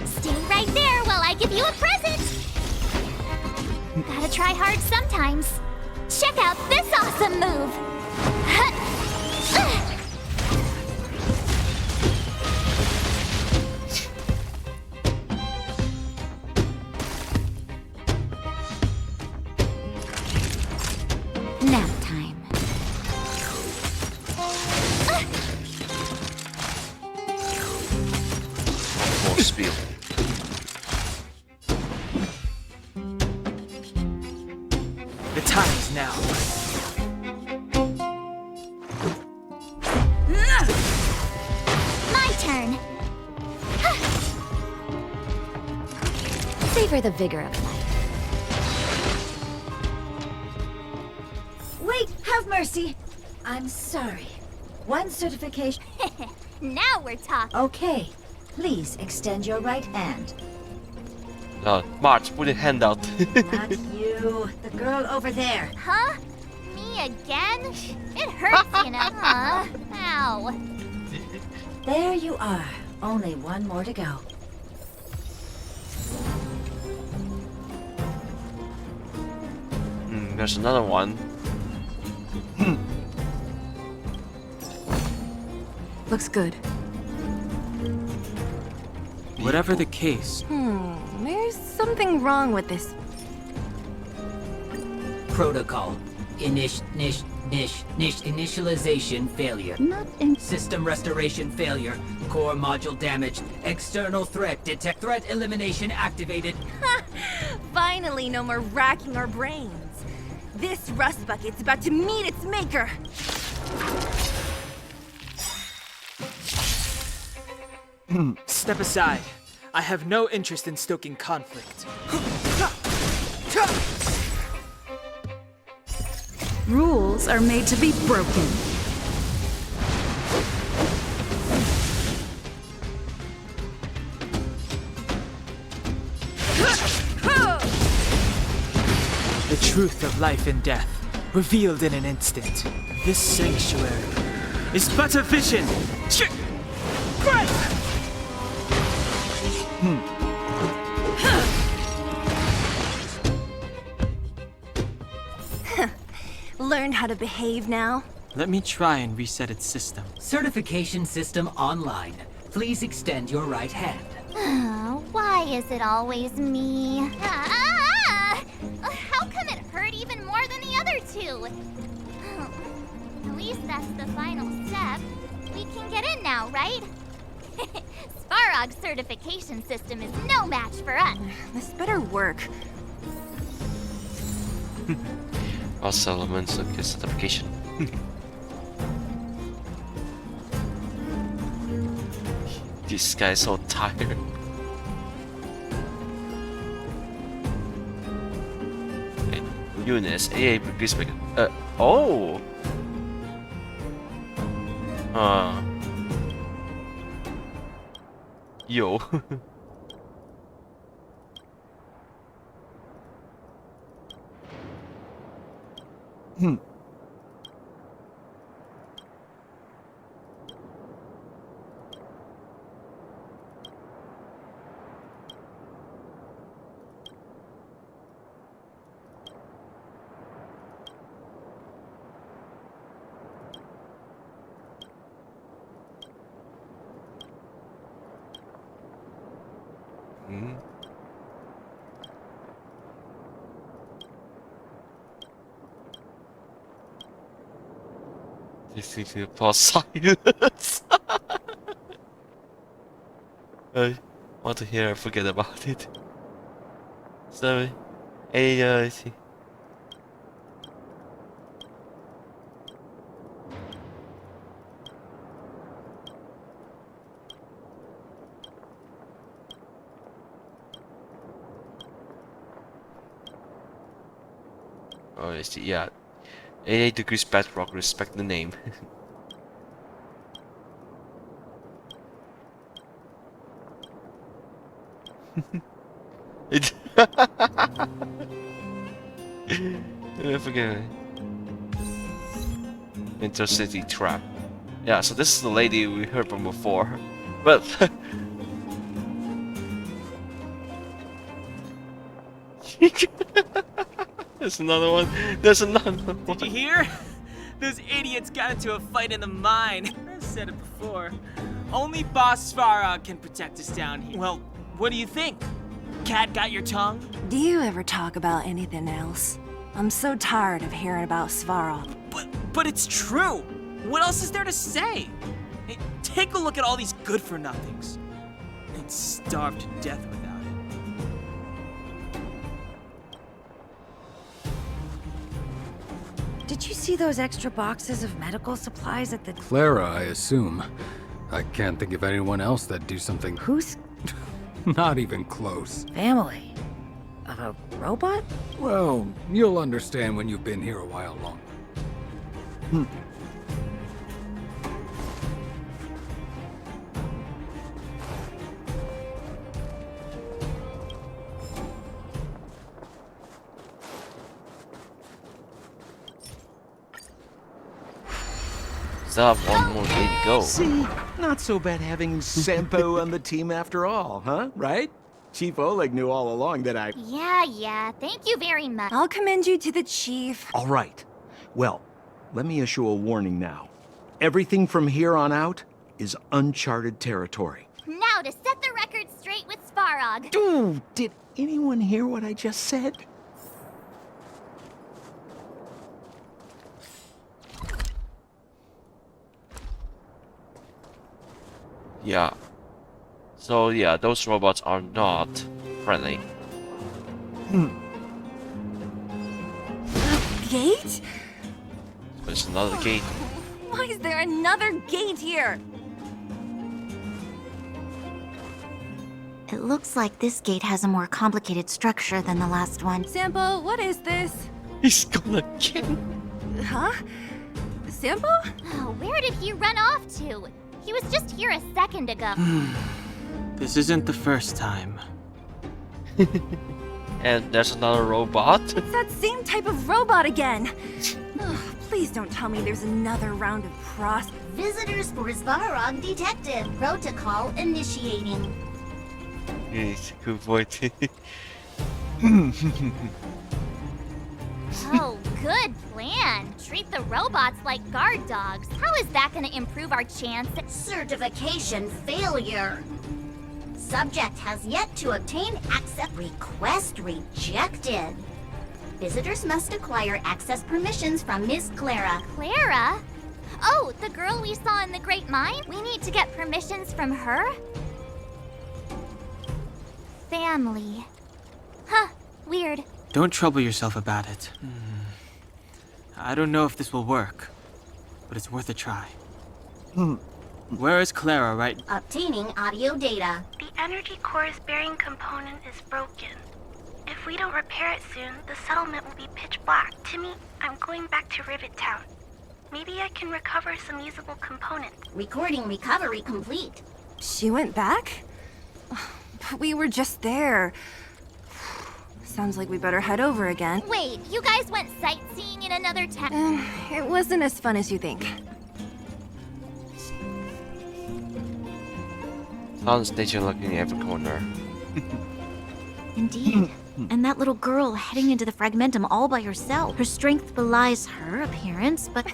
G: Stay right there while I give you a present! Gotta try hard sometimes. Check out this awesome move!
D: Nap time.
A: More speed.
F: The time is now.
G: My turn!
D: Savor the vigor of life.
W: Wait, have mercy. I'm sorry. One certification.
G: Now we're talking.
W: Okay. Please extend your right hand.
A: March, put your hand out.
W: Not you. The girl over there.
G: Huh? Me again? It hurts, you know. Ow.
W: There you are. Only one more to go.
A: There's another one.
H: Looks good.
F: Whatever the case,
C: There's something wrong with this.
I: Protocol. Initialization failure. System restoration failure. Core module damaged. External threat detect. Threat elimination activated.
C: Finally, no more racking our brains. This rust bucket's about to meet its maker.
F: step aside. I have no interest in stoking conflict.
H: Rules are made to be broken.
F: The truth of life and death, revealed in an instant. This sanctuary is but a vision.
C: Learned how to behave now?
F: Let me try and reset its system.
I: Certification system online. Please extend your right hand.
G: Why is it always me? How come it hurt even more than the other two? At least that's the final step. We can get in now, right? Svarog's certification system is no match for us.
C: This better work.
A: Also elements of his certification. This guy's so tired. Units, AA replacement. Oh! Yo. Hmm. This is a pause silence. I want to hear. Forget about it. Sorry. Hey, see. Oh, I see. Yeah. 88 degrees bedrock. Respect the name. It. I forget. Intercity trap. Yeah. So this is the lady we heard from before, but. There's another one. There's another one.
F: Did you hear? Those idiots got into a fight in the mine. I said it before. Only Boss Svarog can protect us down here. Well, what do you think? Cat got your tongue?
C: Do you ever talk about anything else? I'm so tired of hearing about Svarog.
F: But it's true. What else is there to say? Hey, take a look at all these good-for-nothings. They'd starve to death without it.
W: Did you see those extra boxes of medical supplies at the...
L: Clara, I assume. I can't think of anyone else that'd do something...
W: Who's...
L: Not even close.
W: family? Of a robot?
L: Well, you'll understand when you've been here a while longer.
A: Still have one more day to go.
K: See, not so bad having Sampo on the team after all, huh? Right? Chief Oleg knew all along that I...
G: Yeah, thank you very much.
C: I'll commend you to the chief.
K: All right. Well, let me issue a warning now. Everything from here on out is uncharted territory.
G: Now to set the record straight with Svarog.
K: Dude, did anyone hear what I just said?
A: Yeah. So yeah, those robots are not friendly.
C: Gate?
A: There's another gate.
C: Why is there another gate here?
D: It looks like this gate has a more complicated structure than the last one.
C: Sampo, what is this?
A: He's gonna kill.
C: Huh? Sampo?
G: Oh, where did he run off to? He was just here a second ago.
F: This isn't the first time.
A: And there's another robot.
C: It's that same type of robot again. Ugh, please don't tell me there's another round of cross.
B: Visitors for Svarog detected. Protocol initiating.
A: Yes, good point.
G: Oh, good plan. Treat the robots like guard dogs. How is that going to improve our chance?
B: Certification failure. Subject has yet to obtain access. Request rejected. Visitors must acquire access permissions from Miss Clara.
G: Clara? Oh, the girl we saw in the Great Mine? We need to get permissions from her? Family. Huh, weird.
F: Don't trouble yourself about it. I don't know if this will work, but it's worth a try. Where is Clara, right?
B: Obtaining audio data.
M: The energy core's bearing component is broken. If we don't repair it soon, the settlement will be pitch black. Timmy, I'm going back to Rivet Town. Maybe I can recover some usable components.
B: Recording recovery complete.
C: She went back? But we were just there. Sounds like we better head over again.
G: Wait, you guys went sightseeing in another town?
C: It wasn't as fun as you think.
A: Sounds nature looking every corner.
D: Indeed. And that little girl heading into the Fragmentum all by herself. Her strength belies her appearance, but...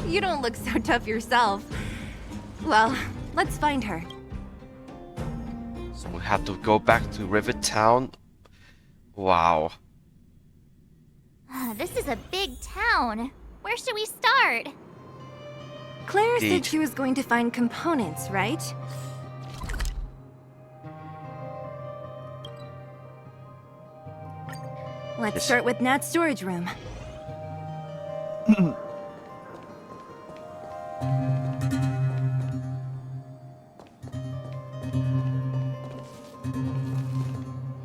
C: You don't look so tough yourself. Well, let's find her.
A: So we have to go back to Rivet Town. Wow.
G: This is a big town. Where should we start?
C: Clara said
A: Indeed.
C: she was going to find components, right? Let's
A: Yes.
C: start with Nat's storage room.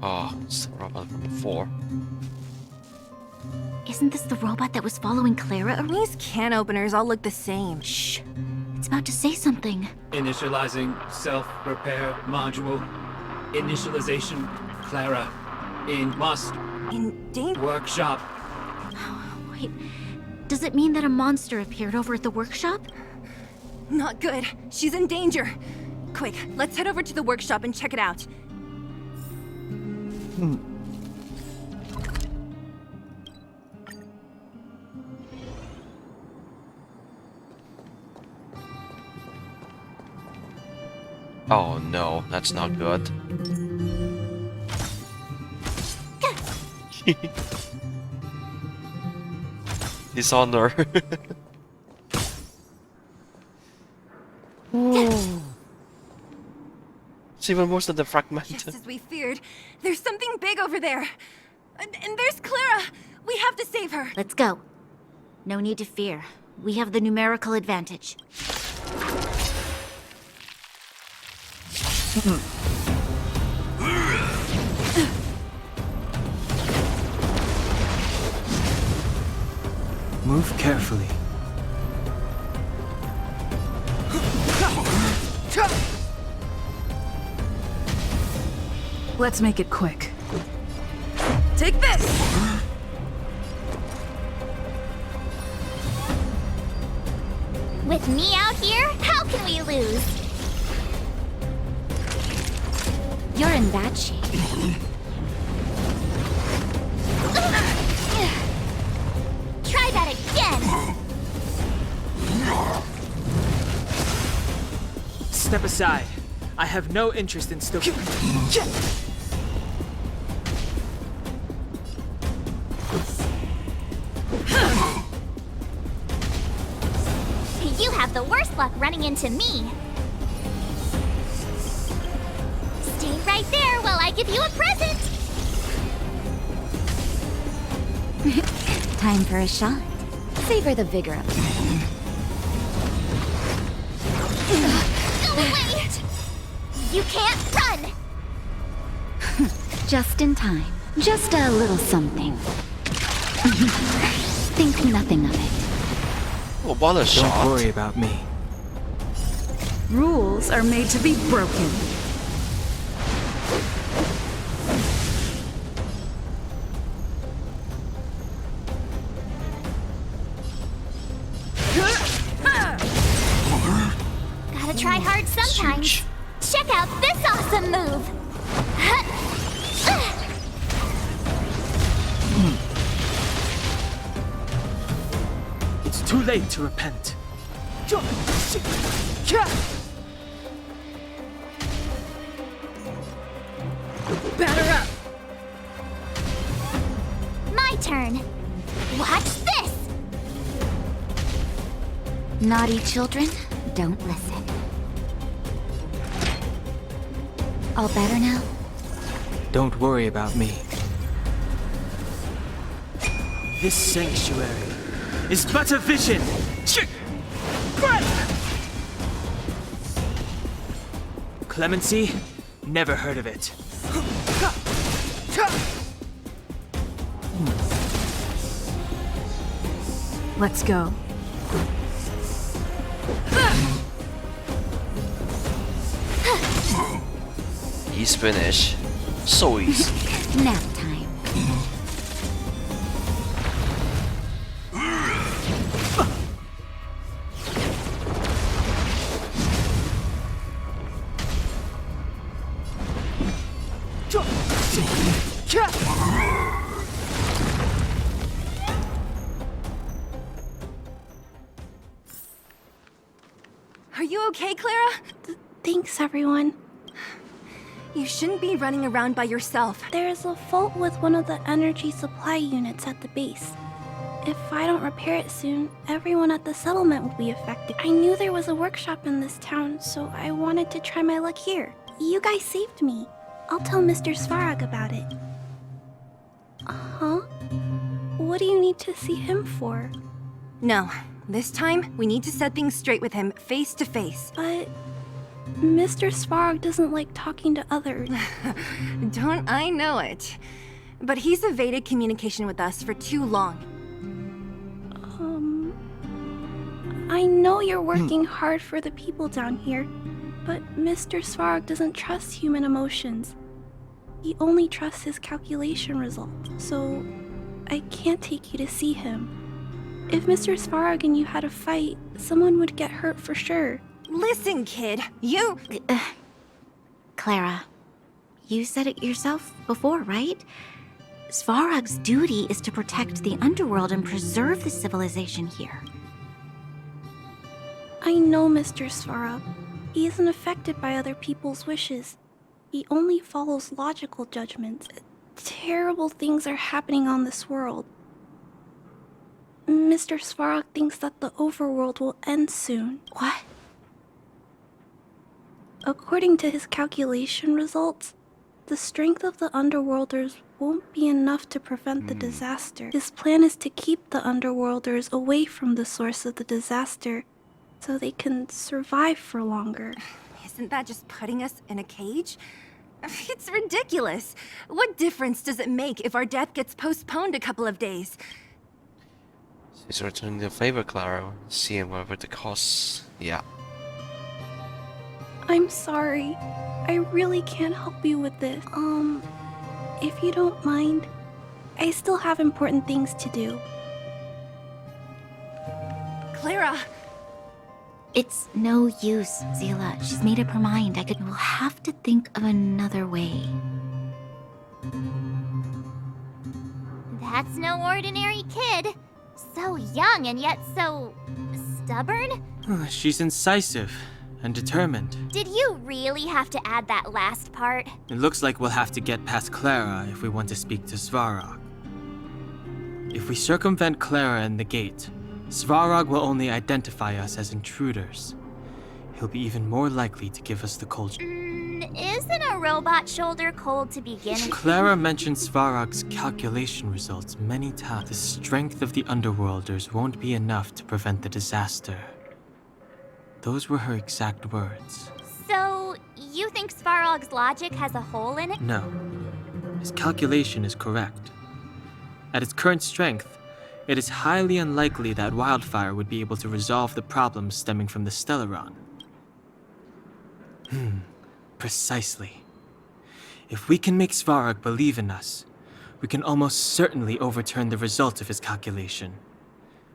A: Oh, it's the robot from before.
D: Isn't this the robot that was following Clara?
C: These can openers all look the same.
D: Shh. It's about to say something.
V: Initializing self-repair module. Initialization. Clara. In must.
C: In danger?
V: Workshop.
D: Wait, does it mean that a monster appeared over at the workshop?
C: Not good. She's in danger. Quick, let's head over to the workshop and check it out.
A: Oh no, that's not good. Dishonor. It's even worse than the Fragmentum.
C: Just as we feared, there's something big over there. And there's Clara. We have to save her.
D: Let's go. No need to fear. We have the numerical advantage.
F: Move carefully.
H: Let's make it quick.
C: Take this!
G: With me out here, how can we lose?
D: You're in bad shape.
G: Try that again!
F: Step aside. I have no interest in still.
G: You have the worst luck running into me. Stay right there while I give you a present!
E: Time for a shot. Savor the vigor of it.
G: Go away! You can't run!
E: Just in time. Just a little something. Think nothing of it.
A: Oh, what a shot.
F: Don't worry about me.
H: Rules are made to be broken.
G: Gotta try hard sometimes. Check out this awesome move!
F: It's too late to repent.
C: Batter up!
G: My turn. Watch this!
E: Naughty children, don't listen. All better now?
F: Don't worry about me. This sanctuary is but a vision. Clemency? Never heard of it.
H: Let's go.
A: He's finished. So easy.
E: Nap time.
C: Are you okay, Clara?
M: Thanks, everyone.
C: You shouldn't be running around by yourself.
N: There is a fault with one of the energy supply units at the base. If I don't repair it soon, everyone at the settlement will be affected. I knew there was a workshop in this town, so I wanted to try my luck here. You guys saved me. I'll tell Mr. Svarog about it. Huh? What do you need to see him for?
C: No, this time we need to set things straight with him face to face.
N: But Mr. Svarog doesn't like talking to others.
C: Don't I know it? But he's evaded communication with us for too long.
N: I know you're working hard for the people down here, but Mr. Svarog doesn't trust human emotions. He only trusts his calculation result, so I can't take you to see him. If Mr. Svarog and you had a fight, someone would get hurt for sure.
C: Listen, kid, you...
D: Clara, you said it yourself before, right? Svarog's duty is to protect the underworld and preserve the civilization here.
N: I know Mr. Svarog. He isn't affected by other people's wishes. He only follows logical judgments. Terrible things are happening on this world. Mr. Svarog thinks that the overworld will end soon.
D: What?
N: According to his calculation results, the strength of the Underworlders won't be enough to prevent the disaster. His plan is to keep the Underworlders away from the source of the disaster, so they can survive for longer.
C: Isn't that just putting us in a cage? It's ridiculous. What difference does it make if our death gets postponed a couple of days?
A: She's returning the favor, Clara. Seeing whatever the costs. Yeah.
N: I'm sorry. I really can't help you with this. If you don't mind, I still have important things to do.
C: Clara!
D: It's no use, Zila. She's made up her mind. We'll have to think of another way.
G: That's no ordinary kid. So young and yet so stubborn.
F: She's incisive and determined.
G: Did you really have to add that last part?
F: It looks like we'll have to get past Clara if we want to speak to Svarog. If we circumvent Clara and the gate, Svarog will only identify us as intruders. He'll be even more likely to give us the cold.
G: Isn't a robot shoulder cold to begin with?
F: Clara mentioned Svarog's calculation results many times. The strength of the Underworlders won't be enough to prevent the disaster. Those were her exact words.
G: So, you think Svarog's logic has a hole in it?
F: No. His calculation is correct. At its current strength, it is highly unlikely that Wildfire would be able to resolve the problems stemming from the Stellaron. Precisely. If we can make Svarog believe in us, we can almost certainly overturn the result of his calculation,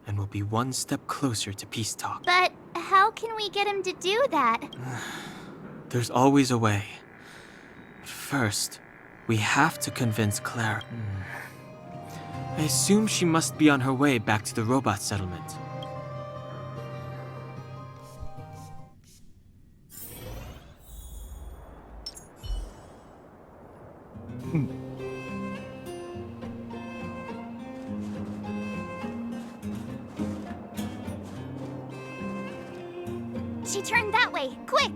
F: and we'll be one step closer to peace talk.
G: But how can we get him to do that?
F: There's always a way. But first, we have to convince Clara. I assume she must be on her way back to the robot settlement.
G: She turned that way, quick!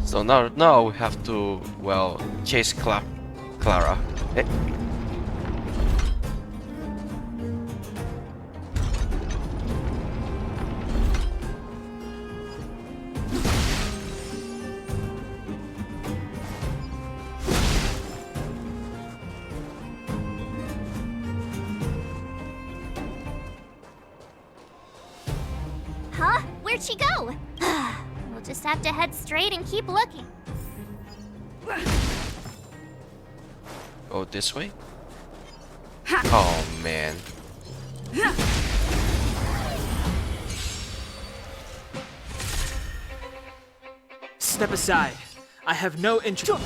A: So now we have to, well, chase Clara.
G: Huh? Where'd she go? We'll just have to head straight and keep looking.
A: Go this way? Oh man.
F: Step aside. I have no interest.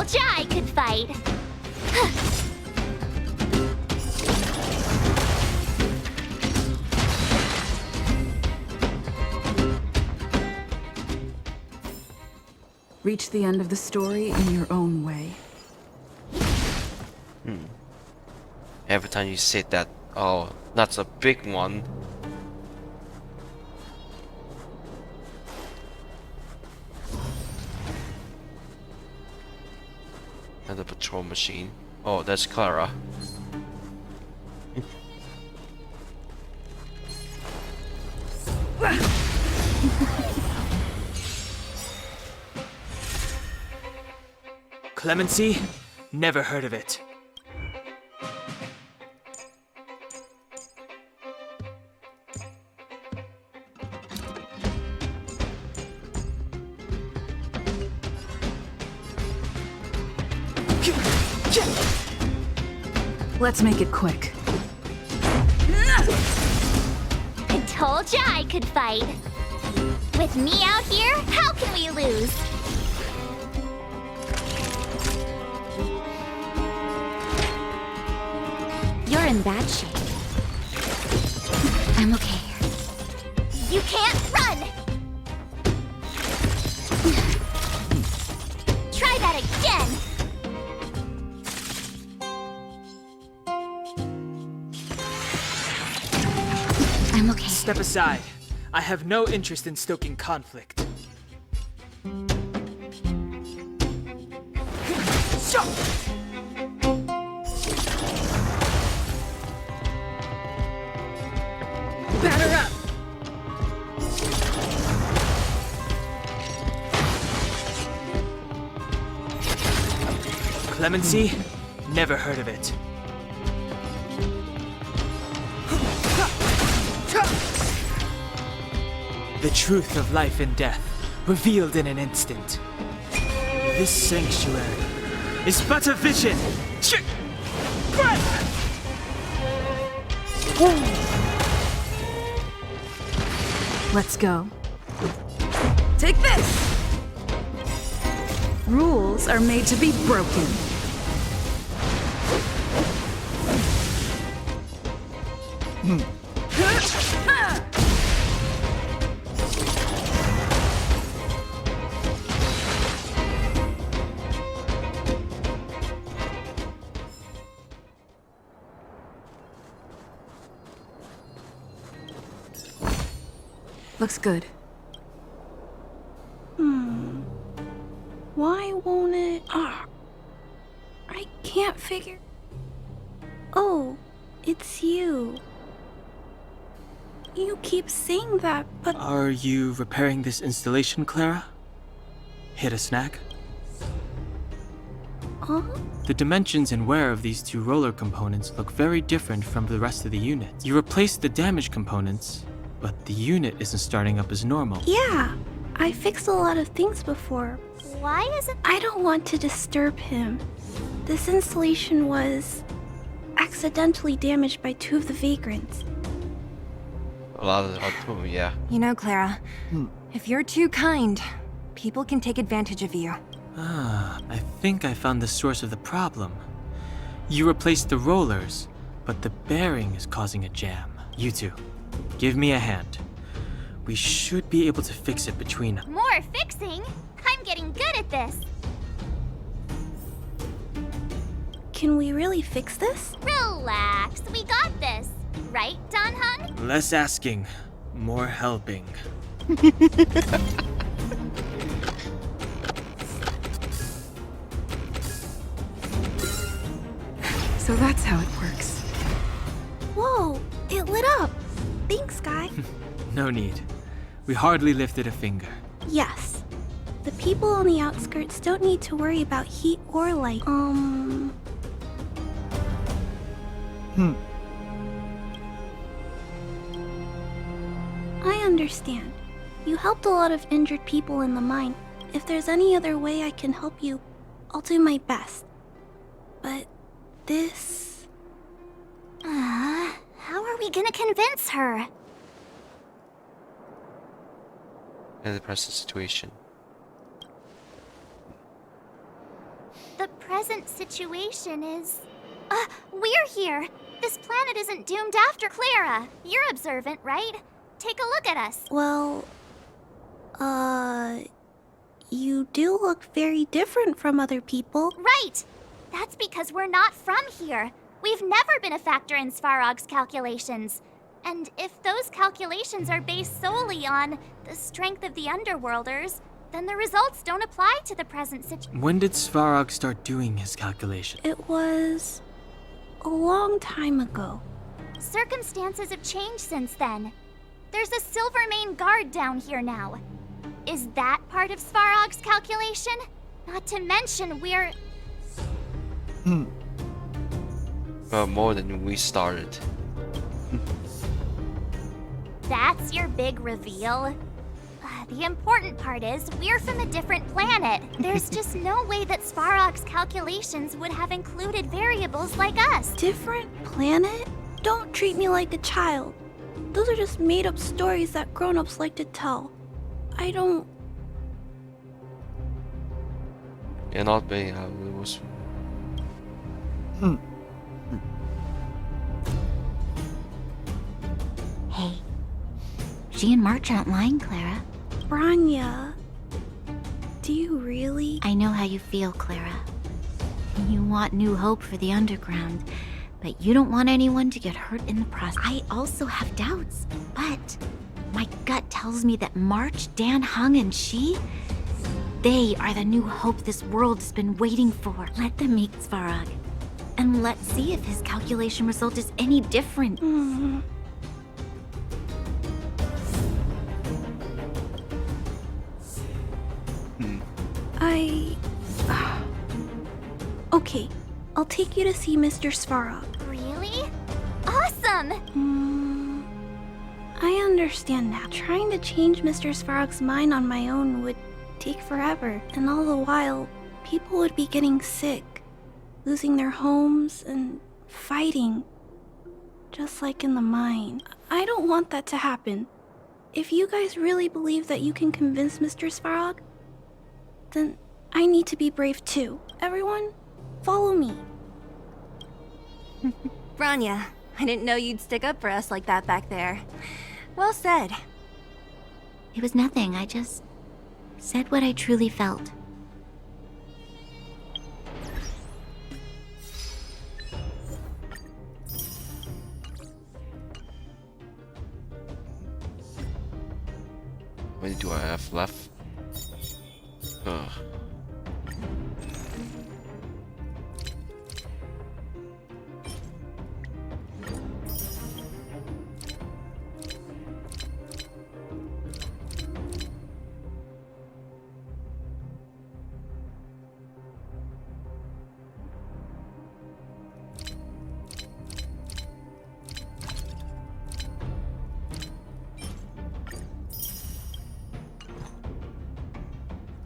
G: told ya I could fight.
H: Reach the end of the story in your own way.
A: Every time you say that, oh, that's a big one. Another patrol machine. Oh, that's Clara.
F: Clemency? Never heard of it.
H: Let's make it quick.
G: I told ya I could fight. With me out here, how can we lose?
D: You're in bad shape. I'm okay.
G: You can't run! Try that again!
D: I'm okay.
F: Step aside. I have no interest in stoking conflict. Batter up! Clemency? Never heard of it. The truth of life and death, revealed in an instant. This sanctuary is but a vision!
H: Let's go. Take this! Rules are made to be broken. Looks good.
N: Why won't it? I can't figure. Oh, it's you. You keep saying that, but
F: Are you repairing this installation, Clara? Hit a snag? The dimensions and wear of these two roller components look very different from the rest of the unit. You replaced the damaged components, but the unit isn't starting up as normal.
N: yeah, I fixed a lot of things before.
G: Why isn't...
N: I don't want to disturb him. This installation was accidentally damaged by two of the vagrants.
A: A lot of them, yeah.
C: You know, Clara, if you're too kind, people can take advantage of you.
F: I think I found the source of the problem. You replaced the rollers, but the bearing is causing a jam. You two, give me a hand. We should be able to fix it between...
G: More fixing? I'm getting good at this.
N: Can we really fix this?
G: Relax, we got this. Right, Don Hung?
F: Less asking, more helping.
H: So that's how it works.
N: Whoa, it lit up. Thanks, Guy.
F: No need. We hardly lifted a finger.
N: Yes. The people on the outskirts don't need to worry about heat or light. I understand. You helped a lot of injured people in the mine. If there's any other way I can help you, I'll do my best. But this...
G: How are we gonna convince her?
A: In the present situation.
G: The situation is... we're here! This planet isn't doomed after Clara. You're observant, right? Take a look at us.
N: Well, you do look very different from other people.
G: Right! That's because we're not from here. We've never been a factor in Svarog's calculations. And if those calculations are based solely on the strength of the Underworlders, then the results don't apply to the present situation.
F: When did Svarog start doing his calculation?
N: It was a long time ago.
G: Circumstances have changed since then. There's a Silvermane guard down here now. Is that part of Svarog's calculation? Not to mention we're...
A: Well, more than we started.
G: That's your big reveal? The important part is, we're from a different planet. There's just no way that Svarog's calculations would have included variables like us.
N: Different planet? Don't treat me like a child. Those are just made-up stories that grown-ups like to tell. I don't...
A: Yeah, not being how it was.
D: Hey, she and March aren't lying, Clara.
N: Branya, do you really?
D: I know how you feel, Clara. You want new hope for the underground, but you don't want anyone to get hurt in the process. I also have doubts, but my gut tells me that March, Dan Hung, and she, they are the new hope this world's been waiting for. Let them meet Svarog, and let's see if his calculation result is any different.
N: Okay, I'll take you to see Mr. Svarog.
G: Really? Awesome!
N: I understand now. Trying to change Mr. Svarog's mind on my own would take forever, and all the while, people would be getting sick, losing their homes, and fighting. Just like in the mine. I don't want that to happen. If you guys really believe that you can convince Mr. Svarog, then I need to be brave too. Everyone, follow me.
C: Branya, I didn't know you'd stick up for us like that back there. Well said.
D: It was nothing, I just said what I truly felt.
A: How many do I have left? Ugh.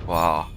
A: Wow.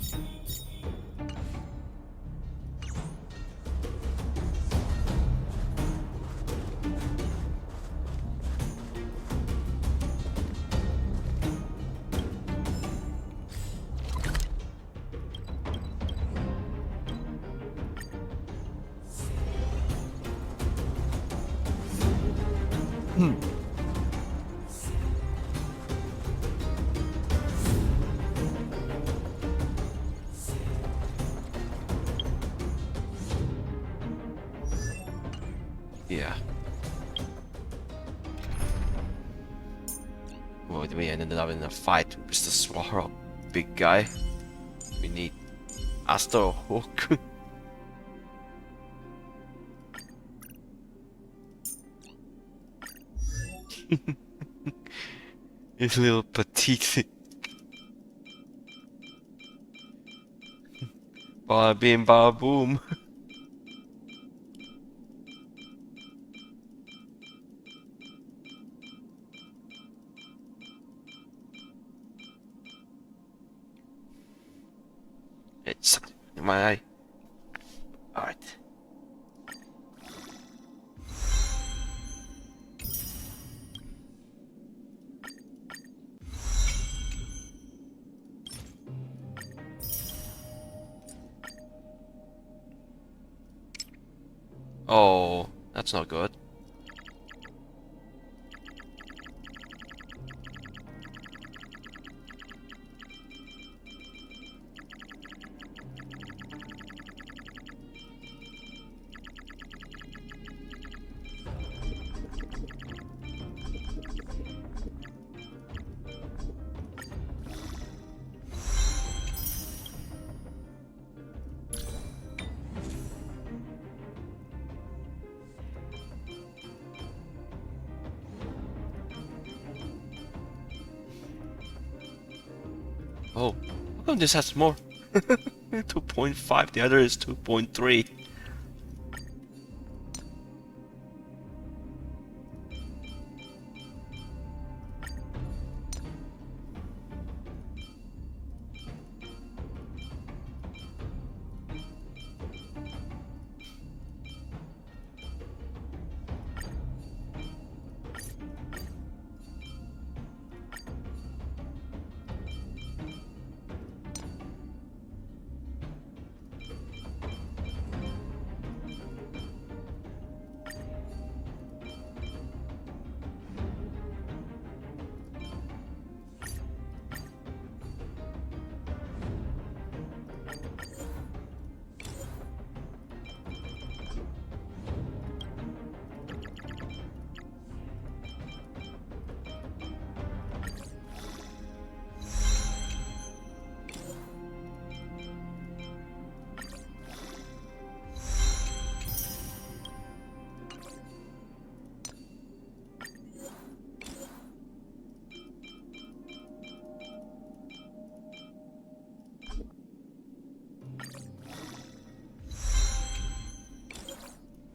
A: Yeah. Well, we ended up in a fight with Mr. Svarog, big guy. We need Astro Hook. It's a little petite. Bada bing, bada boom. It's in my eye. Alright. Oh, that's not good. Oh, how come this has more? 2.5, the other is 2.3.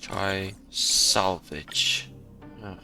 A: Try salvage. Ugh.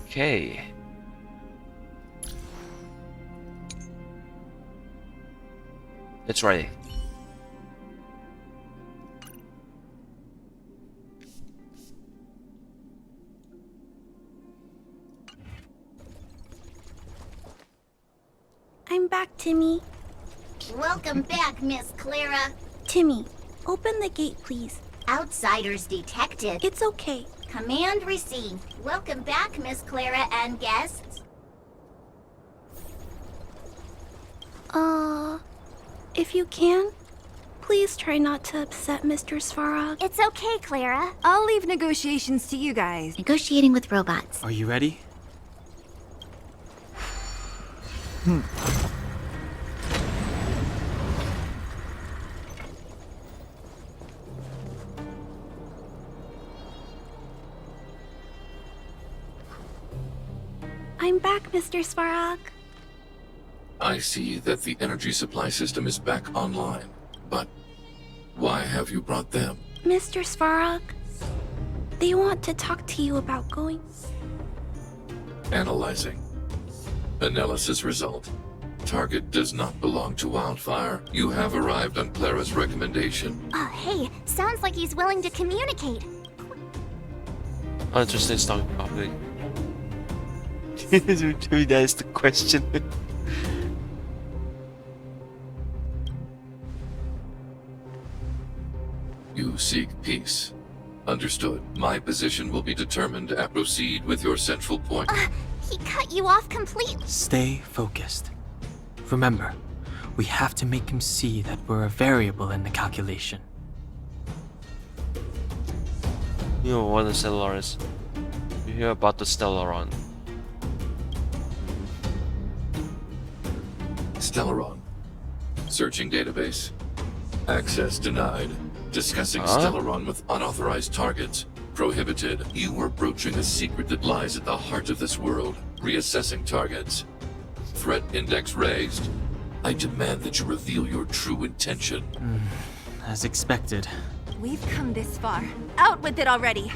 A: Okay. It's ready.
N: I'm back, Timmy.
B: Welcome back, Miss Clara.
N: Timmy, open the gate, please.
B: Outsiders detected.
N: It's okay.
B: Command received. Welcome back, Miss Clara and guests.
N: If you can, please try not to upset Mr. Svarog.
G: It's okay, Clara.
C: I'll leave negotiations to you guys.
D: Negotiating with robots.
F: Are you ready?
N: I'm back, Mr. Svarog.
O: I see that the energy supply system is back online, but why have you brought them?
N: Mr. Svarog, they want to talk to you about going.
O: Analyzing. Analysis result. target does not belong to Wildfire. You have arrived on Clara's recommendation.
G: Hey, sounds like he's willing to communicate.
A: Oh, interesting story probably. Maybe that is the question.
O: You seek peace. Understood. My position will be determined as proceed with your central point.
G: He cut you off completely.
F: Stay focused. Remember, we have to make him see that we're a variable in the calculation.
A: You know what the Stellaron is. You hear about the Stellaron.
O: Stellaron. Searching database. Access denied. Discussing Stellaron with unauthorized targets. Prohibited. You are broaching a secret that lies at the heart of this world. Reassessing targets. Threat index raised. I demand that you reveal your true intention.
F: As expected.
C: We've come this far. Out with it already.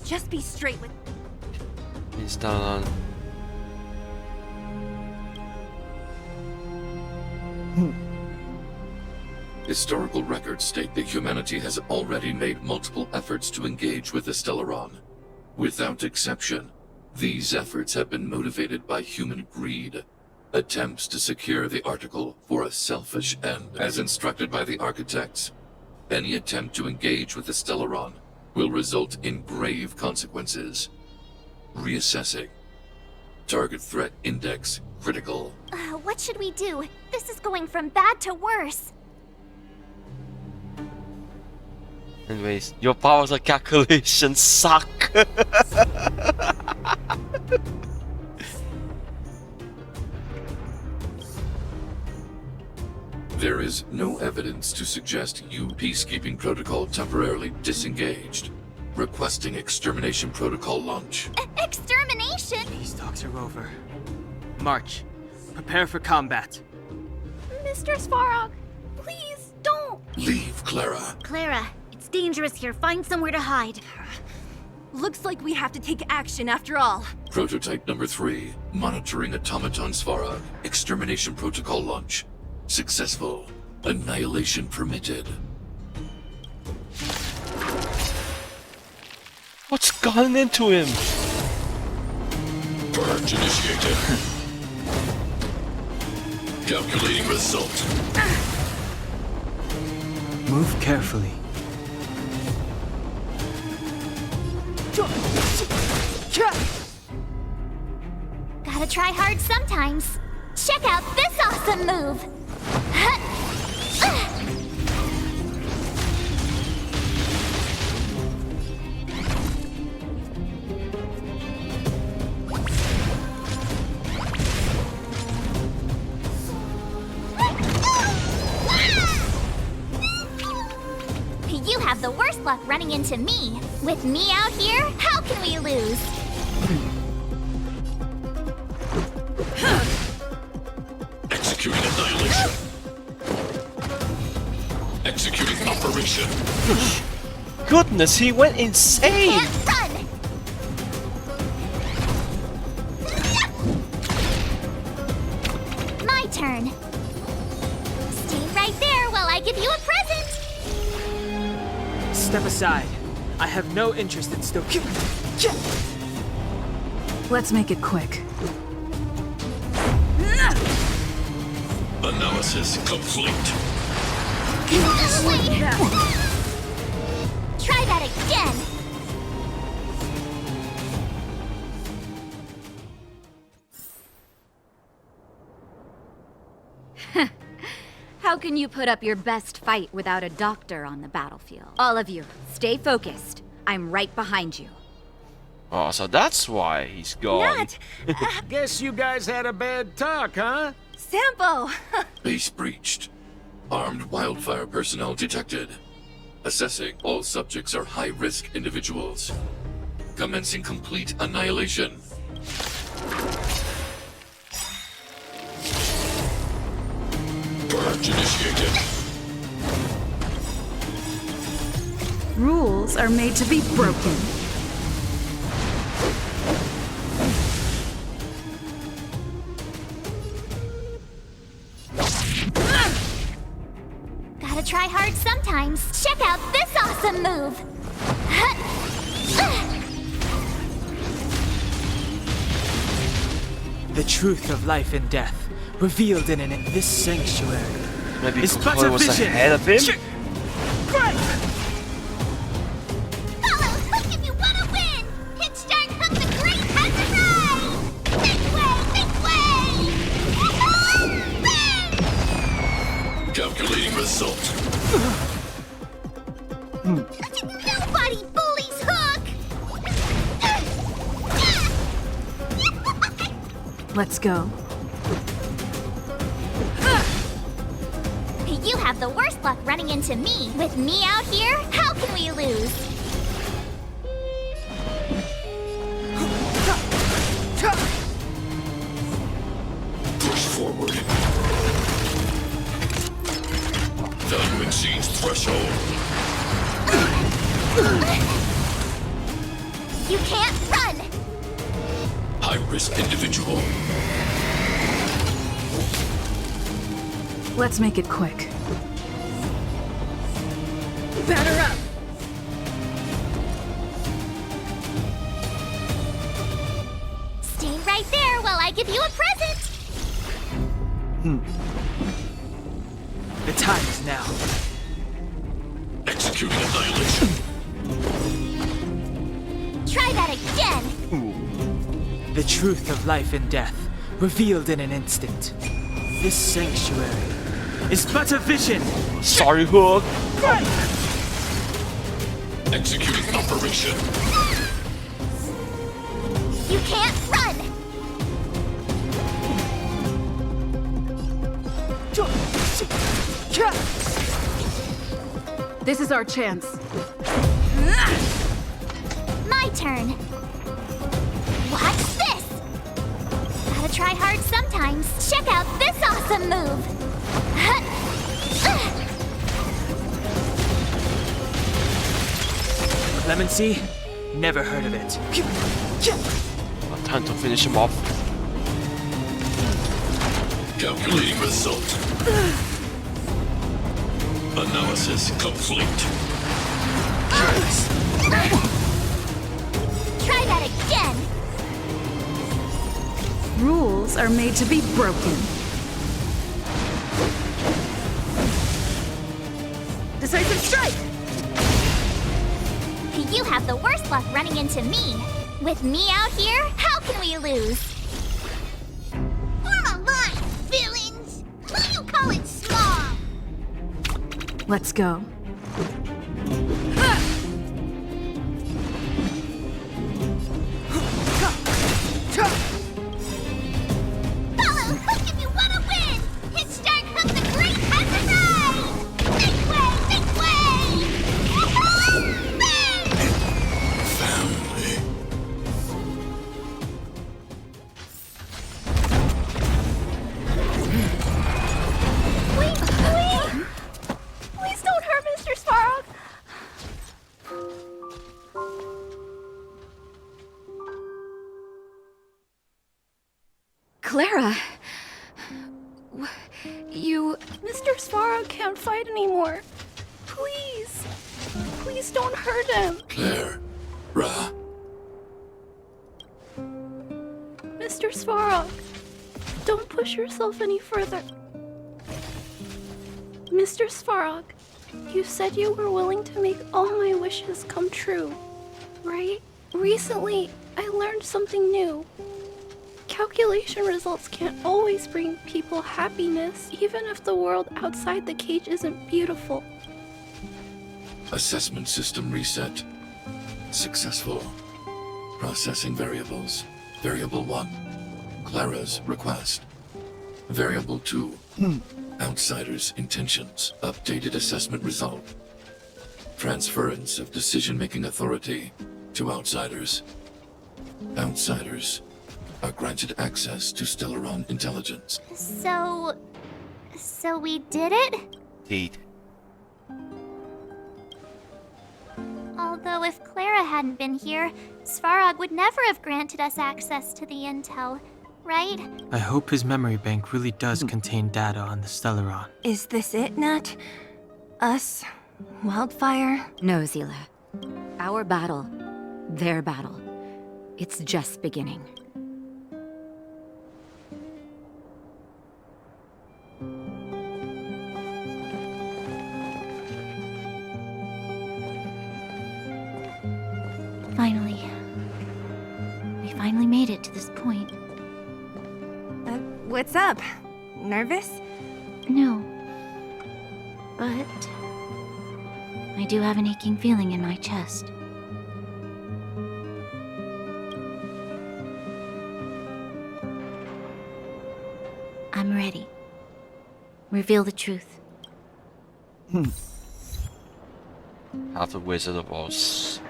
C: Just be straight with...
A: He's down on.
O: Historical records state that humanity has already made multiple efforts to engage with the Stellaron. Without exception, these efforts have been motivated by human greed, attempts to secure the article for a selfish end. As instructed by the architects, any attempt to engage with the Stellaron will result in grave consequences. Reassessing. Target threat index critical.
G: What should we do? This is going from bad to worse.
A: Anyways, your powers of calculation suck.
O: There is no evidence to suggest you peacekeeping protocol temporarily disengaged. Requesting extermination protocol launch.
G: Extermination?
F: These talks are over. March. Prepare for combat.
N: Mr. Svarog, please don't.
O: Leave, Clara.
D: Clara, it's dangerous here. Find somewhere to hide.
C: Looks like we have to take action after all.
O: Prototype number 3. Monitoring automaton Svarog. Extermination protocol launch. Successful. Annihilation permitted.
A: What's gotten into him?
O: Purge initiated. Calculating result.
F: Move carefully.
G: Gotta try hard sometimes. Check out this awesome move! You have the worst luck running into me. With me out here, how can we lose?
O: Executing annihilation. Executing operation.
A: Goodness, he went insane!
G: Can't run! My turn. Stay right there while I give you a present.
F: Step aside. I have no interest in still killing.
H: Let's make it quick.
O: Analysis complete.
G: Wait. Try that again.
E: How can you put up your best fight without a doctor on the battlefield? All of you, stay focused. I'm right behind you.
A: Oh, so that's why he's gone.
C: Nat!
K: Guess you guys had a bad talk, huh?
C: Sampo!
O: Base breached. Armed wildfire personnel detected. Assessing. All subjects are high-risk individuals. Commencing complete annihilation. Purge initiated.
H: Rules are made to be broken.
G: Gotta try hard sometimes. Check out this awesome move!
F: The truth of life and death, revealed in this sanctuary.
A: Maybe
F: is but
A: Coca-Cola
F: a
A: was
F: vision.
A: ahead of him?
F: Great!
G: Follow Hook if you wanna win! Hit start Hook the Great has arrived! Make way!
O: Calculating result.
G: Nobody bullies Hook!
C: Let's go.
G: You have the worst luck running into me. With me out here, how can we lose?
O: Push forward. Value exceeds threshold.
G: You can't run!
O: High-risk individual.
H: Let's make it quick.
G: Batter up! Stay right there while I give you a present!
F: The time is now.
O: Executing annihilation.
G: Try that again!
F: The truth of life and death, revealed in an instant. This sanctuary is but a vision.
A: Sorry, Hook.
O: Executing operation.
G: You can't run!
H: This is our chance.
G: My turn. Watch this! Gotta try hard sometimes. Check out this awesome move!
F: Clemency? Never heard of it.
A: Time to finish him off.
O: Calculating result. Analysis complete.
G: Try that again!
H: Rules are made to be broken.
G: Decisive strike! You have the worst luck running into me. With me out here, how can we lose? Form a line, villains! Who you callin' small?
C: Let's go.
G: Follow Hook if you wanna win! Hit start Hook the Great has arrived! Make way!
O: Family.
N: Wait, please! Please don't hurt Mr. Svarog!
C: Clara! You...
N: Mr. Svarog can't fight anymore. Please! Please don't hurt him!
O: Clara.
N: Mr. Svarog, don't push yourself any further. Mr. Svarog, you said you were willing to make all my wishes come true, right? Recently, I learned something new. Calculation results can't always bring people happiness, even if the world outside the cage isn't beautiful.
O: Assessment system reset. Successful. Processing variables. Variable 1. Clara's request. Variable 2. Outsiders' intentions. Updated assessment result. Transference of decision-making authority to outsiders. Outsiders are granted access to Stellaron intelligence.
G: So we did it?
A: Indeed.
G: Although if Clara hadn't been here, Svarog would never have granted us access to the intel, right?
F: I hope his memory bank really does contain data on the Stellaron.
C: Is this it, Nat? Us? Wildfire?
E: No, Zila. Our battle, their battle. It's just beginning.
D: Finally. We finally made it to this point.
C: What's up? Nervous?
D: No. But I do have an aching feeling in my chest. I'm ready. Reveal the truth.
A: Half the Wizard of Oz.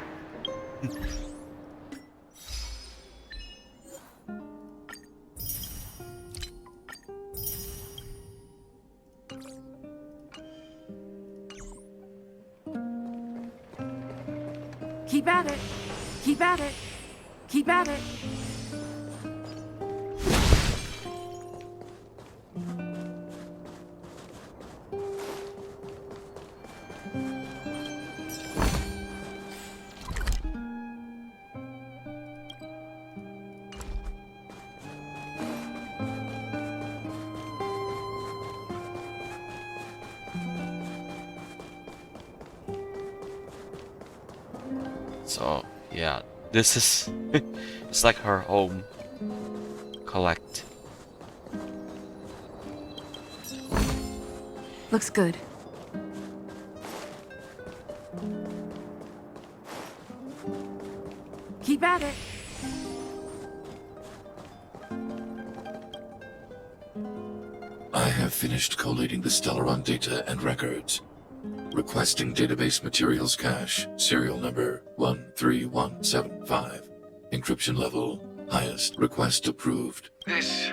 H: Keep at it. Keep at it. Keep at it.
A: So yeah, this is it's like her home. Collect.
H: Looks good. Keep at it.
O: I have finished collating the Stellaron data and records. Requesting database materials cache, serial number 13175. Encryption level, highest. Request approved.
P: This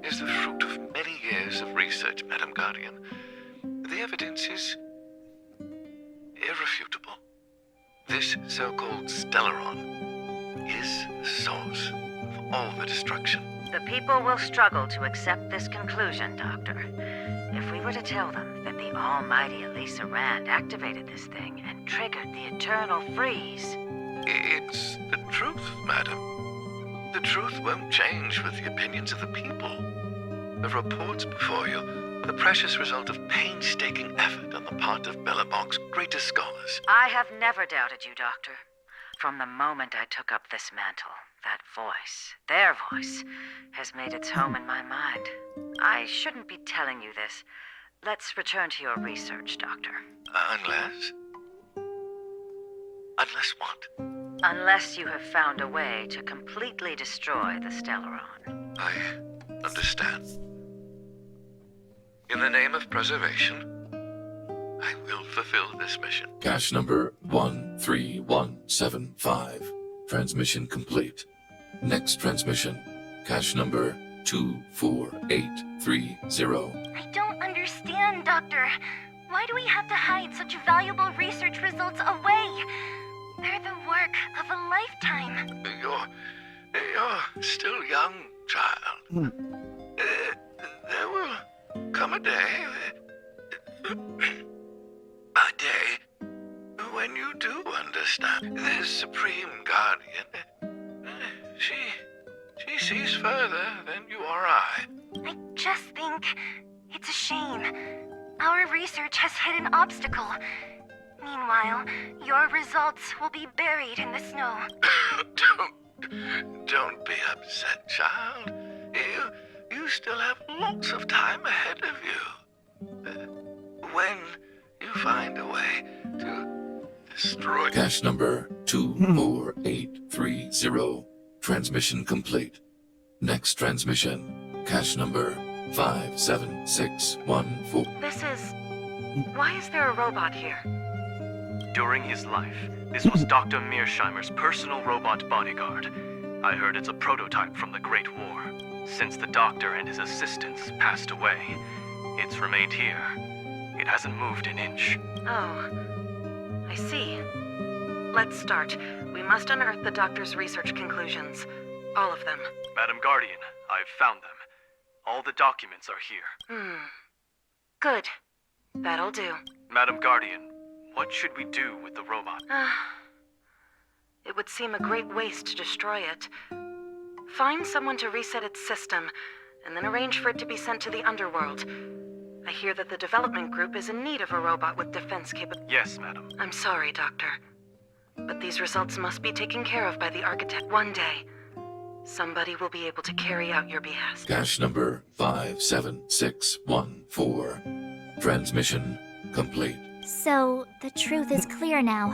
P: is the fruit of many years of research, Madam Guardian. The evidence is irrefutable. This so-called Stellaron is the source of all the destruction.
W: The people will struggle to accept this conclusion, Doctor. If we were to tell them that the almighty Elisa Rand activated this thing and triggered the eternal freeze...
P: It's the truth, madam. The truth won't change with the opinions of the people. The reports before you are the precious result of painstaking effort on the part of Bellabong's greatest scholars.
W: I have never doubted you, Doctor. From the moment I took up this mantle, that voice, their voice, has made its home in my mind. I shouldn't be telling you this. Let's return to your research, Doctor.
P: Unless what?
W: Unless you have found a way to completely destroy the Stellaron.
P: I understand. In the name of preservation, I will fulfill this mission.
O: Cache number 13175. Transmission complete. Next transmission. Cache number 24830.
M: I don't understand, Doctor. Why do we have to hide such valuable research results away? They're the work of a lifetime.
P: You're still young, child. There will come a day, when you do understand. This Supreme Guardian, she sees further than you or I.
M: I just think it's a shame. Our research has hit an obstacle. Meanwhile, your results will be buried in the snow.
P: Don't be upset, child. You still have lots of time ahead of you. When you find a way to destroy...
O: Cache number 24830. Transmission complete. Next transmission. Cache number 57614.
W: This is... Why is there a robot here?
Q: During his life, this was Dr. Mearsheimer's personal robot bodyguard. I heard it's a prototype from the Great War. Since the doctor and his assistants passed away, it's remained here. It hasn't moved an inch.
W: Oh, I see. Let's start. We must unearth the doctor's research conclusions. All of them.
Q: Madam Guardian, I've found them. All the documents are here.
W: Good. That'll do.
Q: Madam Guardian, what should we do with the robot?
W: It would seem a great waste to destroy it. Find someone to reset its system, and then arrange for it to be sent to the Underworld. I hear that the development group is in need of a robot with defense capabilities.
Q: Yes, madam.
W: I'm sorry, Doctor. But these results must be taken care of by the architect. One day, somebody will be able to carry out your behest.
O: Cache number 57614. Transmission complete.
G: So, the truth is clear now.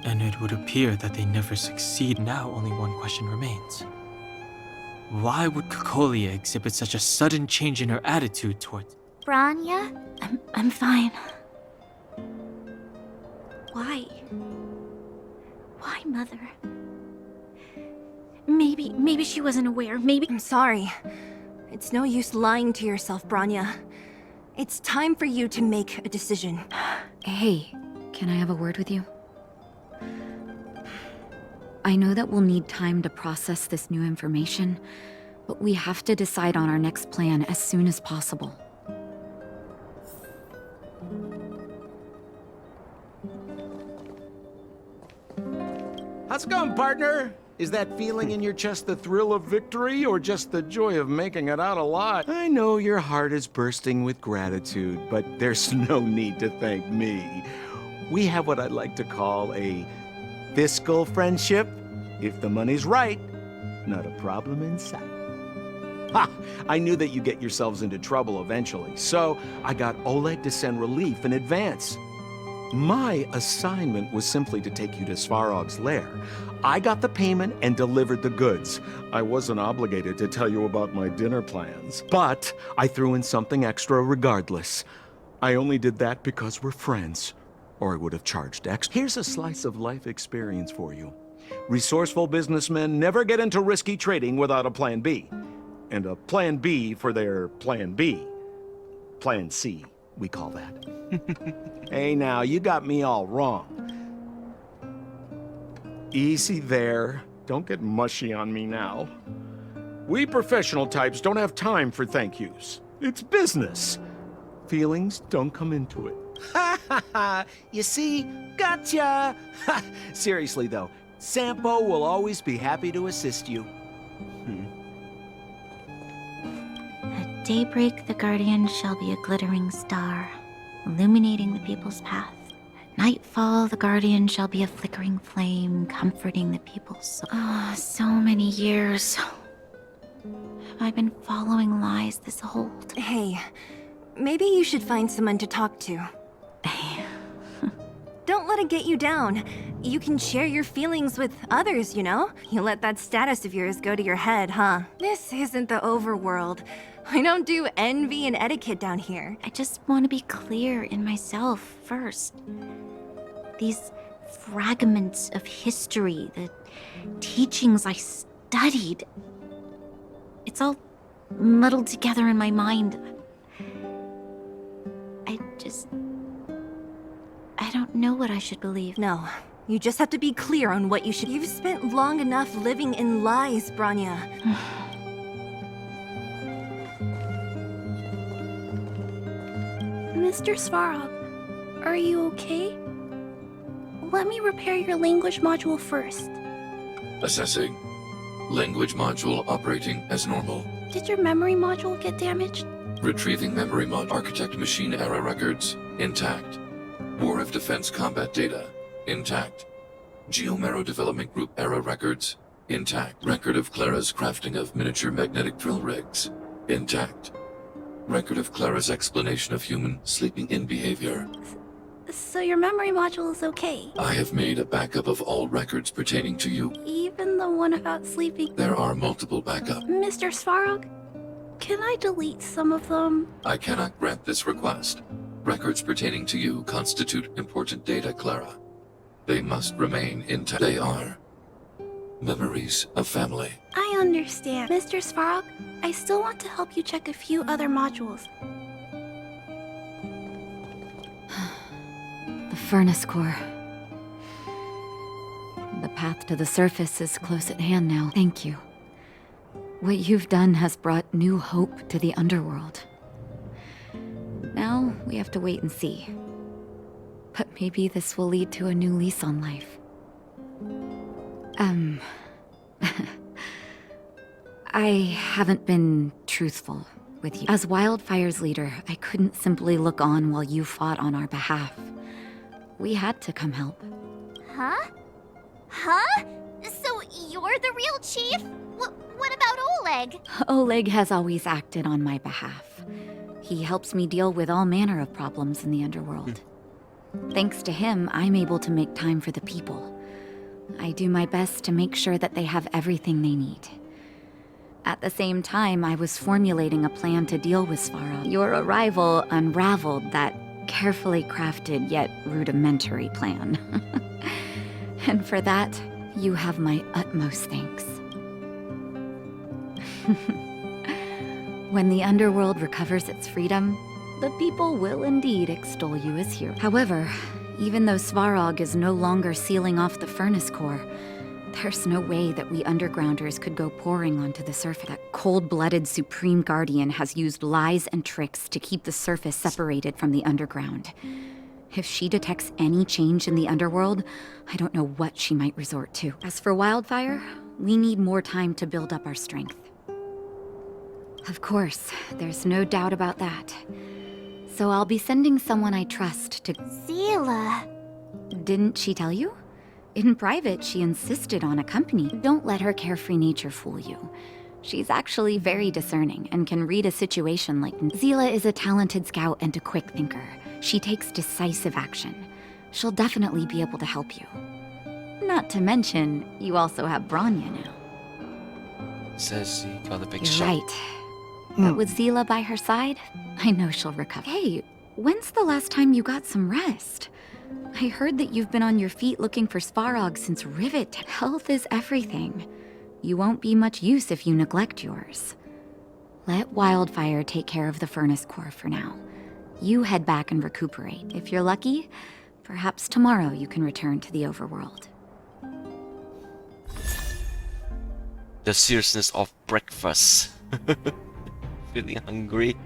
F: And it would appear that they never succeed. Now only one question remains. Why would Cocolia exhibit such a sudden change in her attitude toward...
G: Branya?
D: I'm fine. Why? Why, Mother? Maybe she wasn't aware. Maybe...
C: I'm sorry. It's no use lying to yourself, Branya. It's time for you to make a decision.
E: Hey, can I have a word with you? I know that we'll need time to process this new information, but we have to decide on our next plan as soon as possible.
K: How's it going, partner? Is that feeling in your chest the thrill of victory, or just the joy of making it out alive? I know your heart is bursting with gratitude, but there's no need to thank me. We have what I'd like to call a fiscal friendship. If the money's right, not a problem in sight. Ha! I knew that you get yourselves into trouble eventually, so I got Oleg to send relief in advance. My assignment was simply to take you to Svarog's lair. I got the payment and delivered the goods. I wasn't obligated to tell you about my dinner plans, but I threw in something extra regardless. I only did that because we're friends, or I would have charged extra. Here's a slice of life experience for you. Resourceful businessmen never get into risky trading without a plan B. And a plan B for their plan B. Plan C, we call that. Hey now, you got me all wrong. Easy there. Don't get mushy on me now. We professional types don't have time for thank yous. It's business. Feelings don't come into it. Ha ha ha! You see? Gotcha! Seriously though, Sampo will always be happy to assist you.
D: At daybreak, the Guardian shall be a glittering star, illuminating the people's path. At nightfall, the Guardian shall be a flickering flame, comforting the people's soul. Oh, so many years. Have I been following lies this whole time?
C: Hey, maybe you should find someone to talk to. Don't let it get you down. You can share your feelings with others, you know? You let that status of yours go to your head, huh? This isn't the overworld. I don't do envy and etiquette down here.
D: I just want to be clear in myself first. These fragments of history, the teachings I studied, it's all muddled together in my mind. I don't know what I should believe.
C: No, you just have to be clear on what you should. You've spent long enough living in lies, Branya.
N: Mr. Svarog, are you okay? Let me repair your language module first.
O: Assessing. Language module operating as normal.
N: Did your memory module get damaged?
O: Retrieving memory mod. Architect machine error records intact. War of Defense combat data intact. Geomero development group error records intact. Record of Clara's crafting of miniature magnetic drill rigs intact. Record of Clara's explanation of human sleeping in behavior.
N: So your memory module is okay?
O: I have made a backup of all records pertaining to you.
N: Even the one about sleeping?
O: There are multiple backups.
N: Mr. Svarog, can I delete some of them?
O: I cannot grant this request. Records pertaining to you constitute important data, Clara. They must remain intact. They are memories of family.
N: I understand. Mr. Svarog, I still want to help you check a few other modules.
E: The furnace core. The path to the surface is close at hand now. Thank you. What you've done has brought new hope to the Underworld. We have to wait and see. But maybe this will lead to a new lease on life. I haven't been truthful with you. As Wildfire's leader, I couldn't simply look on while you fought on our behalf. We had to come help.
G: Huh? Huh? So you're the real chief? What about Oleg?
E: Oleg has always acted on my behalf. He helps me deal with all manner of problems in the underworld. Thanks to him, I'm able to make time for the people. I do my best to make sure that they have everything they need. At the same time, I was formulating a plan to deal with Svarog. Your arrival unraveled that carefully crafted yet rudimentary plan. And for that, you have my utmost thanks. When the underworld recovers its freedom, the people will indeed extol you as hero. However, even though Svarog is no longer sealing off the furnace core, there's no way that we undergrounders could go pouring onto the surface. That cold-blooded Supreme Guardian has used lies and tricks to keep the surface separated from the underground. If she detects any change in the underworld, I don't know what she might resort to. As for Wildfire, we need more time to build up our strength. Of course, there's no doubt about that. So I'll be sending someone I trust to...
G: Zila.
E: Didn't she tell you? In private, she insisted on accompanying. Don't let her carefree nature fool you. She's actually very discerning and can read a situation like... Zila is a talented scout and a quick thinker. She takes decisive action. She'll definitely be able to help you. Not to mention, you also have Branya now.
A: Says he got a big
E: You're
A: shot.
E: right. But with Zila by her side, I know she'll recover. Hey, when's the last time you got some rest? I heard that you've been on your feet looking for Svarog since Rivet. Health is everything. You won't be much use if you neglect yours. Let Wildfire take care of the furnace core for now. You head back and recuperate. If you're lucky, perhaps tomorrow you can return to the overworld.
A: The seriousness of breakfast. Feeling hungry.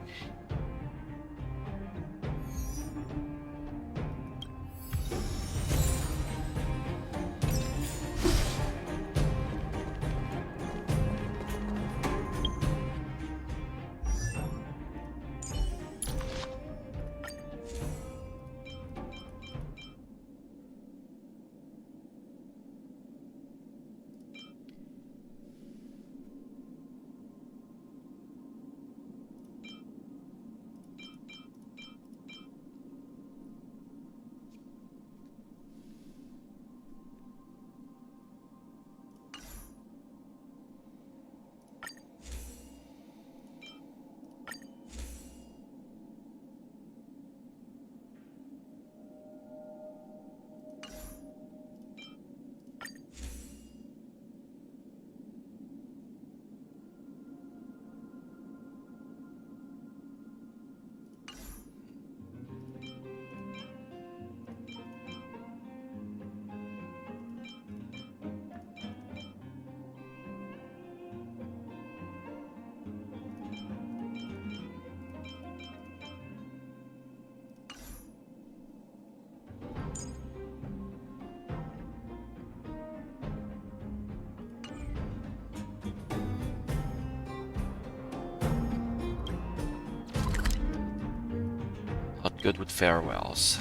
A: Not good with farewells.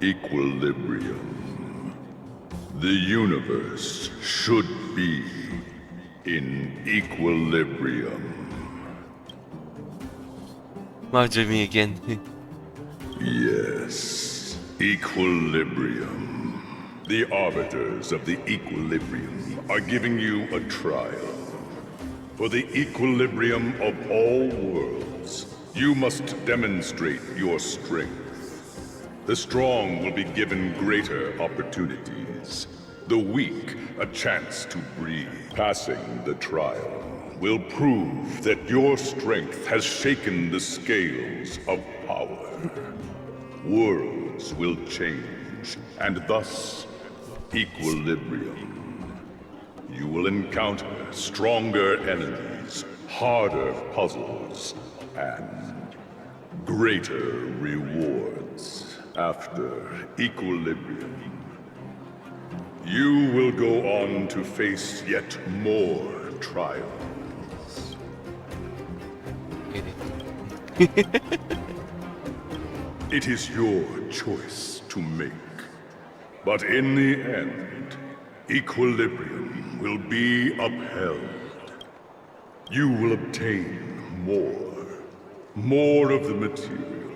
J: Equilibrium. The universe should be in equilibrium.
A: Imagine me again.
J: Yes, equilibrium. The arbiters of the equilibrium are giving you a trial. For the equilibrium of all worlds, you must demonstrate your strength. The strong will be given greater opportunities. The weak a chance to breathe. Passing the trial will prove that your strength has shaken the scales of power. Worlds will change, and thus equilibrium. You will encounter stronger enemies, harder puzzles, and greater rewards. After equilibrium, you will go on to face yet more trials. It is your choice to make. But in the end, equilibrium will be upheld. You will obtain more of the material,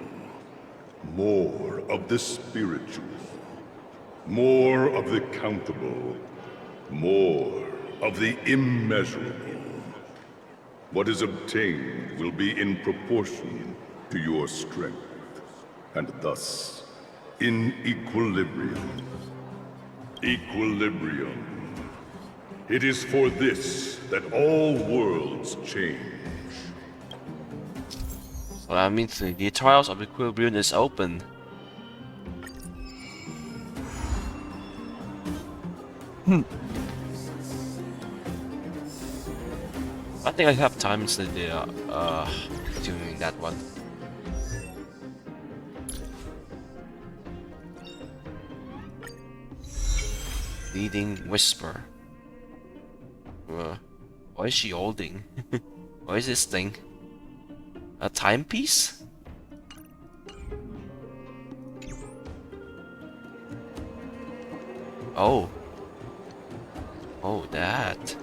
J: more of the spiritual, more of the countable, more of the immeasurable. What is obtained will be in proportion to your strength, and thus, in equilibrium. Equilibrium. It is for this that all worlds change.
A: So that means the trials of equilibrium is open. I think I have time instead of doing that one. Leading Whisper. What is she holding? What is this thing? A timepiece? Oh. Oh, that.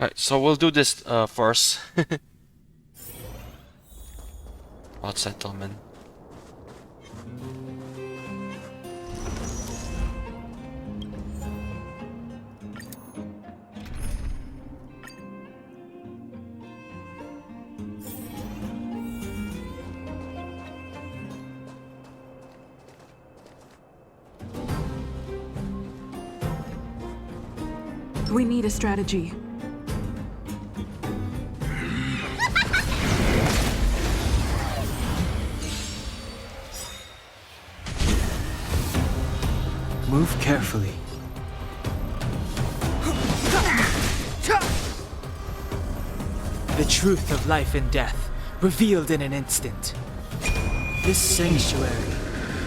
A: Alright, so we'll do this first. About settlement.
H: We need a strategy.
F: Move carefully. The truth of life and death, revealed in an instant. This sanctuary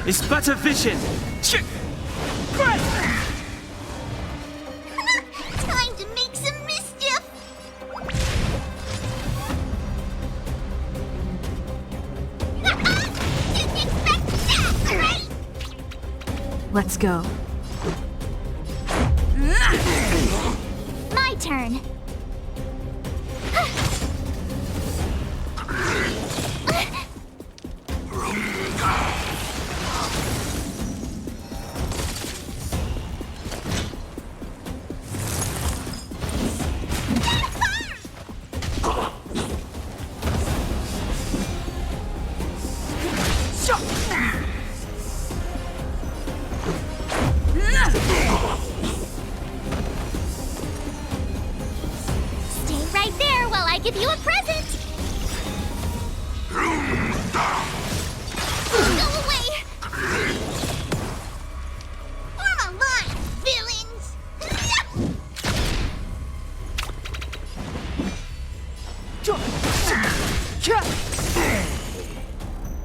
F: is but a vision.
G: Time to make some mischief! Didn't expect that, right?
H: Let's go.
G: My turn. Stay right there while I give you a present. Go away. Form a line, villains.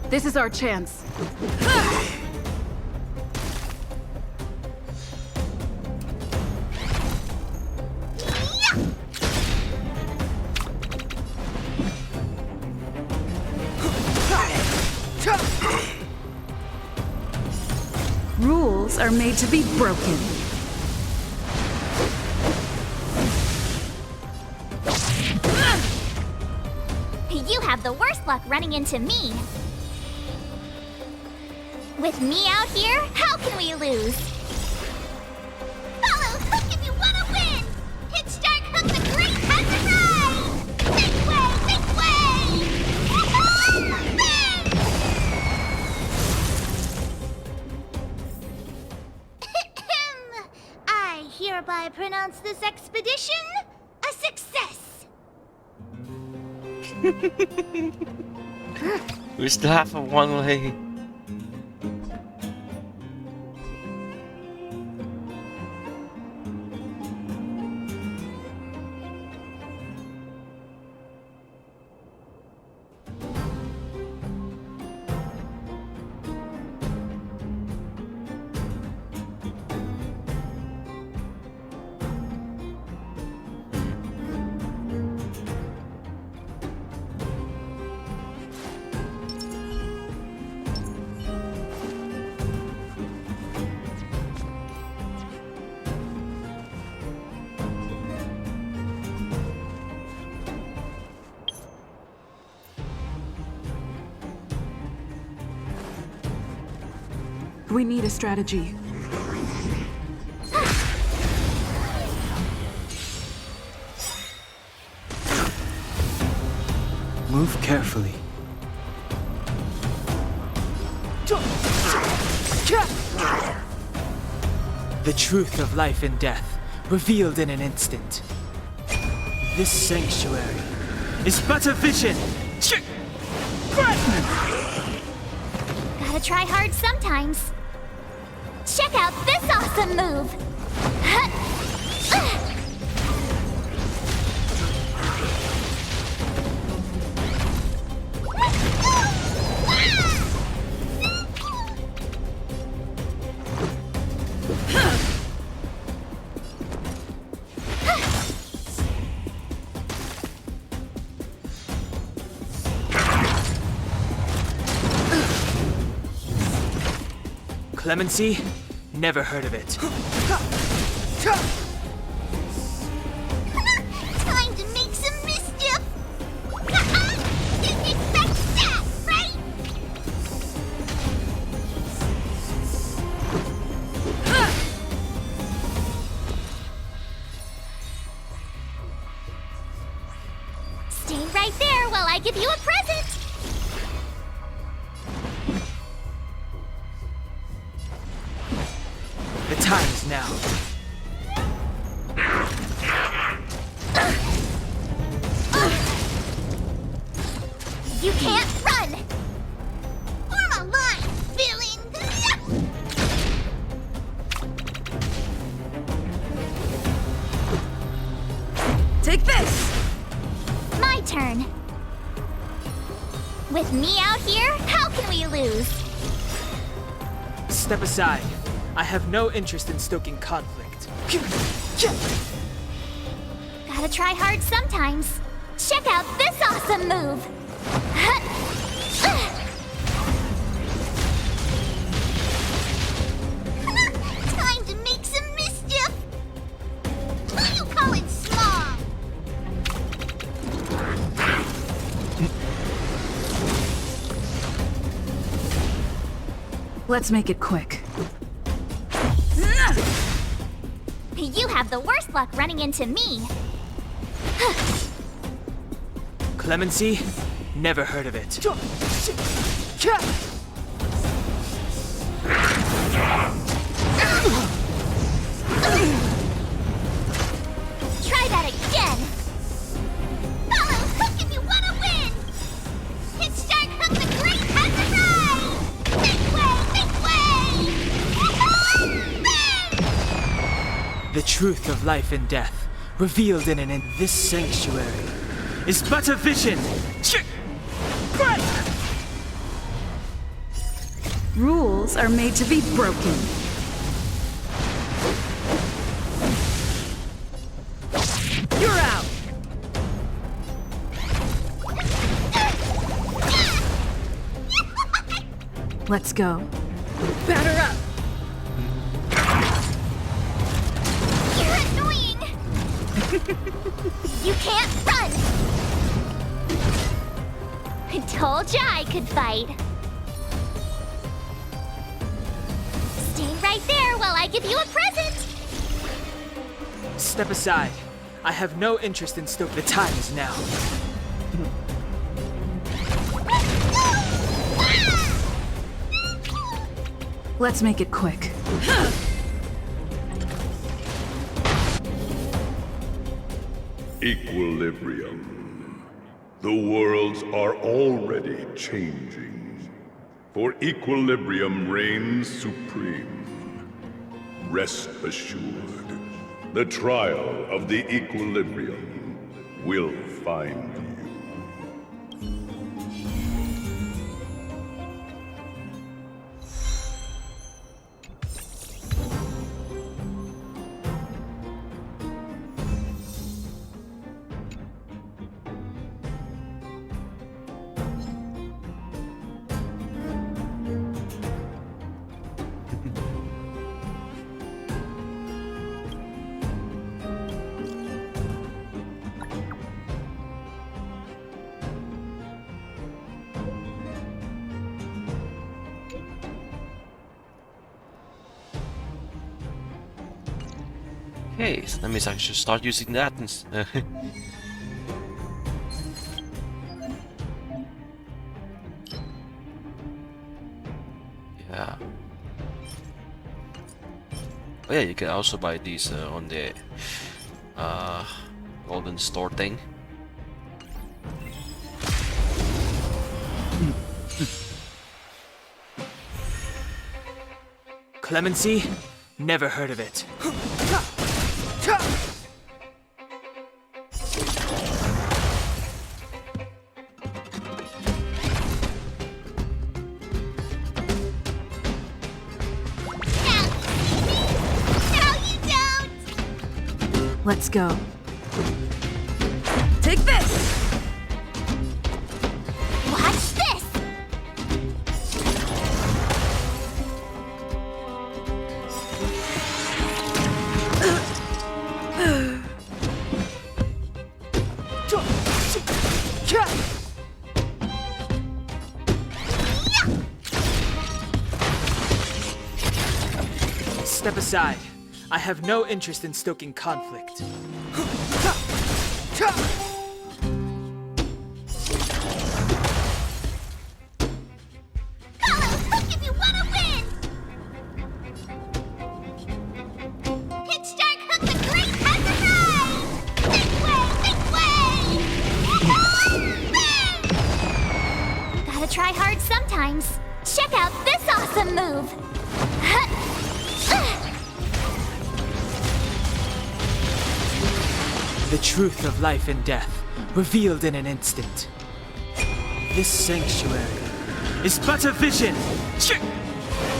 H: This is our chance. Rules are made to be broken.
G: You have the worst luck running into me. With me out here, how can we lose? Follow Hook if you want to win! Hit start Hook the Great has arrived! Make way! Make way! I hereby pronounce this expedition a success!
A: We still have a one way.
R: We need a strategy.
F: Move carefully. The truth of life and death, revealed in an instant. This sanctuary is but a vision.
G: Gotta try hard sometimes. Check out this awesome move!
F: Clemency? Never heard of it.
G: Time to make some mischief! Didn't expect that, right? Stay right there while I give you a present!
F: The time is now.
G: You can't run! Form a line, villain!
C: Take this!
G: My turn. With me out here, how can we lose?
F: Step aside. I have no interest in stoking conflict.
G: Gotta try hard sometimes. Check out this awesome move! Time to make some mischief! What do you call it small?
R: Let's make it quick.
G: You have the worst luck running into me.
F: Clemency? Never heard of it.
G: Try that again! Follow Hook if you want to win! Hit start Hook the Great has arrived! Make way! Make way!
F: The truth of life and death, revealed in this sanctuary, is but a vision.
R: Rules are made to be broken. You're out! Let's go. Batter up!
G: You're annoying! You can't run! I told ya I could fight. right there while I give you a present!
F: Step aside. I have no interest in stoking. The time is now.
R: Let's make it quick.
J: Equilibrium. The worlds are already changing. For equilibrium reigns supreme. Rest assured, the trial of the equilibrium will find you.
A: Okay, so that means I should start using that. Yeah. Oh yeah, you can also buy these on the golden store thing.
F: Clemency? Never heard of it.
R: Let's go. Take this!
G: Watch this!
F: Step aside. I have no interest in stoking conflict.
G: Look if you wanna win! Pitch Dark Hook the Great has arrived! This way! Gotta try hard sometimes. Check out this awesome move!
F: The truth of life and death, revealed in an instant. This sanctuary is but a vision!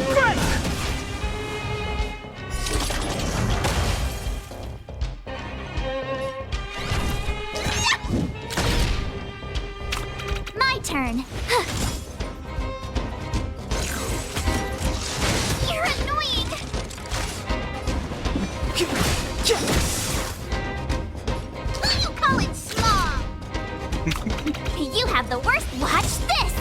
F: Break!
G: My turn. You're annoying! You call it small? You have the worst. Watch this!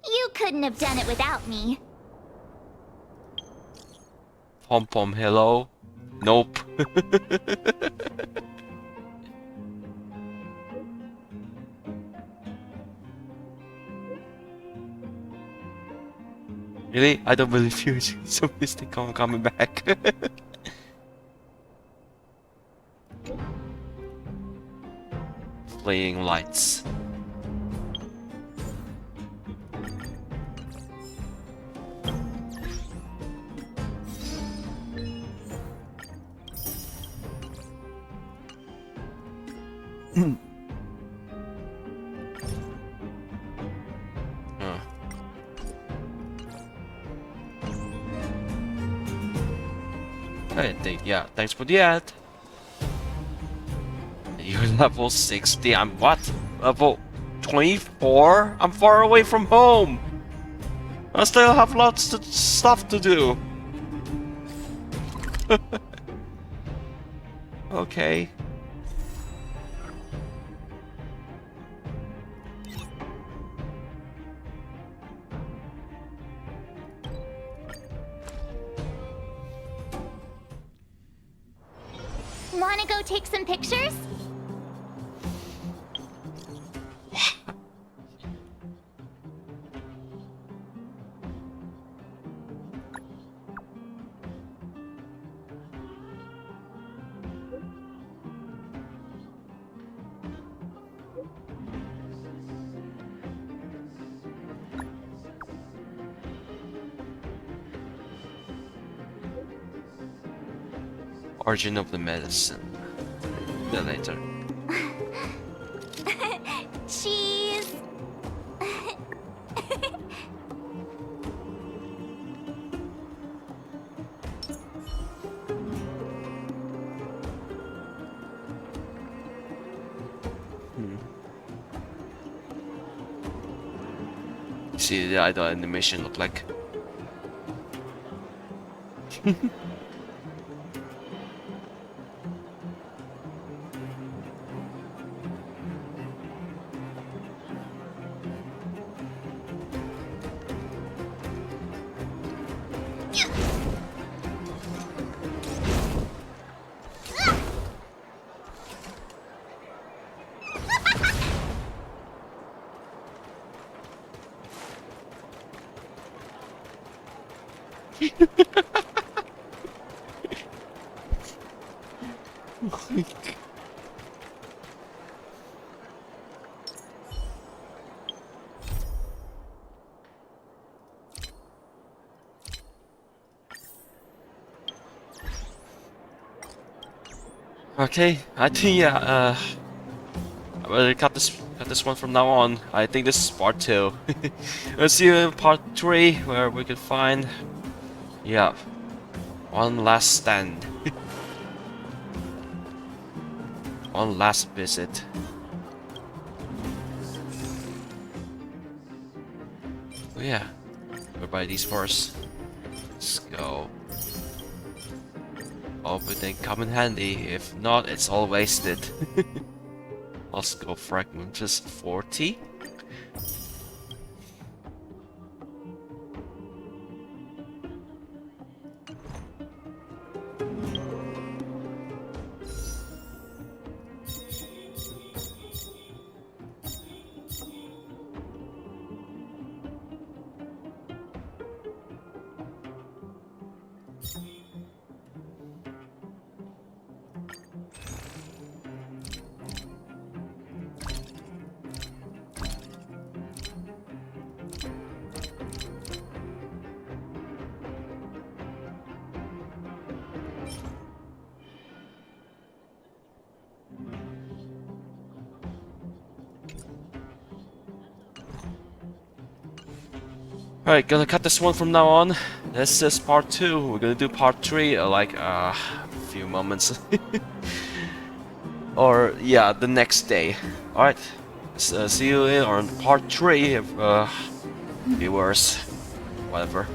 G: You couldn't have done it without me.
A: Pom pom, hello? Nope. Really? I don't believe you. So mystic coming back. Playing lights. Yeah, thanks for the ad. You're level 60. I'm what? Level 24? I'm far away from home. I still have lots of stuff to do. Okay.
G: wanna go take some pictures?
A: Origin of the medicine. Then later.
G: Cheese.
A: See the idle animation look like. Okay, I think I better cut this one from now on. I think this is part 2. Let's see you in part 3 where we can find one last stand. One last visit. Oh yeah. We'll buy these first. Let's go. Hope they come in handy. If not, it's all wasted. Let's go fragment just 40. Alright, gonna cut this one from now on. This is part 2. We're gonna do part 3 like a few moments. Or yeah, the next day. Alright, see you on part 3 of viewers. Whatever.